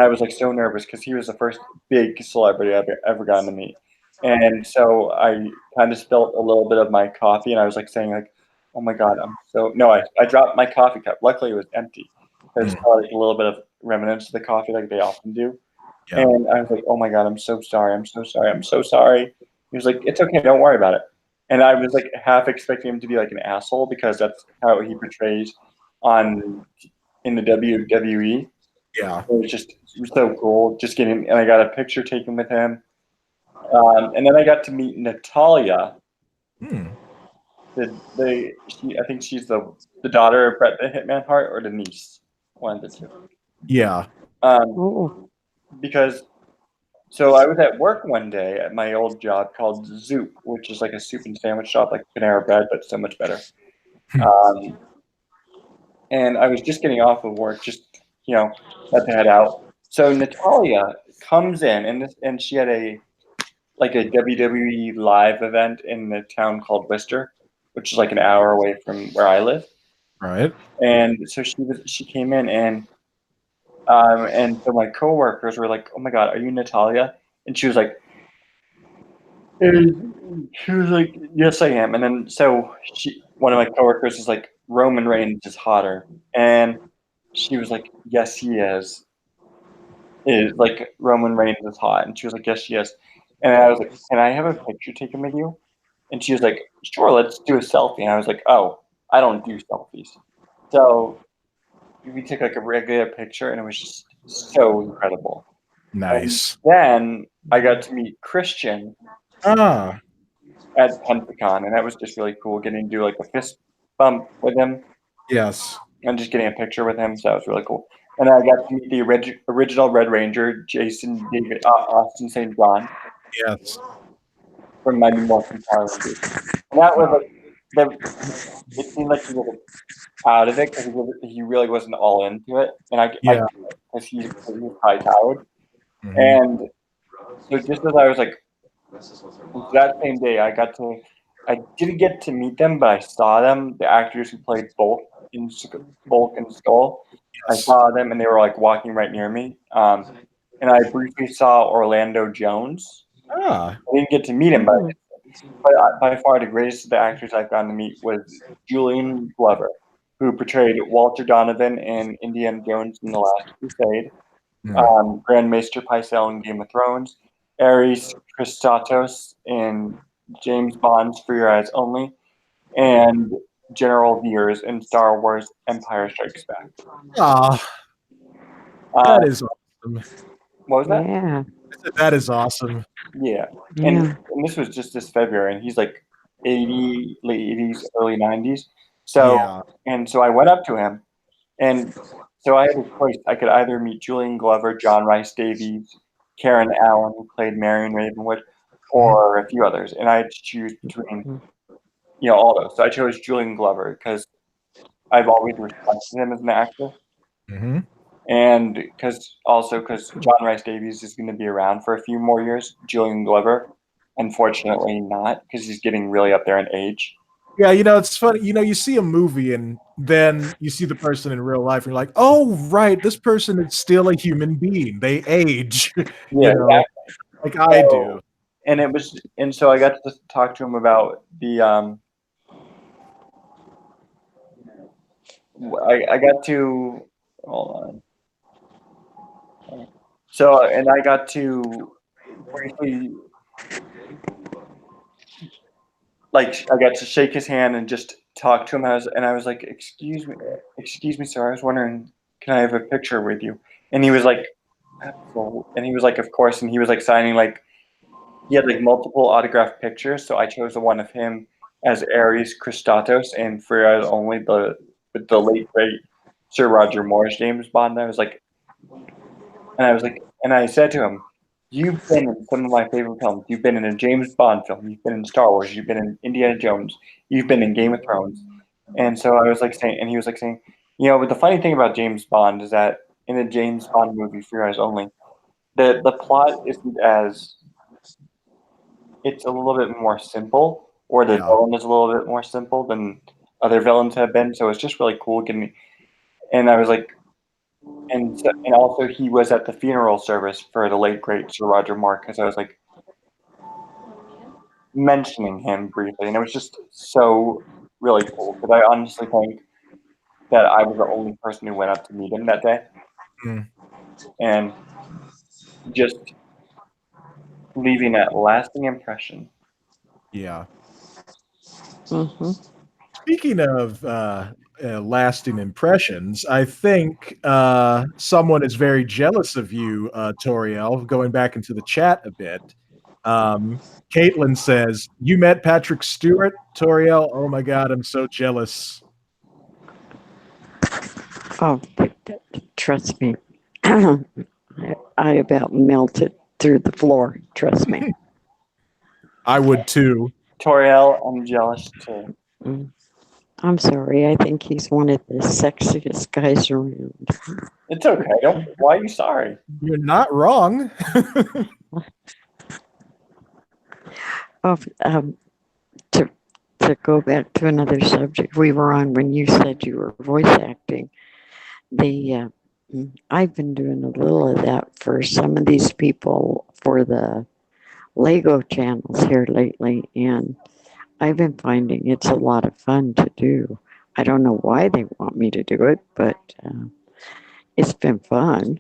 was like so nervous because he was the first big celebrity I've ever gotten to meet. And so I kind of spilled a little bit of my coffee and I was like saying like, oh my God, I dropped my coffee cup. Luckily it was empty. There's probably a little bit of remnants of the coffee like they often do. Yeah. And I was like, oh my God, I'm so sorry. I'm so sorry. I'm so sorry. He was like, it's okay. Don't worry about it. And I was like half expecting him to be like an asshole because that's how he portrays in the WWE. Yeah. It was so cool. Just getting, and I got a picture taken with him. And then I got to meet Natalia. Hmm. I think she's the daughter of Bret the Hitman Hart or the niece. One of the two. Yeah. Because so I was at work one day at my old job called Zoop, which is like a soup and sandwich shop, like Panera Bread, but so much better. And I was just getting off of work, just about to head out. So Natalia comes in, and she had a WWE live event in a town called Worcester, which is like an hour away from where I live. Right. And so she came in and so my coworkers were like, "Oh my God, are you Natalia?" And she was like, "Yes, I am." And then so one of my coworkers is like, "Roman Reigns is hotter," and she was like, "Yes, he is." Is like Roman Reigns is hot, and she was like, "Yes, she is." And I was like, "Can I have a picture taken with you?" And she was like, "Sure, let's do a selfie." And I was like, "Oh, I don't do selfies." So we took like a regular picture, and it was just so incredible. Nice. And then I got to meet Christian Ah. at Pentacon, and that was just really cool getting to do like a fist bump with him. Yes. And just getting a picture with him, so that was really cool. And I got to meet the original Red Ranger, Jason David Austin St. John. Yes. From Mighty Morphin Power Rangers. And that was it seemed like he was out of it because he really wasn't all into it. And because he was high tired. Mm-hmm. And so just as I was like, that same day, I didn't get to meet them, but I saw them, the actors who played Bulk and Skull. I saw them and they were like walking right near me. And I briefly saw Orlando Jones. I didn't get to meet him, but by far the greatest of the actors I've gotten to meet was Julian Glover, who portrayed Walter Donovan in Indiana Jones and the Last Crusade, Grand Maester Pycelle in Game of Thrones, Ares Christatos in James Bond's For Your Eyes Only, and General Veers in Star Wars Empire Strikes Back. That is awesome. What was that? Yeah. That is awesome. Yeah. And this was just this February, and he's like 80, late 80s, early 90s. So, and so I went up to him, and so I had a choice. I could either meet Julian Glover, John Rhys Davies, Karen Allen, who played Marion Ravenwood, or a few others, and I had to choose between all those. So I chose Julian Glover because I've always respected him as an actor. Mm-hmm. And because John Rice Davies is going to be around for a few more years. Julian Glover, unfortunately, not, because he's getting really up there in age. Yeah, it's funny. You see a movie and then you see the person in real life, and you're like, "Oh, right, this person is still a human being. They age." Yeah, like I do. And so I got to talk to him about the I got to hold on. So and I got to briefly I got to shake his hand and just talk to him. I was like, excuse me, sir. I was wondering, can I have a picture with you? And he was like, absolutely. And he was like, of course. And he was like signing he had multiple autographed pictures. So I chose the one of him as Ares Christatos and for only with the late great Sir Roger Moore's James Bond. And I said to him, you've been in some of my favorite films. You've been in a James Bond film. You've been in Star Wars. You've been in Indiana Jones. You've been in Game of Thrones. And so I was saying, and he was saying, but the funny thing about James Bond is that in a James Bond movie, For Your Eyes Only, the plot isn't as, it's a little bit more simple, or the villain is a little bit more simple than other villains have been. So it's just really cool getting, and I was like, and also he was at the funeral service for the late great Sir Roger Moore, because I was mentioning him briefly, and it was just so really cool, because I honestly think that I was the only person who went up to meet him that day. And just leaving a lasting impression. Yeah. Mm-hmm. Speaking of lasting impressions, I think someone is very jealous of you, Toriel, going back into the chat a bit. Caitlin says, you met Patrick Stewart, Toriel? Oh my God, I'm so jealous. Oh, trust me. I about melted through the floor. Trust me. I would too. Toriel, I'm jealous too. I'm sorry. I think he's one of the sexiest guys around. It's okay. Why are you sorry? You're not wrong. To go back to another subject we were on when you said you were voice acting, I've been doing a little of that for some of these people for the Lego channels here lately, and I've been finding it's a lot of fun to do. I don't know why they want me to do it, but it's been fun.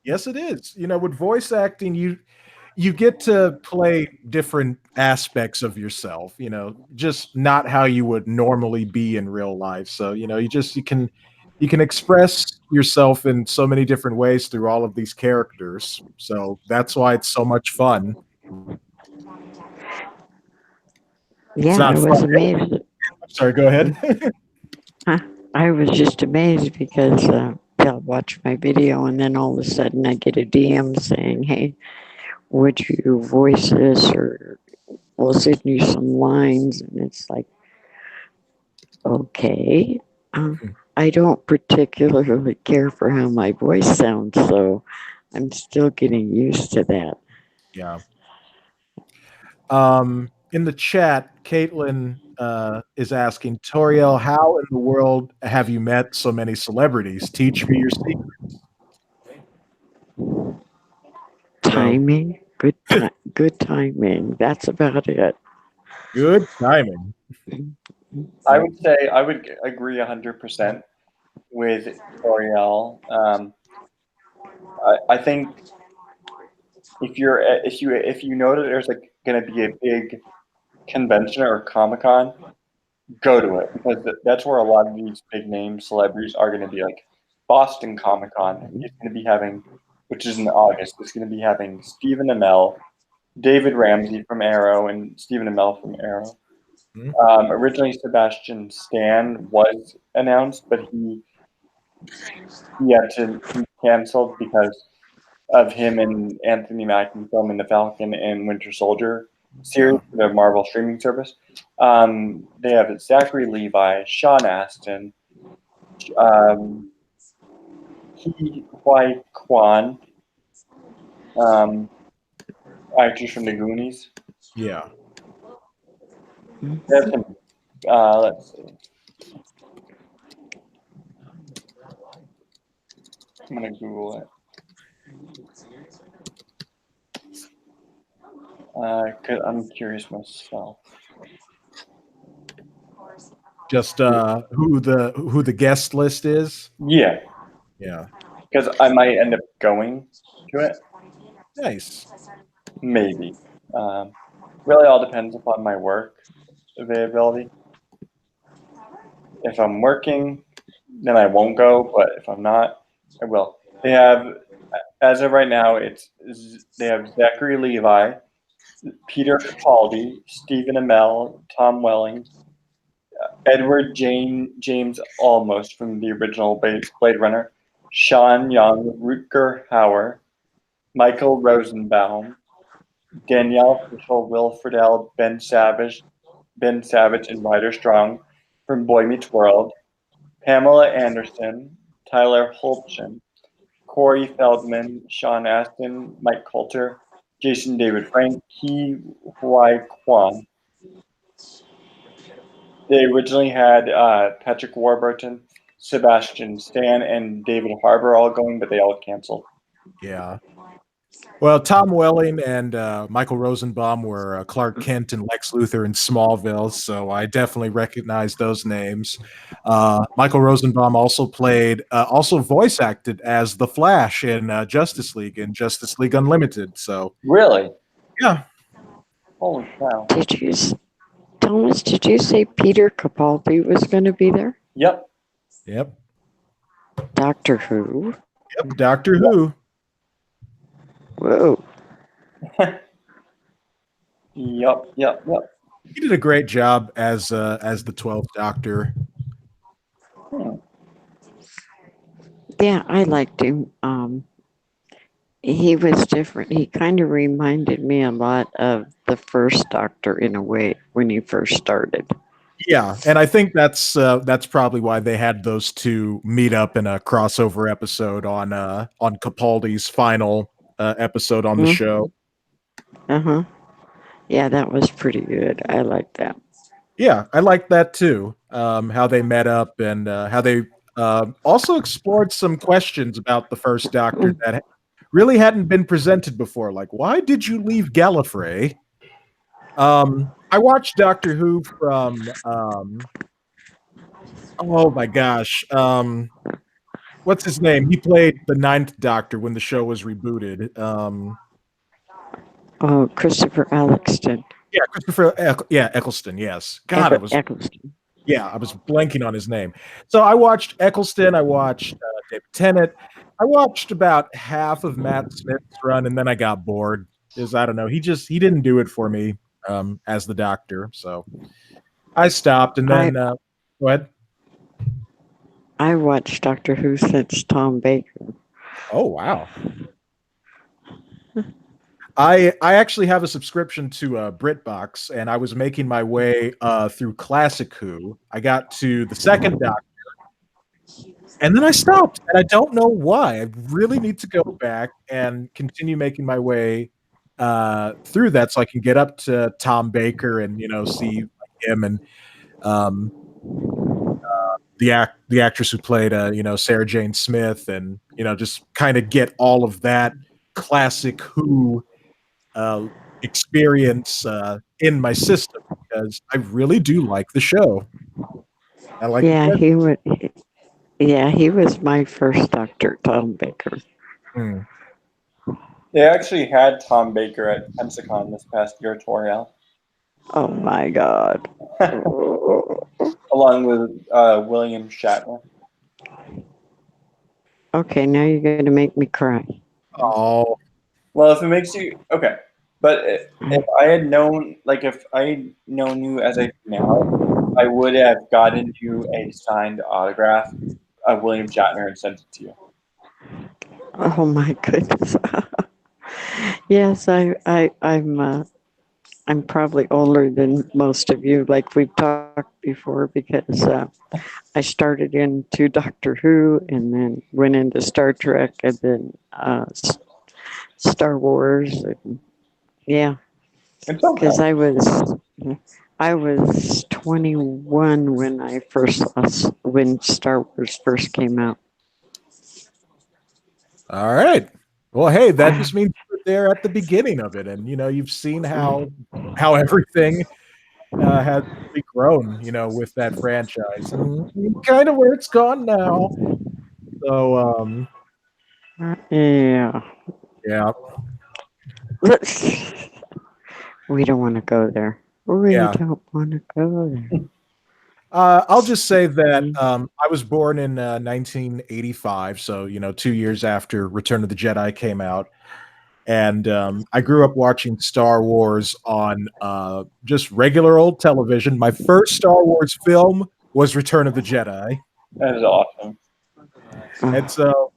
Yes, it is. With voice acting, you get to play different aspects of yourself, just not how you would normally be in real life. So, you can express yourself in so many different ways through all of these characters. So that's why it's so much fun. Yeah, I was amazed. Sorry, go ahead. I was just amazed because they'll watch my video and then all of a sudden I get a DM saying, hey, would you voice this, or we'll send you some lines. And it's like, okay. I don't particularly care for how my voice sounds, so I'm still getting used to that. Yeah. In the chat, Caitlin is asking, Toriel, how in the world have you met so many celebrities? Teach me your secrets. Timing, good timing. That's about it. Good timing. I would say I would agree 100% with Toriel. I think if you know that there's going to be a big convention or Comic-Con, go to it, because that's where a lot of these big name celebrities are going to be. Boston Comic-Con is going to be having, which is in August, it's going to be having Stephen Amell, David Ramsey from Arrow, and Stephen Amell from Arrow. Originally, Sebastian Stan was announced, but he had to be canceled because of him and Anthony Mackie filming The Falcon and Winter Soldier series for their Marvel streaming service. They have Zachary Levi, Sean Astin, Ki Huai Kwan, actors from the Goonies. Yeah. They have some, let's see. I'm gonna Google it. 'Cause I'm curious myself. Just who the guest list is? Yeah, Yeah. because I might end up going to it. Nice. Maybe. Really all depends upon my work availability. If I'm working, then I won't go, but if I'm not, I will. They have, as of right now, they have Zachary Levi, Peter Capaldi, Stephen Amell, Tom Welling, Edward James Olmos from the original Blade Runner, Sean Young, Rutger Hauer, Michael Rosenbaum, Danielle Fishel, Will Friedle, Ben Savage, and Ryder Strong from Boy Meets World, Pamela Anderson, Tyler Hoechlin, Corey Feldman, Sean Astin, Mike Coulter, Jason David Frank, Ki Huai Kwan. They originally had Patrick Warburton, Sebastian Stan, and David Harbour all going, but they all canceled. Yeah. Well, Tom Welling and Michael Rosenbaum were Clark Kent and Lex Luthor in Smallville, so I definitely recognize those names. Michael Rosenbaum also also voice acted as the Flash in Justice League and Justice League Unlimited. So Really? yeah, Holy cow. Thomas, did you say Peter Capaldi was going to be there? Yep. yep, Doctor Who? yep. Doctor Who. Whoa. Yep. He did a great job as the 12th Doctor. Yeah, I liked him. He was different. He kind of reminded me a lot of the first Doctor in a way when he first started. Yeah, and I think that's probably why they had those two meet up in a crossover episode on Capaldi's final episode on the show. Uh-huh. Yeah, that was pretty good. I like that. Yeah, I like that too. How they met up and how they also explored some questions about the first Doctor that really hadn't been presented before. Like, why did you leave Gallifrey? I watched Doctor Who from oh my gosh. What's his name? He played the 9th Doctor when the show was rebooted. Oh, Christopher Eccleston. Yeah, Eccleston, yes. God, Eccleston. Yeah, I was blanking on his name. So I watched Eccleston, I watched David Tennant. I watched about half of Matt Smith's run, and then I got bored. Because I don't know, he didn't do it for me as the Doctor. So I stopped, and then go ahead. I watched Doctor Who since Tom Baker. Oh wow. I actually have a subscription to BritBox, and I was making my way through Classic Who. I got to the 2nd Doctor, and then I stopped, and I don't know why. I really need to go back and continue making my way through that so I can get up to Tom Baker and see him and the actress who played Sarah Jane Smith, and just kind of get all of that Classic Who experience in my system, because I really do like the show. I like. Yeah, he was my first Doctor, Tom Baker. They actually had Tom Baker at Pensacon this past year, Toriel. Oh my God. Along with William Shatner. Okay, now you're going to make me cry. Oh. Well, if it makes you okay, but if I had known, if I had known you as I do now, I would have gotten you a signed autograph of William Shatner and sent it to you. Oh my goodness. Yes, I'm I'm probably older than most of you, like we've talked before, because I started into Doctor Who and then went into Star Trek and then Star Wars. And, yeah, It's okay. because I was 21 when I first when Star Wars first came out. All right. Well, hey, that just means you're there at the beginning of it, and you've seen how everything has really grown, with that franchise, and kind of where it's gone now. So, Yeah. yeah, We don't want to go there. We yeah. don't want to go there. I'll just say that I was born in 1985, so 2 years after Return of the Jedi came out, and I grew up watching Star Wars on just regular old television. My first Star Wars film was Return of the Jedi, That is awesome. and so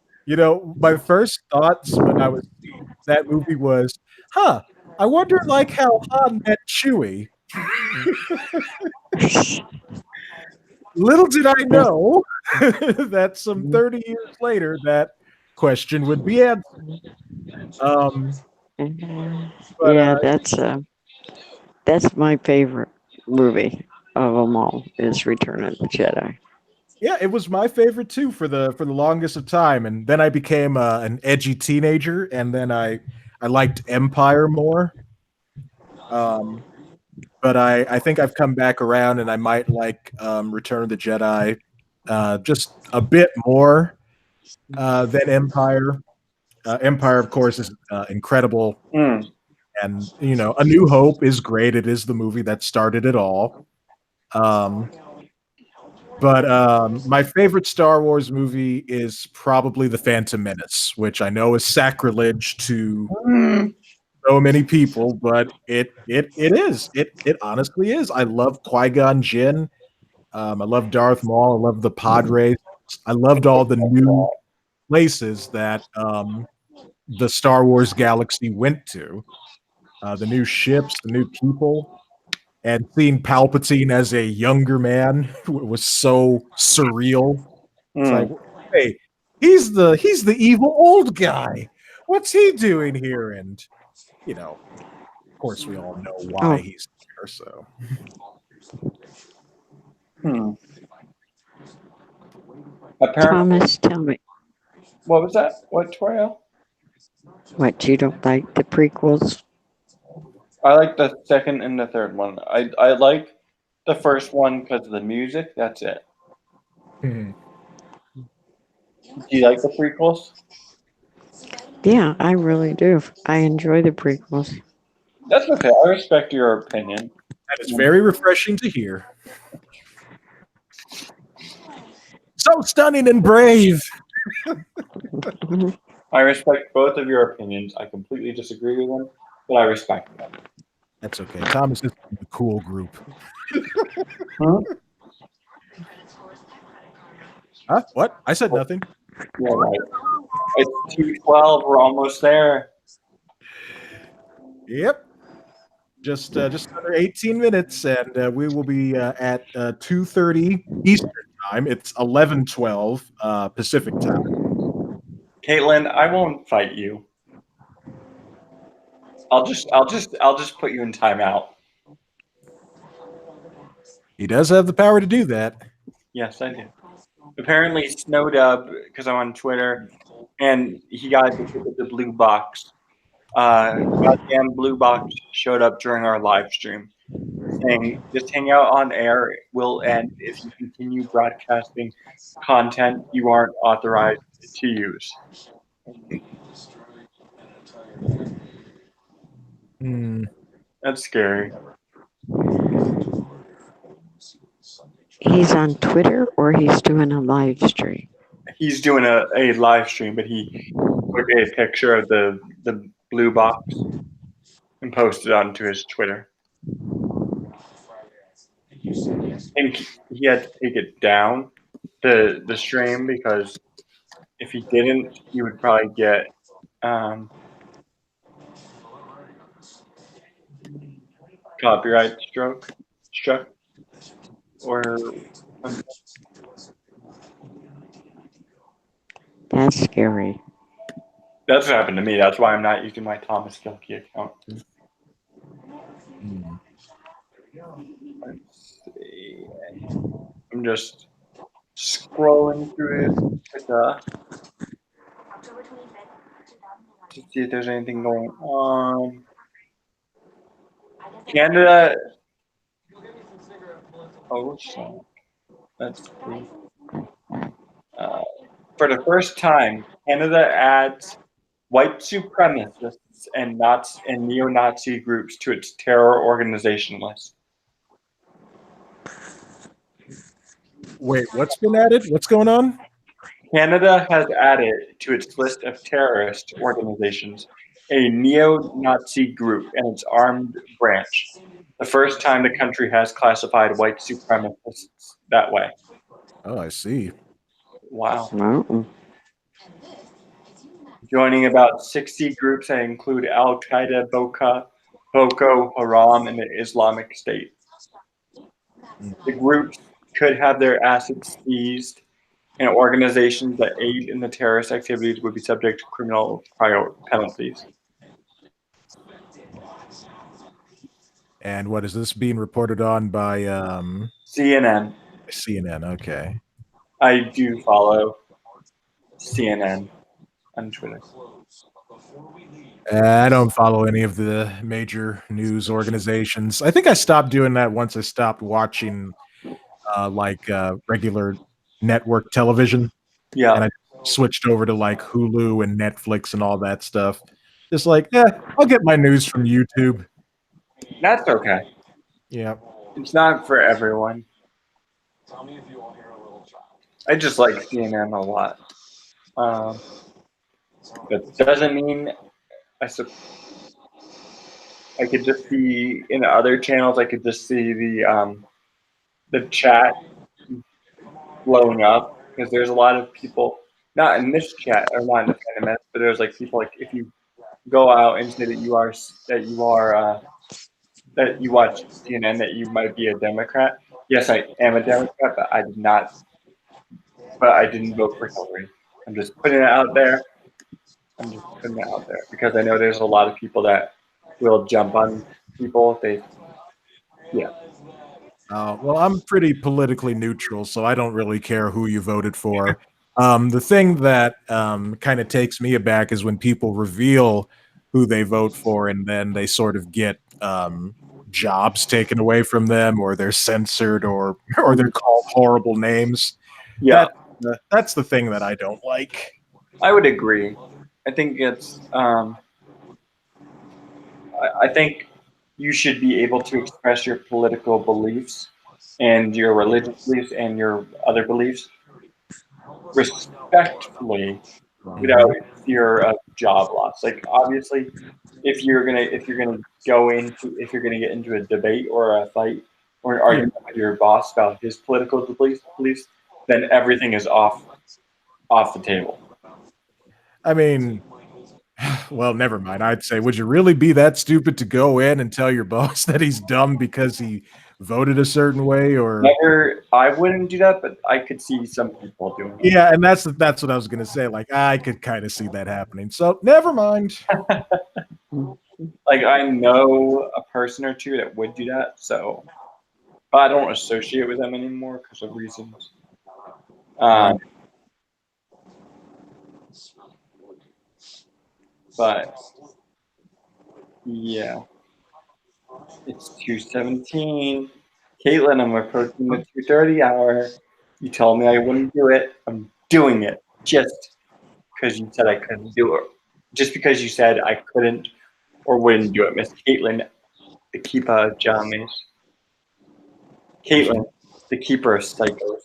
my first thoughts when I was seeing that movie was, "Huh, I wonder like how Han met Chewie." Little did I know that some 30 years later, that question would be answered. But Yeah, that's my favorite movie of them all. Is Return of the Jedi. yeah, it was my favorite too for the longest of time, and then I became an edgy teenager, and then I liked Empire more. But I think I've come back around, and I might like Return of the Jedi just a bit more than Empire. Empire, of course, is incredible, Mm. and A New Hope is great. It is the movie that started it all. But my favorite Star Wars movie is probably The Phantom Menace, which I know is sacrilege to Mm. so many people, but it is. It honestly is. I love Qui-Gon Jinn. I love Darth Maul. I love the Padres. I loved all the new places that the Star Wars galaxy went to. The new ships, the new people, and seeing Palpatine as a younger man was so surreal. It's like, Mm. hey, he's the evil old guy. What's he doing here? And of course, we all know why Oh, he's there. So Hmm. Apparently, Thomas, tell me what was that? What, Toriel? what you don't like the prequels. I like the second and the third one. I like the first one because of the music. That's it. Mhm. Do you like the prequels? Yeah, I really do. I enjoy the prequels. That's okay. I respect your opinion. That is very refreshing to hear. So stunning and brave. I respect both of your opinions. I completely disagree with them, but I respect them. That's okay. Thomas is the cool group. Huh? Huh? What? I said nothing. Yeah, right. It's 2:12. We're almost there. Yep. Just under 18 minutes, and we will be at 2:30 Eastern time. It's 11:12 Pacific time. Caitlin, I won't fight you. I'll just put you in timeout. He does have the power to do that. Yes, I do. Apparently, Snowdub, because I'm on Twitter, and he got the blue box. Goddamn blue box showed up during our live stream, saying, "Just hang out on air. It will end if you continue broadcasting content you aren't authorized to use." Hmm. That's scary. He's on Twitter or he's doing a live stream. He's doing a live stream, but he took a picture of the blue box and posted it onto his Twitter. I think he had to take it down the stream because if he didn't, he would probably get copyright struck, or That's scary. that's what happened to me. That's why I'm not using my Thomas Gilkey account. Hmm. Let's see. I'm just scrolling through Twitter to see if there's anything going on. Canada. Oh, so let's see. For the first time, Canada adds white supremacists and Nazi and neo-Nazi groups to its terror organization list. Wait, what's been added? What's going on? Canada has added to its list of terrorist organizations a neo-Nazi group and its armed branch. The first time the country has classified white supremacists that way. Oh, I see. Wow. Oh, Joining about 60 groups that include Al-Qaeda, Boko Haram, and the Islamic State. The groups could have their assets seized, and organizations that aid in the terrorist activities would be subject to criminal penalties. And what is this being reported on by CNN. CNN? Okay. I do follow CNN on Twitter. I don't follow any of the major news organizations. I think I stopped doing that once I stopped watching regular network television, Yeah. and I switched over to like Hulu and Netflix and all that stuff. Just like, I'll get my news from YouTube. That's okay. Yeah. It's not for everyone. I just like CNN a lot. That doesn't mean I could just see in other channels. I could just see the chat blowing up because there's a lot of people, not in this chat or not in the Phantom Menace, but there's like people like if you go out and say that you watch CNN, that you might be a Democrat. Yes, I am a Democrat, but I didn't vote for Hillary. I'm just putting it out there. Because I know there's a lot of people that will jump on people if Well, I'm pretty politically neutral, so I don't really care who you voted for. The thing that kind of takes me aback is when people reveal who they vote for and then they sort of get jobs taken away from them, or they're censored, or they're called horrible names. Yeah. That's the thing that I don't like. I would agree. I think it's I think you should be able to express your political beliefs and your religious beliefs and your other beliefs respectfully without fear of job loss. Like obviously if you're gonna get into a debate or a fight or an argument with your boss about his political beliefs, then everything is off the table. I mean, well, never mind. I'd say, would you really be that stupid to go in and tell your boss that he's dumb because he voted a certain way? Or I wouldn't do that, but I could see some people doing it. Yeah, and that's what I was gonna say. Like, I could kind of see that happening. So never mind. Like I know a person or two that would do that, so but I don't associate with them anymore because of reasons. But yeah, it's 2:17. Caitlin, I'm approaching the 2:30 hour. You told me I wouldn't do it. I'm doing it just because you said I couldn't do it. Just because you said I couldn't or wouldn't do it, Miss Caitlin, the keeper of jammies. Caitlin, the keeper of psychos.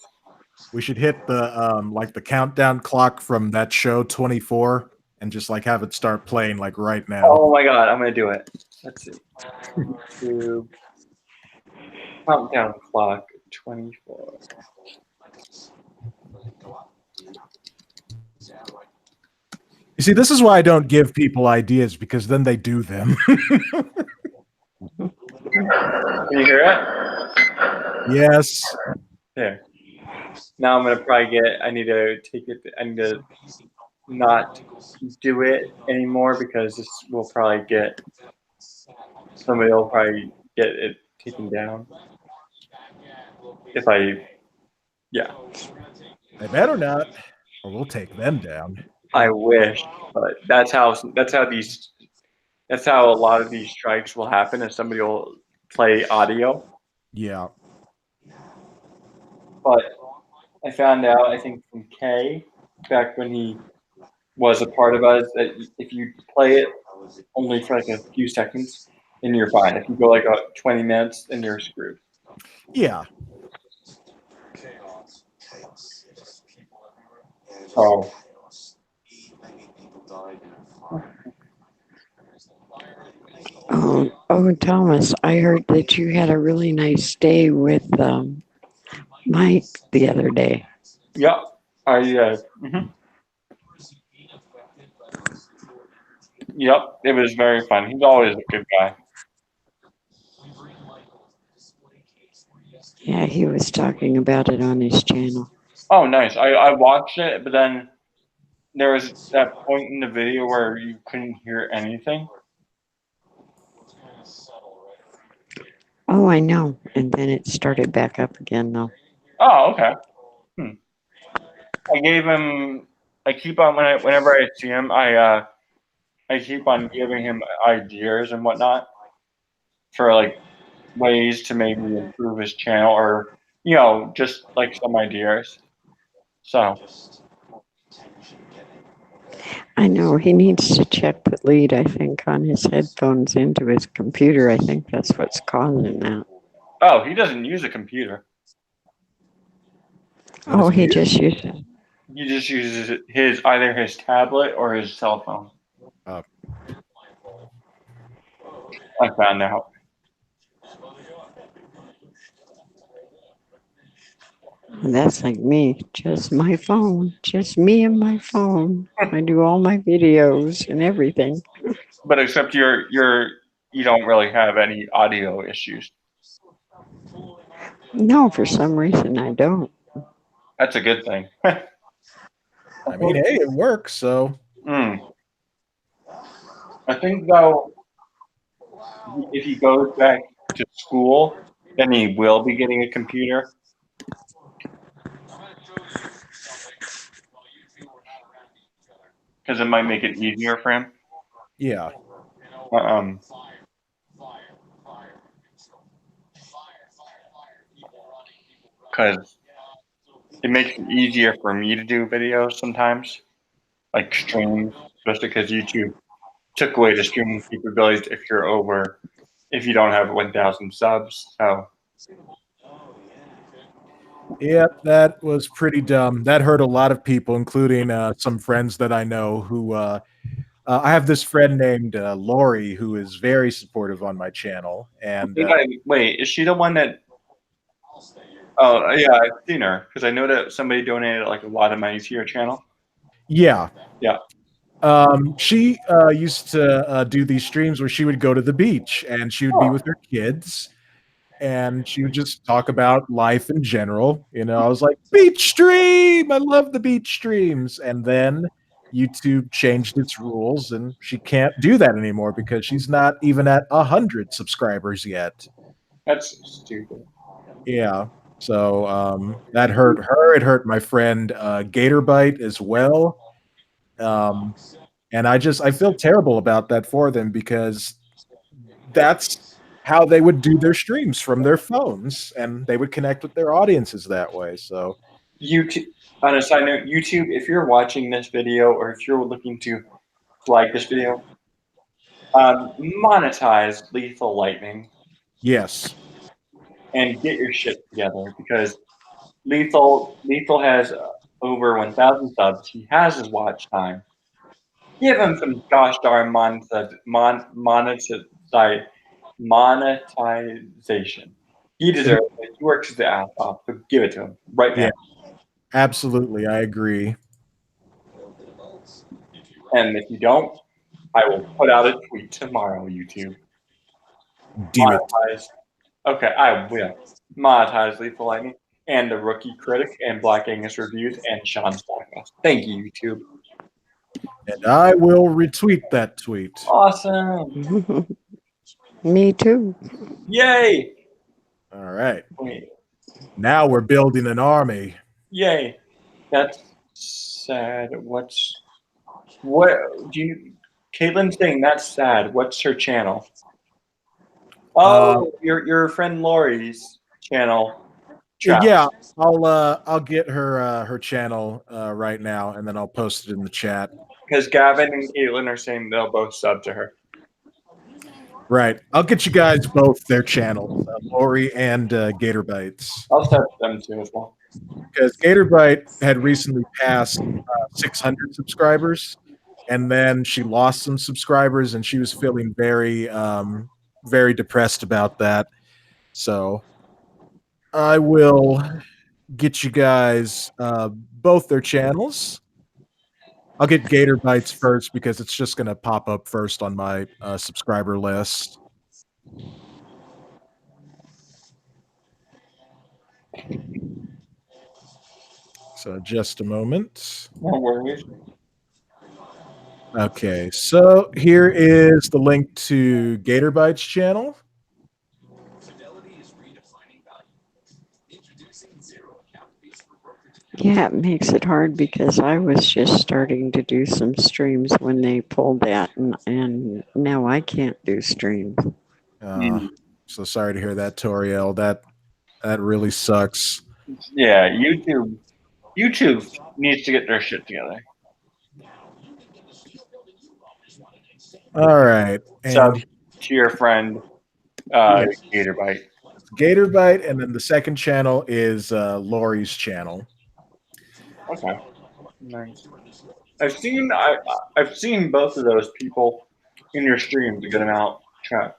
We should hit the countdown clock from that show 24 and just like have it start playing like right now. Oh my god, I'm gonna do it. Let's see. YouTube countdown clock 24. You see, this is why I don't give people ideas, because then they do them. Can you hear it? Yes. There. Now I'm gonna probably get. I need to take it. I need to not do it anymore because this will probably get. Somebody will probably get it taken down. If I, yeah, They better not, or we'll take them down. I wish, but that's how these. That's how a lot of these strikes will happen. Is somebody will play audio, Yeah. but I found out, I think from Kay, back when he was a part of us, that if you play it only for like a few seconds, then you're fine. If you go like 20 minutes, then you're screwed. Yeah. So, Oh, Thomas, I heard that you had a really nice day with Mike the other day. yeah, mhm. Yep, it was very fun. He's always a good guy. Yeah, he was talking about it on his channel. Oh, nice. I watched it, but then there was that point in the video where you couldn't hear anything. Oh, I know. And then it started back up again, though. Oh, okay. I gave him. I keep on whenever I see him, I keep on giving him ideas and whatnot for like ways to maybe improve his channel, or just like some ideas. So I know he needs to check the lead, I think, on his headphones into his computer. I think that's what's causing that. oh, he doesn't use a computer. Oh, he just uses. He just uses either his tablet or his cell phone. Oh. I found out. That's like me, just my phone, just me and my phone. I do all my videos and everything. But except you don't really have any audio issues. No, for some reason I don't. That's a good thing. I mean, hey, it works, so. I think though, if he goes back to school, then he will be getting a computer. Because it might make it easier for him. Yeah. Because it makes it easier for me to do videos sometimes, like streams, especially because YouTube took away the streaming capabilities if you don't have 1,000 subs. So. Yeah, that was pretty dumb. That hurt a lot of people, including some friends that I know who I have this friend named Lori who is very supportive on my channel. And wait, is she the one that? Oh, yeah, I've seen her because I know that somebody donated like a lot of money to your channel. Yeah. Yeah. She used to do these streams where she would go to the beach and she would be with her kids. And she would just talk about life in general. I was like, beach stream! I love the beach streams. And then YouTube changed its rules and she can't do that anymore because she's not even at 100 subscribers yet. That's stupid. Yeah. So that hurt her. It hurt my friend Gatorbite as well. And I feel terrible about that for them because that's how they would do their streams from their phones, and they would connect with their audiences that way. So, YouTube. On a side note, YouTube, if you're watching this video or if you're looking to like this video, monetize Lethal Lightning. Yes. And get your shit together because Lethal has over 1,000 subs. He has his watch time. Give him some gosh darn monetization. He deserves it. He works his ass off, so give it to him right now. Yeah, absolutely, I agree. And if you don't, I will put out a tweet tomorrow, YouTube. Do it. Okay, I will monetize Lethal Lightning and the Rookie Critic and Black Angus Reviews and Sean Stockhouse. Thank you, YouTube. And I will retweet that tweet. Awesome. Me too. Yay. All right. Wait. Now we're building an army. Yay. That's sad. What do you Caitlin's saying that's sad. What's her channel? Oh, your friend Lori's channel. Yeah, I'll get her channel right now, and then I'll post it in the chat. Because Gavin and Caitlin are saying they'll both sub to her. Right. I'll get you guys both their channels, Lori and Gator Bites. I'll sub to them too as well. Because Gator Bite had recently passed 600 subscribers, and then she lost some subscribers, and she was feeling very, very depressed about that. So I will get you guys both their channels. I'll get Gator Bites first because it's just going to pop up first on my subscriber list. So just a moment. No worries. Okay, so here is the link to Gator Bites channel. Yeah, it makes it hard because I was just starting to do some streams when they pulled that, and now I can't do streams. So sorry to hear that, Toriel. That really sucks. Yeah, YouTube needs to get their shit together. All right. So And to your friend, Gator Bite. Gator Bite, and then the second channel is Lori's channel. Okay. Nice. I've seen both of those people in your streams a good amount. Chat.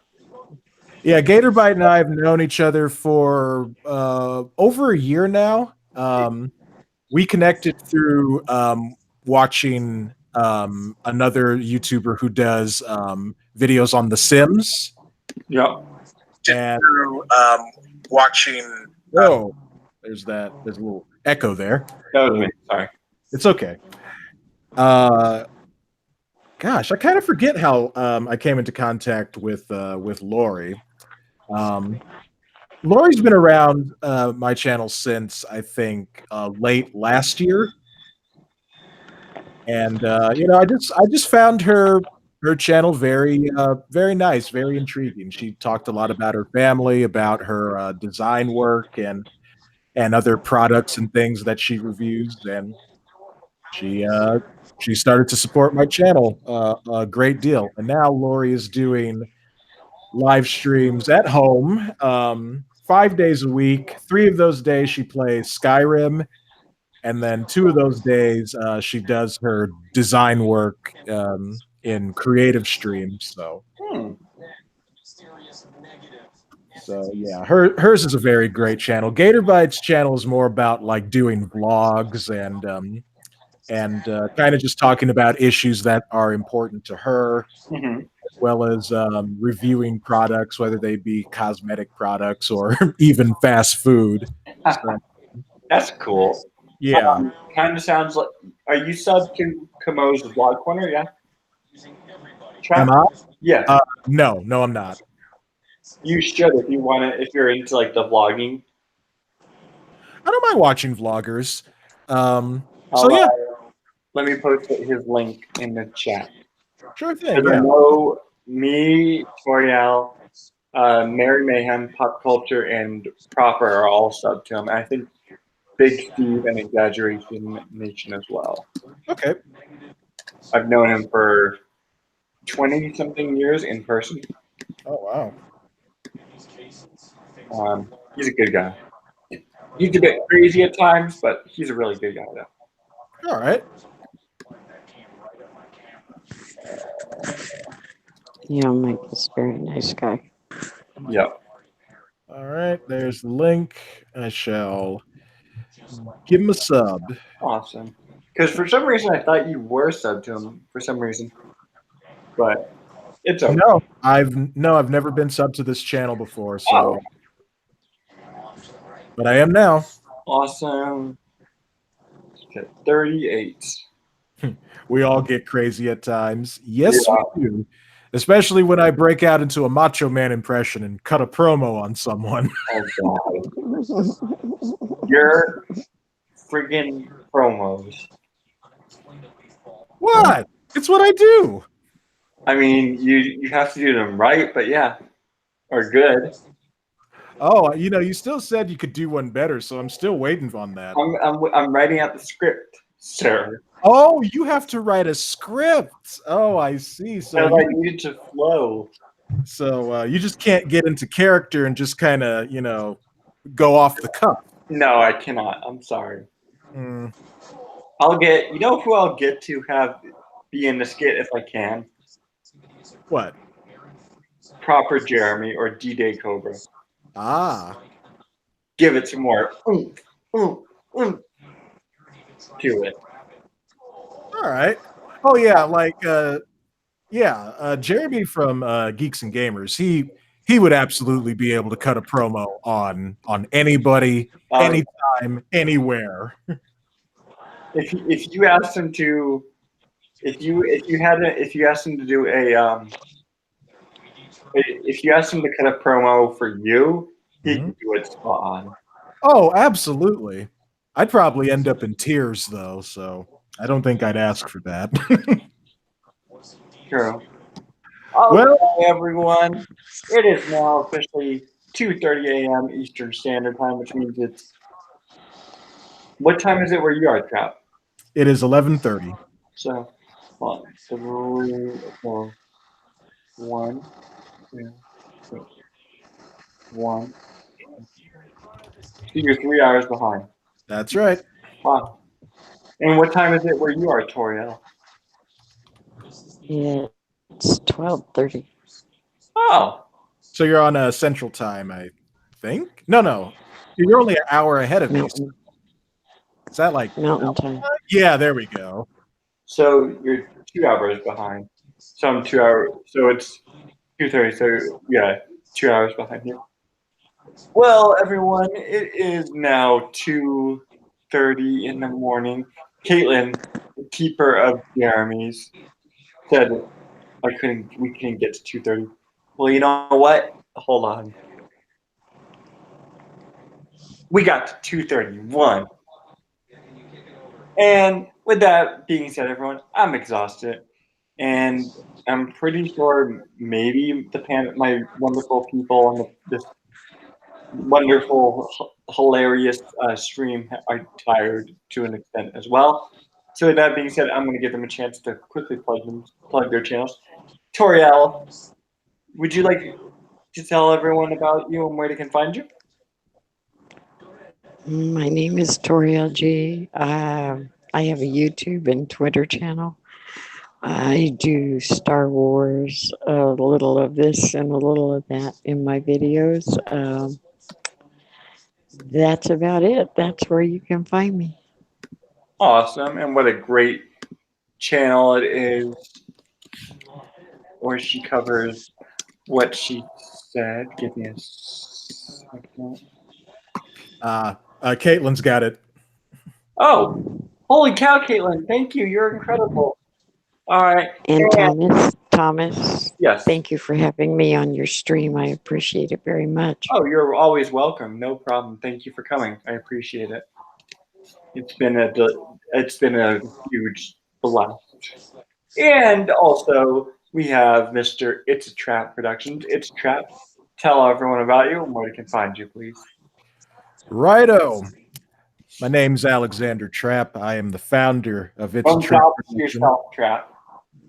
Yeah, Gator Bite and I have known each other for over a year now. We connected through watching another YouTuber who does videos on The Sims. Yep. And watching. Oh, there's a little echo there. That was me. Sorry. It's okay. Gosh, I kind of forget how I came into contact with Lori. Lori's been around my channel since I think late last year, and I just found her channel very very nice, very intriguing. She talked a lot about her family, about her design work, and other products and things that she reviews, and she started to support my channel a great deal. And now Lori is doing live streams at home 5 days a week. 3 of those days she plays Skyrim, and then 2 of those days she does her design work in creative streams. So yeah, hers is a very great channel. Gator Bites channel is more about like doing vlogs and kind of just talking about issues that are important to her, as well as reviewing products, whether they be cosmetic products or even fast food. So, that's cool. Yeah. Kind of sounds like. Are you subbed to Kamo's Vlog Corner? Yeah. Am I? Yeah. No, I'm not. You should if you want to. If you're into like the vlogging. I don't mind watching vloggers. Let me post his link in the chat. Sure thing. I know me, Toriel, Mary Mayhem, Pop Culture, and Proper are all subbed to him. I think Big Steve and Exaggeration Nation as well. Okay. I've known him for 20-something years in person. Oh, wow. He's a good guy. He's a bit crazy at times, but he's a really good guy, though. All right. Yeah, Mike is a very nice guy. Yep. All right, there's the link. I shall give him a sub. Awesome. Because for some reason I thought you were subbed to him for some reason, but it's okay. No, I've never been subbed to this channel before. So but I am now. Awesome. Okay, 38. We all get crazy at times. Yes, Yeah. we do. Especially when I break out into a Macho Man impression and cut a promo on someone. Oh god. Your friggin' promos. What? It's what I do. I mean, you have to do them right, but yeah, or good. Oh, you still said you could do one better, so I'm still waiting on that. I'm writing out the script, sir. Oh, you have to write a script. Oh, I see. So I need it to flow. So you just can't get into character and just kind of, go off the cuff. No, I cannot. I'm sorry. Mm, I'll get. You know who I'll get to have be in the skit if I can? what? Proper Jeremy or D-Day Cobra. Ah. Give it some more. Oomph, oomph, oomph to it. All right. Oh yeah, Jeremy from Geeks and Gamers. He would absolutely be able to cut a promo on anybody, anytime, anywhere. If you asked him to, if you asked him to do if you asked him to cut a promo for you, he could do it spot on. Oh, absolutely. I'd probably end up in tears though, so I don't think I'd ask for that. True. Well, Okay, everyone. It is now officially 2:30 a.m. Eastern Standard Time, which means it's. What time is it where you are, Trap? it is 11:30. So, 1, 3, 4, 1, 2, 3, 1. So you're 3 hours behind. That's right. Wow. And what time is it where you are, Toriel? It's 12:30. Oh, So you're on Central Time, I think. No, you're only an hour ahead of me. Mountain Is that like Mountain Time. Yeah, there we go. so you're 2 hours behind. So I'm 2 hours. So it's 2:30. So yeah, 2 hours behind you. Well, everyone, it is now 2:30 in the morning. Caitlin, the keeper of Jeremy's, said we couldn't get to 2:30. Well, you know what? Hold on. We got to 2:31. And with that being said, everyone, I'm exhausted. And I'm pretty sure maybe my wonderful people on this wonderful, hilarious stream are tired to an extent as well. So with that being said, I'm going to give them a chance to quickly plug their channels. Toriel, would you like to tell everyone about you and where they can find you? My name is Toriel G. I have a YouTube and Twitter channel. I do Star Wars, a little of this and a little of that in my videos. That's about it. That's where you can find me. Awesome. And what a great channel it is where she covers what she said. Give me a second. Caitlin's got it. Oh, holy cow, Caitlin. Thank you. You're incredible. All right. And Thomas, Yes. thank you for having me on your stream. I appreciate it very much. Oh, you're always welcome. No problem. Thank you for coming. I appreciate it. It's been a huge blast. And also, we have Mr. It's a Trap Productions. It's a Trap. Tell everyone about you and where they can find you, please. Righto. My name's Alexander Trapp. I am the founder of It's a Don't Trap talk to Production. yourself, Trap.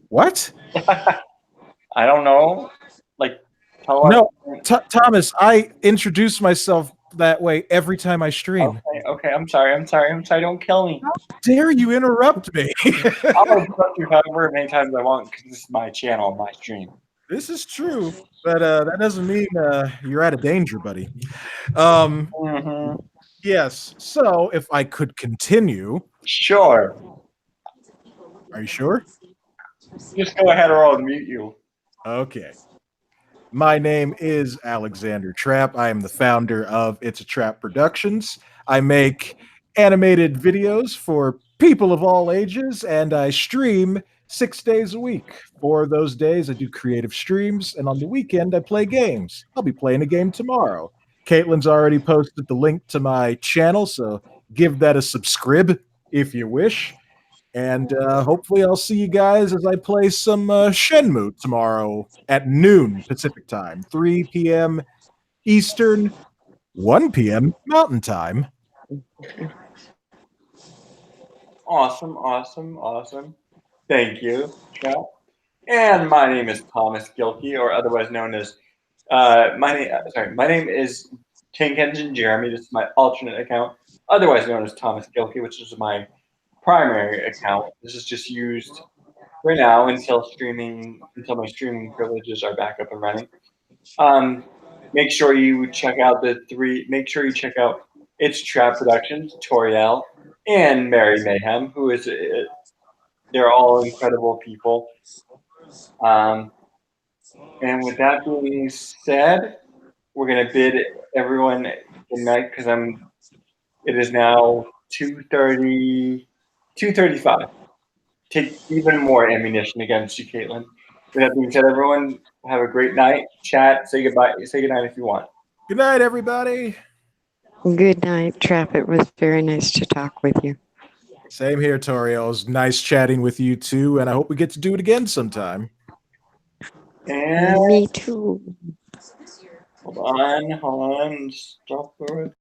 What? I don't know. Like, tell No, us. Thomas, I introduce myself that way every time I stream. Okay. I'm sorry. Don't kill me. How dare you interrupt me? I'll interrupt you however many times I want because this is my channel, my stream. This is true, but that doesn't mean you're out of danger, buddy. Yes. So, if I could continue. Sure. Are you sure? Just go ahead or I'll mute you. Okay. My name is Alexander Trapp. I am the founder of It's a Trap Productions. I make animated videos for people of all ages, and I stream 6 days a week. 4 of those days, I do creative streams, and on the weekend, I play games. I'll be playing a game tomorrow. Caitlin's already posted the link to my channel, so give that a subscribe if you wish. And hopefully, I'll see you guys as I play some Shenmue tomorrow at noon Pacific time, 3 p.m. Eastern, 1 p.m. Mountain Time. Awesome, awesome, awesome. Thank you, Trap. And my name is Thomas Gilkey, or otherwise known as my name is Tank Engine Jeremy. This is my alternate account, otherwise known as Thomas Gilkey, which is my primary account. This is just used right now until my streaming privileges are back up and running. Make sure you check out Make sure you check out It's Trap Productions, Toriel, and Mary Mayhem, who is they're all incredible people. And with that being said, we're gonna bid everyone good night because it is now 2:35. Take even more ammunition against you, Caitlin. With that being said, everyone have a great night. Chat, say goodbye, say goodnight if you want. Good night, everybody. Good night, Trap. It was very nice to talk with you. Same here, Toriel. It was nice chatting with you too, and I hope we get to do it again sometime. And Me too. hold on, stop for it.